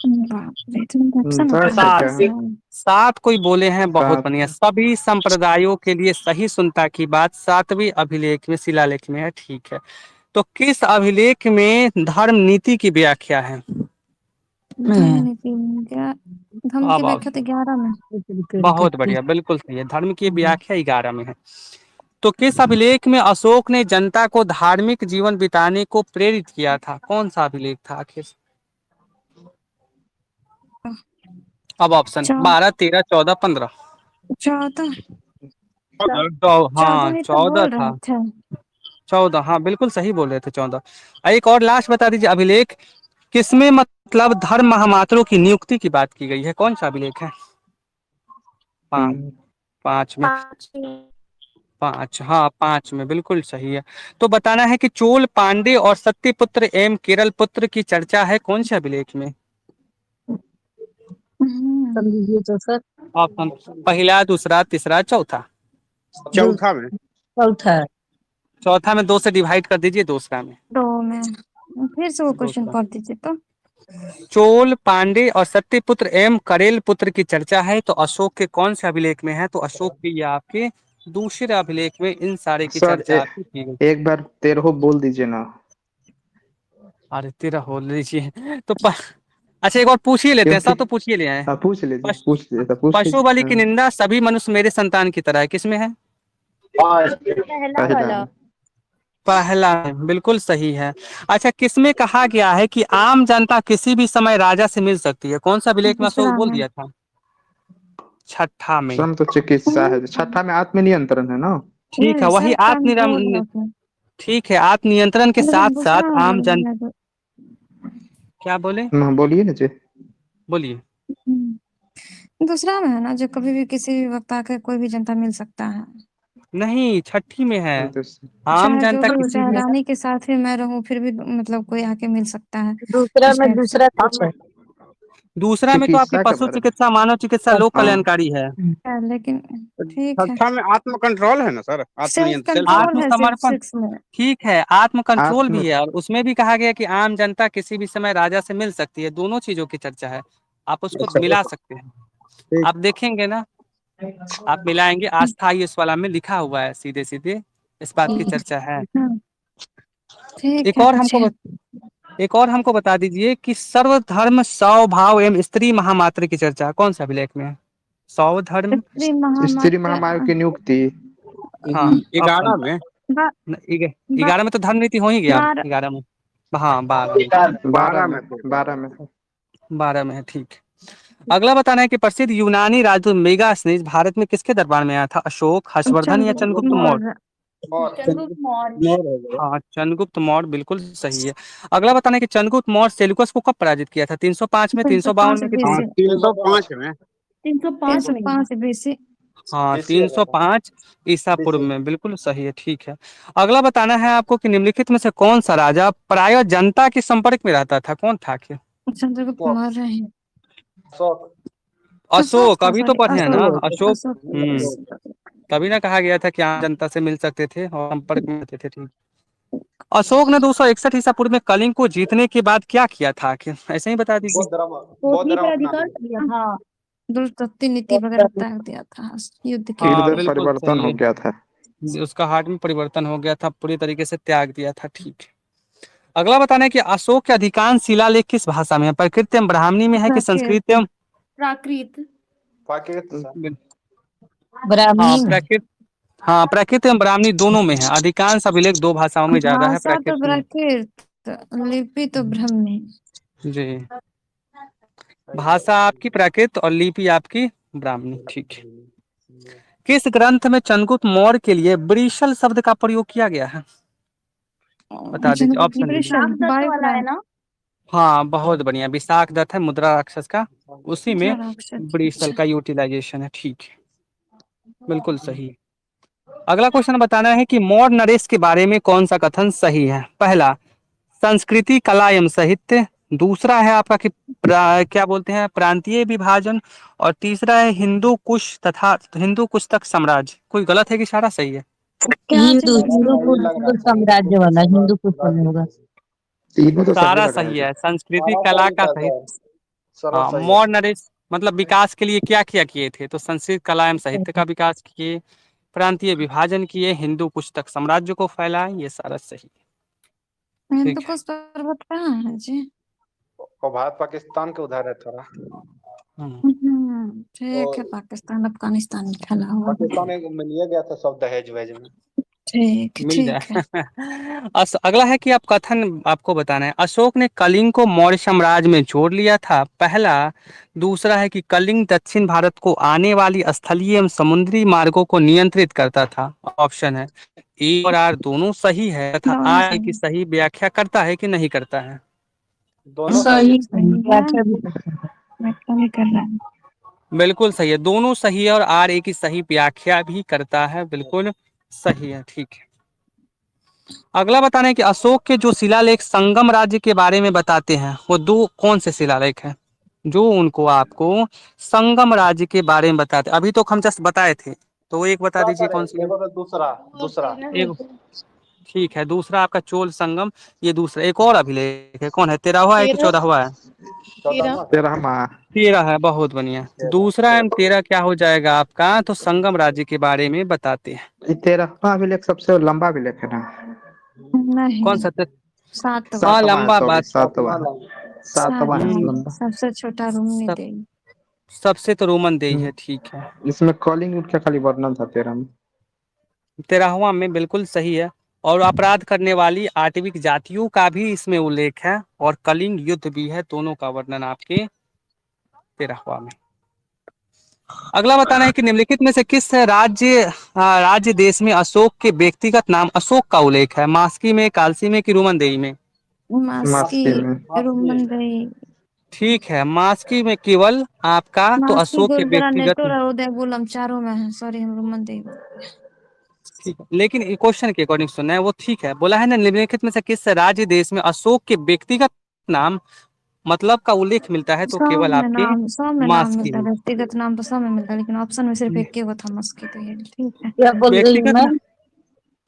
बाप रे, तुम ऑप्शन बता 10 है क्या? रहे हो। 7 कोई बोले हैं, बहुत 7। बढ़िया। सभी संप्रदायों के लिए सही सुनता की बात 7वीं अभिलेख में, शिलालेख में है, ठीक है। तो किस अभिलेख में धर्म नीति की व्याख्या है? धर्म की अब व्याख्या तो 11 में। बहुत बढ़िया, बिल्कुल सही है, धर्म की व्याख्या 11 में है। तो किस अभिलेख में अशोक ने जनता को धार्मिक जीवन बिताने को प्रेरित किया था, कौन सा अभिलेख था आखिर? अब ऑप्शन चौ- 12, 13, 14, 15। 14। हाँ 14 तो 14 बोल था। रहे थे। 14, हाँ बिल्कुल सही बोल रहे थे, 14। एक और लास्ट बता दीजिए अभिलेख किसमें मतलब धर्म महामात्रों की नियुक्ति की बात की गई है, कौन सा अभिलेख है? 5, 5 में। 5, हाँ 5 में, बिल्कुल सही है। तो बताना है कि चोल पांडे और सत्यपुत्र एवं केरल पुत्र की चर्चा है कौन से अभिलेख में? ऑप्शन पहला, दूसरा, तीसरा, चौथा। चौथा में। चौथा में 2 से डिवाइड कर दीजिए, दूसरा में। 2 में। फिर से वो क्वेश्चन दूसरा, पढ़ दीजिए तो। चोल पांडे और सत्यपुत्र एवं करेल पुत्र की चर्चा है तो अशोक के कौन से अभिलेख में है? तो अशोक के ये आपके दूसरे अभिलेख में इन सारे की सर चर्चा आपकी की गई। एक बार 13 बोल दीजिए ना। अरे 13 हो लीजिए तो अच्छा एक और पूछ ही लेते हैं, क्योंकि सब तो पूछ ही ले आए। पूछ लीजिए, पश- पूछ लीजिए, पूछ पशु लीजिए। बलि की निंदा सभी मनुष्य मेरे संतान की तरह है, किसमें है? पहला पहला वाला। में। पहला है, बिल्कुल सही है। अच्छा किसमें कहा गया है कि आम जनता किसी भी समय राजा से मिल सकती है, कौन सा अभिलेख में अशोक दूसरा बोल में। दिया था? छठा में। श्रम तो चिकित्सा है, छठा में आत्मनियंत्रण है ना। ठीक है, वही सेल्फ कंट्रोल है उसमें। ठीक है, आत्मनियंत्रण के लेकिन साथ दूसरा साथ में आम बोल जन, रहे थे। क्या बोले, बोलिए ना जी। बोलिए। दूसरा में है ना, जो कभी भी किसी भी वक्त आके कोई भी जनता मिल सकता है। नहीं, छठी में है, तो आम चाहे जो जनता भी हो, किसी चाहे भी। रानी के साथ भी मैं रहूं, फिर भी मतलब कोई आके मिल सकता है। दूसरा इस में टाइप से। दूसरा कुछ है। दूसरा में तो आपकी चिकित्सा के पशु बारे में। चिकित्सा, मानव चिकित्सा, लोक हाँ। कल्याणकारी है। लेकिन ठीक है। छठा में आत्म कंट्रोल है ना सर, सेल्फ आत्मनियंत्रण, सेल्फ कंट्रोल है सिर्फ आत्मसमर्पण, 6 में। ठीक है, आत्म कंट्रोल आत्म भी है, और उसमें भी कहा गया कि आम जनता किसी भी समय राजा से मिल सकती है, दोनों चीजों की चर्चा है, आप उसको मिला सकते हैं। ठीक। आप देखेंगे ना, आप मिलाएंगे, आस्था इस वाला में लिखा हुआ है सीधे सीधे, इस बात की चर्चा है। हाँ, ठीक एक है और हमको पूछिए। एक और हमको बता दीजिए कि सर्वधर्म स्वभाव एवं स्त्री महामात्र की चर्चा कौन सा अभिलेख में है? सर्वधर्म, स्त्री स्त्री महामात्र। महामारी की नियुक्ति। हाँ ऑप्शन 11 में। बा, बा, 11 में तो धर्म नीति हो ही गया, 11 में, हाँ 12 में, 12 12 में। में थे। 12 में। 12 में है, ठीक। अगला बताना है कि प्रसिद्ध यूनानी राजदूत मेगास्थनीज भारत में किसके दरबार में आया था? अशोक, हर्षवर्धन या चंद्रगुप्त चंद्रगुप्त मौर्य? मौर्य। चंद्रगुप्त मौर्य। मौर्य हो गया। हाँ, चंद्रगुप्त मौर्य बिल्कुल सही है। अगला बताना है कि चंद्रगुप्त मौर्य सेल्यूकस को कब पराजित किया था, 305 में, 352 में, 305 हाँ BC 305 में। 305 में। 305 BC। हाँ, बीसी होगा सर। 305 ईसा पूर्व बीसी। में, बिल्कुल सही है, ठीक है। अगला बताना है आपको कि निम्नलिखित में से कौन सा राजा प्रायः जनता के संपर्क में रहता था, कौन था आखिर? चंद्रगुप्त अशोक। मौर्य है। अशोक। अशोक अशोक, था, अभी तो सॉरी, पढ़े हैं ना, अशोक। अशोक। अशोक। हम्म। तभी ना कहा गया था कि आम जनता से मिल सकते थे और संपर्क में रहते थे, ठीक। अशोक ने 261 ईसा पूर्व में कलिंग को जीतने के बाद क्या किया था आखिर, ऐसे ही बता दीजिए। बौद्ध पृथ्वी धर्म पर अपना अधिकार लिया। किया था। दुर्गति नीति वगैरह त्याग दिया था युद्ध के हाँ, हृदय लिए। बिल्कुल परिवर्तन सही हो है। गया था। उसका हार्ट में परिवर्तन हो गया था, पूरी तरीके से त्याग दिया था, ठीक है। अगला बताना है कि अशोक के अधिकांश शिलालेख किस भाषा में है, प्राकृत एवं ब्राह्मणी में है कि प्राकृत। संस्कृत एवं? प्राकृत। प्राकृत सर। हाँ, ब्राह्मणी। प्राकृत। हाँ, प्राकृत एवं ब्राह्मणी दोनों में है, अधिकांश अभिलेख दो भाषाओं में ज्यादा है, भाषा तो प्राकृत में। प्राकृत, लिपि तो ब्राह्मणी। जी। सही सर। भाषा आपकी प्राकृत और लिपि आपकी ब्राह्मणी, ठीक है। किस ग्रंथ में चंद्रगुप्त मौर्य के लिए ब्रिशल शब्द का प्रयोग किया गया है, बता दीजिए, चंद्रगुप्त ऑप्शन दीजिए। विशाख विशाल दत्त वायु वाला है पुराण। ना। हाँ, बहुत बढ़िया, विशाख दत्त है, मुद्रा राक्षस का, उसी में राक्षस। ब्रिशल का यूटिलाइजेशन है, ठीक है, बिल्कुल सही। अगला क्वेश्चन बताना है कि मौर्य नरेश के बारे में कौन सा कथन सही है। पहला, संस्कृति कला एवं साहित्य। दूसरा है आपका कि क्या बोलते हैं, प्रांतीय विभाजन। और तीसरा है हिंदू कुश तथा हिंदू कुश तक साम्राज्य। कोई गलत है कि सारा सही है? क्या सर चीज? अब सही लग रहा है सर, हिंदू कुश साम्राज्य होगा। तीनों तो सही सारा लग रहा है सही जी। है, संस्कृति सारा कला सही का था सहित। सर। सारा हाँ, सही है मौर्य सर। नरेश मतलब विकास के लिए क्या क्या किए थे, तो संस्कृत कला एवं साहित्य का विकास किए, प्रांतीय विभाजन किए, हिंदू कुश तक साम्राज्य को फैलाए, ये सारा सही है, हिंदू ठीक है। कुश पर्वत कहाँ है जी? और भारत पाकिस्तान के उधर है थोड़ा। हम्म। ठीक है, और पाकिस्तान अफगानिस्तान में फैला हुआ है। पाकिस्तान एक में लिया गया था सब दहेज वहेज में। ठीक मिल ठीक है। जाए। अगला है कि आप कथन आपको बताना है, अशोक ने कलिंग को मौर्य साम्राज्य में जोड़ लिया था, पहला। दूसरा है कि कलिंग दक्षिण भारत को आने वाली स्थलीय एवं समुद्री मार्गों को नियंत्रित करता था। ऑप्शन है ए और आर दोनों सही है, तथा दोनों आर की सही। सही व्याख्या करता है कि नहीं करता है। दोनों सही सही है। सही है। व्याख्या भी कर रहा है। बिल्कुल सही है, दोनों सही है, और आर ए की सही व्याख्या भी करता है, बिल्कुल सही है, ठीक है। अगला बताना है कि अशोक के जो शिलालेख संगम राज्य के बारे में बताते हैं, वो दो कौन से शिलालेख हैं जो उनको आपको संगम राज्य के बारे में बताते, अभी तो हम जस्ट बताए थे, तो वो एक बता सर दीजिए सर कौन सी है। एगो तो दूसरा दूसरा एक, ठीक है, दूसरा आपका चोल संगम, ये दूसरा। एक और अभिलेख है, कौन है, 13वां है कि 14वां है? 14वां है। 13वां। 13 है, बहुत बढ़िया। दूसरा एवं 13 क्या हो जाएगा आपका, तो संगम राज्य के बारे में बताते हैं। ये 13वां अभिलेख सबसे लंबा अभिलेख है ना। कौन नहीं, सा सातवां। हाँ, सातवां है, लंबा सॉरी बात। सातवां सातवां है। लंग। सातवां है सातवां लंबा। सबसे छोटा रूम में सब दे। सबसे तो रोमन दे ही है, ठीक है। इसमें कॉलिंग का खाली वर्णन था 13 में। 13वां में बिल्कुल सही है, और अपराध करने वाली आटविक जातियों का भी इसमें उल्लेख है, और कलिंग युद्ध भी है, दोनों का वर्णन आपके 13वां में। अगला बताना है कि निम्नलिखित में से किस राज्य देश में अशोक के व्यक्तिगत नाम अशोक का उल्लेख है, मास्की में, कालसी में कि रोमनदेही में? मास्की। मास्की में। आपकी। रुमनदेही। ठीक है, मास्की में केवल आपका तो मास्की, अशोक के गुरुद्वारा, व्यक्तिगत। नेटोर और उदयपुरम चारों में है। सॉरी, हम रुमनदेही बोल रहे ठीक है, लेकिन क्वेश्चन के अकॉर्डिंग सुनना है, वो ठीक है, बोला है ना निम्नलिखित में से किस राज्य देश में अशोक के व्यक्तिगत नाम मतलब का उल्लेख मिलता है, हैं। तो केवल आपके सब में नाम मास्की मिलता है, में। व्यक्तिगत नाम तो सब में मिलता है, लेकिन ऑप्शन में सिर्फ एक ही वो था, मस्की। तो ये ठीक है। क्या बोल रही हूँ व्यक्तिगत मैं?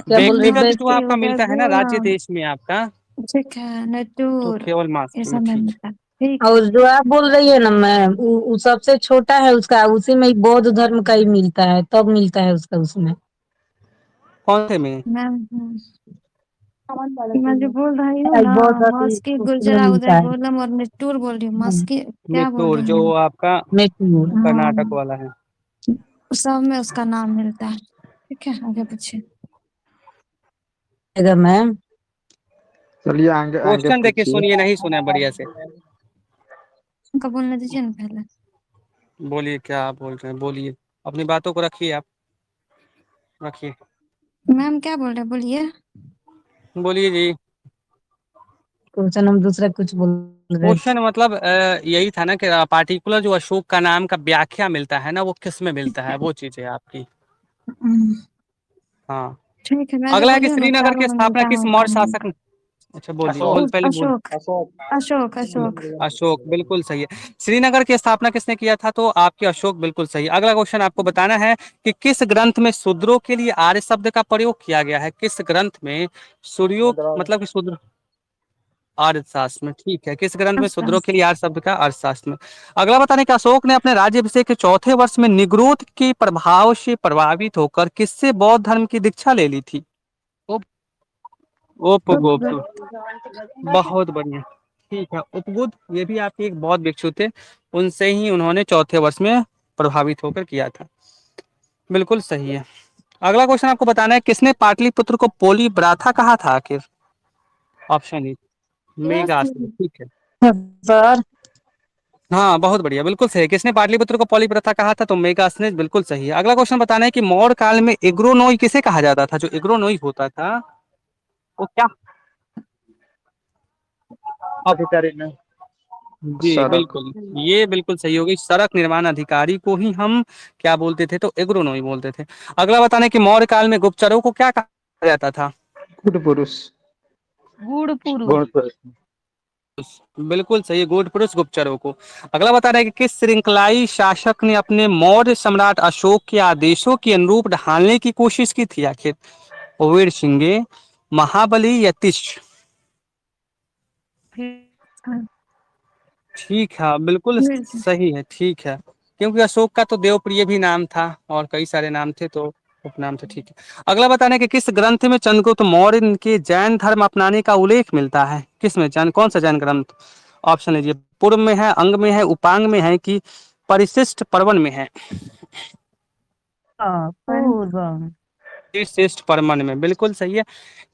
क्या बोल रही व्यक्तिगत जो मास्की, आपका मिलता है ना राज्य उदयपुरम। देश में आपका, ठीक है, तो नेटूर, केवल ये मास्की में, सब में ठीक है। मिलता है। ठीक है। और जो आप बोल रही है ना मैम, वो सबसे छोटा है उसका, उसी में ही बौद्ध धर्म का ही मिलता है, तब मिलता है उसका उसमें। कौन से में? मैम, सामान वाला मैं जो चाहिए। बोल रही हूँ ना, बौद्ध अभी मस्की, उसमें गुर्जरा, मिलता है। उदयपुरम और निट्टूर बोल रही हूँ। मस्की क्या बोल नित्तूर रही जो हूँ? आपका नेटूर। कर्नाटक हाँ, वाला है। सब में उसका नाम मिलता है। ठीक है, आगे पूछिए। अगर मैम चलिए आगे आगे क्वेश्चन देखिए, पूछिए। सुनिए, नहीं सुना बढ़िया से, उनका बोलने दीजिए ना पहले। बोलिए क्या आप बोल रहे हैं, बोलिए, अपनी बातों को रखिए, आप रखिए। मैम क्या बोल रहे, बोलिए। बोलिए जी। क्वेश्चन हम दूसरा कुछ बोल रहे थे। क्वेश्चन मतलब यही था ना कि पार्टिकुलर जो अशोक का नाम का व्याख्या मिलता है ना, वो किस में मिलता है, वो चीज है आपकी। हम्म, हाँ। ठीक है, वैसे अगला है कि बोलिए ना, श्रीनगर चारों की में स्थापना मिलता किस है मौर्य पानी। शासक ने। अच्छा बोलिए, अशोक। पहले बोल। अशोक। अशोक। अशोक अशोक। अशोक बिल्कुल सही है। श्रीनगर की स्थापना किसने किया था, तो आपके अशोक बिल्कुल सही है। अगला क्वेश्चन आपको बताना है कि किस ग्रंथ में शूद्रों के लिए आर्य शब्द का प्रयोग किया गया है, किस ग्रंथ में सूर्यो मुद्रा। मतलब कि शूद्र अर्थशास्त्र में, ठीक है, किस ग्रंथ में अच्छा। शूद्रों के लिए आर्य शब्द का अर्थशास्त्र में। अगला बताने कि अशोक ने अपने राज्याभिषेक के चौथे वर्ष में निग्रोध के प्रभाव से प्रभावित होकर किससे बौद्ध धर्म की दीक्षा ले ली थी। उप उपगुप्त। बहुत बढ़िया। ठीक है, उपगुप्त ये भी आपके एक बौद्ध भिक्षु थे, उनसे ही उन्होंने चौथे वर्ष में प्रभावित होकर किया था। बिल्कुल सही है। अगला क्वेश्चन आपको बताना है किसने पाटलिपुत्र को पोली ब्राथा कहा था आखिर। ऑप्शन ए मेघासुर, ठीक है। सर हाँ बहुत बढ़िया, बिल्कुल सही है। किसने पाटलिपुत्र को पॉली प्रथा कहा था, तो मेगासनेज, बिल्कुल सही है। अगला क्वेश्चन बताना है कि मौर्य काल में एग्रोनोई किसे कहा जाता था, जो एग्रोनोई होता था वो क्या। अधिकारी ने। जी सड़क। बिल्कुल, ये बिल्कुल सही होगी। सड़क निर्माण अधिकारी को ही हम क्या बोलते थे, तो एग्रोनोई बोलते थे। अगला बताने कि मौर्य काल में गुप्तचरों को क्या कहा जाता था। गुड पुरुष। गुड़ पुरुष। गुण पुरुष। बिल्कुल सही है, गूढ़ पुरुष गुप्तचरों को। अगला बता रहे हैं कि किस श्रृंखलाई शासक ने अपने मौर्य सम्राट अशोक के आदेशों के अनुरूप ढालने की कोशिश की थी आखिर। वीर सिंह, महाबली या तिष्ठ। ठीक है, बिल्कुल फिर से। सही है, ठीक है। क्योंकि अशोक का तो देवप्रिय भी नाम था और कई सारे नाम थे, तो उपनाम थे, ठीक है। अगला बताने कि किस ग्रंथ में चंद्रगुप्त मौर्य के जैन धर्म अपनाने का उल्लेख मिलता है, किस में, जैन कौन सा जैन ग्रंथ। ऑप्शन लीजिए, पूर्व में है, अंग में है, उपांग में है कि परिशिष्ट पर्वन में है। पर पूर्व। श्रेष्ठ परमन में, बिल्कुल सही है।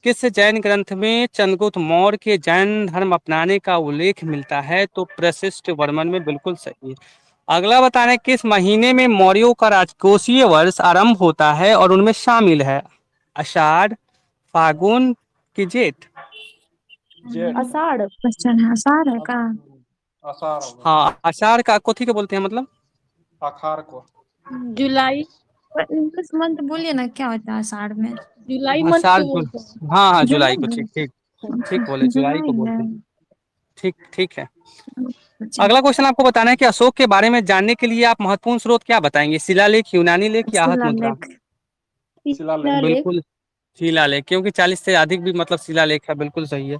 किस जैन ग्रंथ में चंद्रगुप्त मौर्य के जैन धर्म अपनाने का उल्लेख मिलता है, तो प्रशिष्ट वर्मन में, बिल्कुल सही है। अगला बताना है किस महीने में मौर्यों का राजकोषीय वर्ष आरंभ होता है और उनमें शामिल है, आषाढ़, फागुन की जेठ। जेठ। आषाढ़। क्वेश्चन है, आसार है का। आषाढ़ होगा। हाँ आषाढ़ का कथी के बोलते हैं मतलब। आखार को। जुलाई। इंग्लिश मंथ बोलिए ना, क्या होता है आषाढ़ में। जुलाई मंथ आषाढ़ को बोलते हैं। हाँ हाँ जुलाई जुलाई को, है। ठीक ठीक। अच्छा, ठीक बोले, जुलाई को जुलाई है। बोलते हैं। ठीक ठीक है। अच्छा। अगला क्वेश्चन आपको बताना है कि अशोक के बारे में जानने के लिए आप महत्वपूर्ण स्रोत क्या बताएंगे, शिलालेख, यूनानी लेख या आहत मुद्रा। शिलालेख। शिलालेख। शिलालेख। बिल्कुल शिलालेख, क्योंकि 40 से अधिक भी मतलब शिलालेख है, बिल्कुल सही है।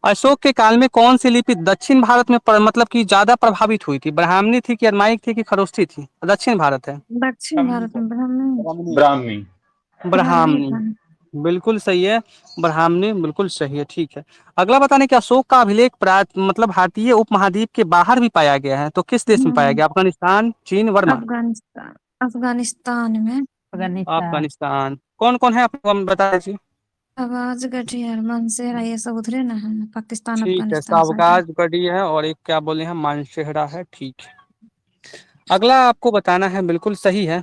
अशोक के काल में कौन सी लिपि दक्षिण भारत में मतलब कि ज्यादा प्रभावित हुई थी, ब्राह्मणी थी कि अरमाइक थी कि खरोष्ठी थी। दक्षिण भारत है। दक्षिण भारत में ब्राह्मण। ब्राह्मी। ब्राह्मणी ब्राह्मणी, था। बिल्कुल सही है। ब्राह्मणी बिल्कुल सही है, ठीक है। अगला बताने कि अशोक का अभिलेख मतलब भारतीय उपमहाद्वीप के बाहर भी पाया गया है, तो किस देश में पाया हम्म, गया, अफगानिस्तान, चीन, वर्मा। अफगानिस्तान। अफगानिस्तान में। अफगानिस्तान। अफगानिस्तान। कौन कौन है आपको हम बता दीजिए। आवाज गठिया मनसेरा ये सब उधरे ना है, पाकिस्तान ठीक है, अफगानिस्तान साइड में। शाहबाज गढ़ी है और एक क्या बोले हैं, मानसेहरा है, ठीक है। अगला आपको बताना है, बिल्कुल सही है।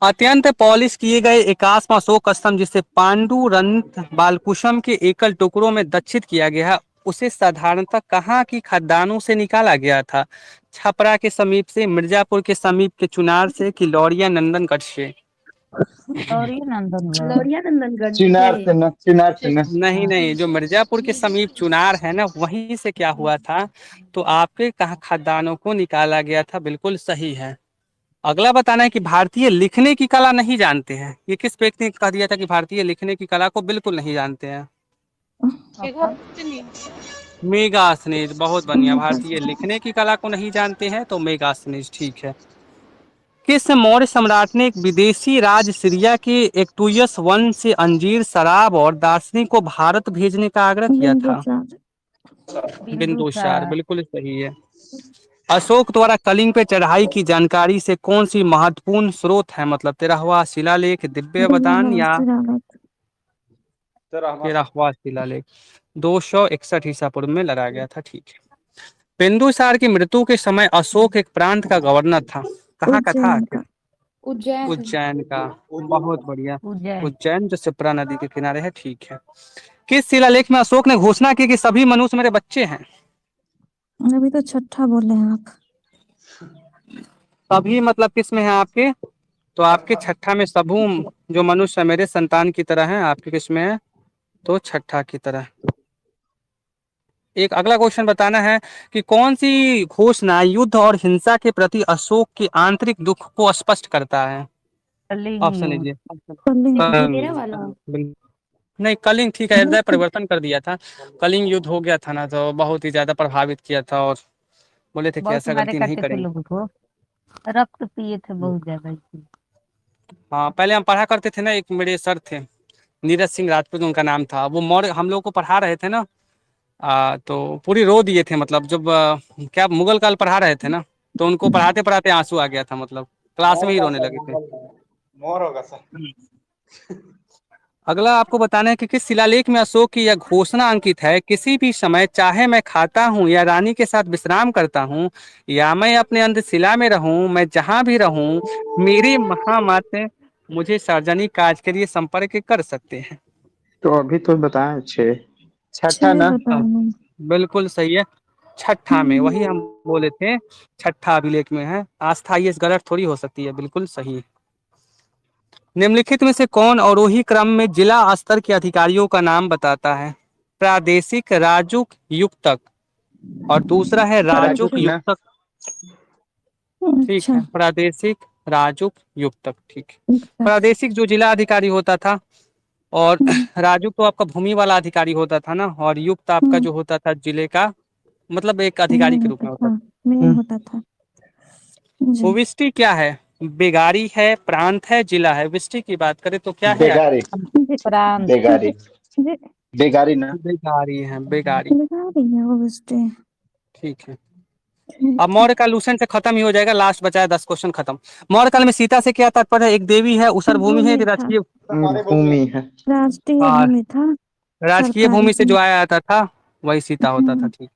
अत्यंत पॉलिश किए गए एकास्म अशोक स्तंभ जिसे पांडुरंत बालकुशम के एकल टुकड़ों में दक्षित किया गया है, उसे साधारणतः कहाँ की खदानों से निकाला गया था, छपरा के समीप से, मिर्जापुर के समीप के चुनार से कि लौरिया नंदनगढ़ से। लौरिया नंदनगढ़। लौरिया नंदनगढ़ से। चिनार से न, चिनार से न। नहीं नहीं, जो मिर्जापुर के समीप चुनार है ना, वहीं से क्या हुआ था, तो आपके कहाँ खदानों को निकाला गया था, बिल्कुल सही है। अगला बताना है कि भारतीय लिखने की कला नहीं जानते हैं, ये किस व्यक्ति ने कह दिया था कि भारतीय लिखने की कला को बिल्कुल नहीं जानते हैं। मेगास्थनीज, बहुत बढ़िया। भारतीय लिखने की कला को नहीं जानते हैं, तो मेगास्थनीज, ठीक है। किस मौर्य सम्राट ने एक विदेशी राज सीरिया के एक्टुयस वन से अंजीर, शराब और दार्शनिक को भारत भेजने का आग्रह किया था। बिंदुसार। बिंदुसार, बिंदुसार। बिल्कुल सही है। अशोक द्वारा कलिंग पे चढ़ाई की जानकारी से कौन सी महत्वपूर्ण स्रोत है, मतलब 13वां शिलालेख, दिव्य बदान दिव्य या शिलालेख। 13वां। 13वां शिलालेख। 261 ईसा पूर्व में लड़ा गया था, ठीक है। बिंदुसार की मृत्यु के समय अशोक एक प्रांत का गवर्नर था, कहाँ का था उज्जैन आखिर। का। उज्जैन। उज्जैन का, उज्जैन बहुत का। बढ़िया। उज्जैन। उज्जैन जो शिप्रा नदी के किनारे है, ठीक है। किस शिलालेख में अशोक ने घोषणा की कि सभी मनुष्य मेरे बच्चे हैं? अभी तो छठा बोले हैं आप। सभी मतलब किस में है आपके? तो आपके छठा में सबू जो मनुष्य मेरे संतान की तरह है, आपके किस में है? तो छठा की तरह। एक अगला क्वेश्चन बताना है कि कौन सी घोषणा युद्ध और हिंसा के प्रति अशोक के आंतरिक दुख को स्पष्ट करता है? कलिंग ऑप्शन युद्ध। लीजिए। कलिंग। मेरा वाला। नहीं, कलिंग ठीक है, हृदय परिवर्तन कर दिया था। कलिंग युद्ध हो गया था ना, तो बहुत ही ज्यादा प्रभावित किया था और बोले थे कि बहुत ऐसा मारे गलती नहीं करते थे करेंगे। लोगों को, रक्त पिए थे बहुत ज्यादा इसलिए। हाँ, पहले हम पढ़ा करते थे ना, एक मेरे सर थे, नीरज सिंह राजपूत उनका नाम था, वो मौर्य हम लोग को पढ़ा रहे थे ना। तो पूरी रो दिए थे, मतलब जब क्या मुगल काल पढ़ा रहे थे ना, तो उनको पढ़ाते पढ़ाते आंसू आ गया था, मतलब क्लास मोर में ही का रोने सर, लगे थे। मुगल नहीं। मोर होगा सर। अगला आपको बताना है कि किस शिलालेख में अशोक की यह घोषणा अंकित है, किसी भी समय चाहे मैं खाता हूँ या रानी के साथ विश्राम करता हूँ या मैं अपने अंधशिला में रहूं, मैं जहां भी रहूं, मेरे महामाते मुझे सार्वजनिक कार्य के लिए संपर्क कर सकते हैं। तो अभी तो बताएं 6। छठा छह ना। बताओ। बिल्कुल सही है, छठा में, वही हम बोले थे, छठा अभिलेख में है। आस्था ये गलत थोड़ी हो सकती है, बिल्कुल सही है। निम्नलिखित में से कौन अवरोही क्रम में जिला स्तर के अधिकारियों का नाम बताता है? प्रादेशिक राजुक युक्तक, और दूसरा है राजुक राजुक ना। युक्तक। ठीक अच्छा। है, प्रादेशिक राजुक युक्तक, ठीक है। अच्छा। प्रादेशिक जो जिला अधिकारी होता था, और राजुक तो आपका भूमि वाला अधिकारी होता था ना, और युक्त आपका जो होता था जिले का, मतलब एक अधिकारी मेन के रूप होता में होता था। था। मेन होता था। जी। विष्टि क्या है? बेगारी है, प्रांत है, जिला है? विष्टि की बात करें तो क्या है? बेगारी। जी। प्रांत। बेगारी। जी। बेगारी ना। बेगारी है, बेगारी। लगा रही है वो बस्ते। ठीक है। अब ठीक है। मौर्य काल लूसेंट से खत्म ही हो जाएगा, लास्ट बचा है 10 क्वेश्चन खत्म। मौर्य काल में सीता से क्या तात्पर्य है? एक देवी है, उसर भूमि है, भूमि एक था। राजकीय, हमारे भूमि। भूमि है। राष्ट्रीय हाँ, भूमि था। राजकीय सरकारी भूमि से जो भूमि। आया आता था वही सीता होता था, हम्म। ठीक।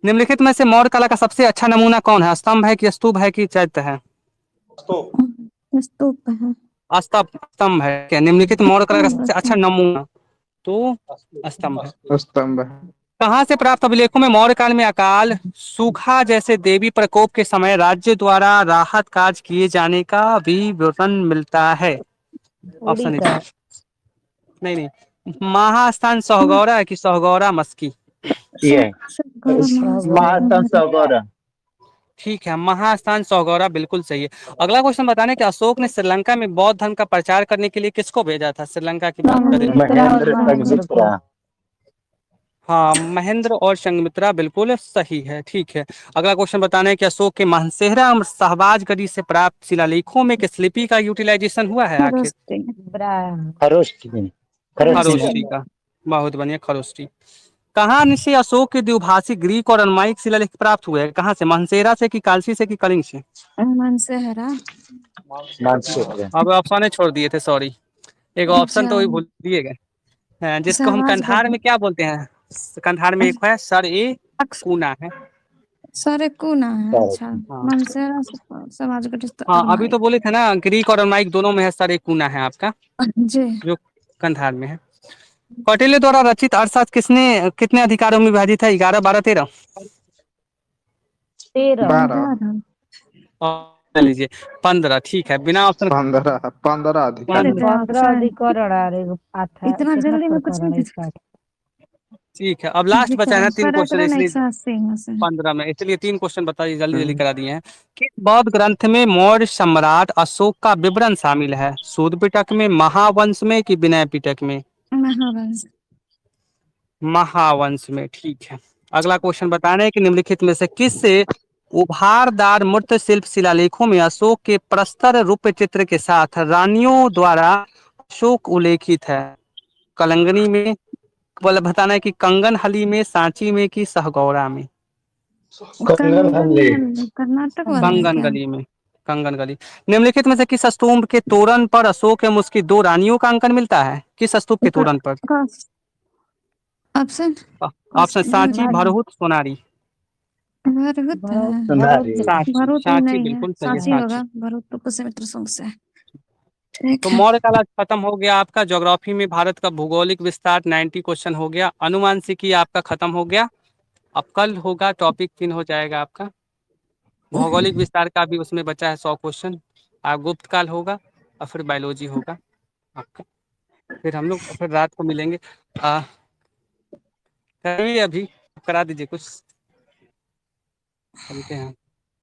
निम्नलिखित में से मौर्य कला का सबसे अच्छा नमूना कौन है? स्तंभ है कि स्तूप है कि चैत्य है? तो स्तूप है। स्तंभ है क्या? निम्नलिखित मौर्य कला का स्तंभ सबसे अच्छा स्तंभ। नमूना, तो स्तंभ है। स्तंभ है। कहाँ से प्राप्त अभिलेखों में मौर्य काल में अकाल, सूखा जैसे देवी प्रकोप के समय राज्य द्वारा राहत कार्य किए जाने का भी विवरण मिलता है? ऑप्शन उड़ीसा। लीजिए। नहीं नहीं, महास्थान सौगौरा है कि सौगौरा मस्की? ये सब गौरव महास्थान महास्थान। सौगौरा। ठीक है, महास्थान सौगौरा बिल्कुल सही है। अगला क्वेश्चन बताने कि अशोक ने श्रीलंका में बौद्ध धर्म का प्रचार करने के लिए किसको भेजा था? श्रीलंका की बात करें तो संघमित्रा और महेंद्र महेंद्र को। संघमित्रा। हाँ, महेंद्र और संघमित्रा बिल्कुल सही है, ठीक है। अगला क्वेश्चन बताना है कि अशोक के मानसेहरा और शाहबाज गढ़ी से प्राप्त शिलालेखों में किस लिपि का यूटिलाइजेशन हुआ है आखिर? खरस्ते। ब्राह्मण। खरोष्टी। खरोष्टी ना। खरोष्टी का, बहुत बढ़िया, खरोष्टी। कहाँ से अशोक के द्विभाषी ग्रीक और अनमाइक शिलालेख प्राप्त हुए हैं? कहाँ से? मानसेहरा से कि कालसी से कि कलिंग से? मानसेहरा। मानसेहरा। अब ऑप्शन छोड़ दिए थे, सॉरी, एक ऑप्शन अच्छा। तो वही भूल दिए गए। जिसको हम शाहबाज कंधार गढ़ी। में क्या बोलते हैं? कंधार में एक है सर ए अक्स। कूना है। सारे कूना है। अच्छा। हाँ मानसेहरा से समाज गढ़ी तो हाँ, अभी तो अरमाई। बोले थे ना, ग्रीक और अरमाइक दोनों में है, सर ए कूना है आपका, जी। जो कंधार में है। कौटिल्य द्वारा रचित अर्थशास्त्र किसने कितने अधिकारों में विभाजित है? 11, 12, 13? 13। 12। 11। और लीजिए 15, ठीक है, बिना ऑप्शन 15 अरे अधिकार। 15 ऑप्शन। अधिकरण आ रहे आता इतना कितना जल्दी में कुछ प्रकरण है नहीं इसका। ठीक है। अब लास्ट बचा है अधिकरण ना 3 क्वेश्चन, पराकरण इसलिए 180 में से। 15 में, इसलिए 3 क्वेश्चन बताइए, जल्दी जल्दी करा दिए हैं। किस बौद्ध ग्रंथ में मौर्य सम्राट अशोक का विवरण शामिल है? सूद पिटक में, महावंश में कि विनय पिटक में? महावंश। महावंश में, ठीक है। अगला क्वेश्चन बताना है कि निम्नलिखित में से किस उभारदार मूर्त शिल्प शिलालेखों में अशोक के प्रस्तर रूप चित्र के साथ रानियों द्वारा अशोक उल्लेखित है? कलंगनी में, बोले बताना है कि कंगन हली में, सांची में कि सहगौरा में? कंगन हल्ले। कर्नाटक वाला है कंगन क्या? गली में, कंगन गली। निम्नलिखित में से किस स्तूप के तोरण पर अशोक एवं उसकी 2 रानियों का अंकन मिलता है? किस स्तूप के तोरण पर? ऑप्शन। ऑप्शन सांची, भरहुत, सोनारी? भरहुत है। भरूच सांची नहीं है, बिल्कुल सही है, सांची सांची। होगा। भरूच तो कुछ मित्र संघ से है। ठीक तो है। मौर्य काल आज खत्म हो गया आपका। ज्योग्राफी में भारत का भूगोलिक विस्तार 90 क्वेश्चन हो गया। अनुवांशिकी आपका खत्म हो गया। अब कल होगा टॉपिक 3 हो जाएगा आपका। भौगोलिक विस्तार का भी उसमें बचा है 100 क्वेश्चन। गुप्त काल होगा और फिर बायोलॉजी होगा आपका। फिर हम लोग फिर रात को मिलेंगे। करिए अभी करा दीजिए कुछ, चलते हैं।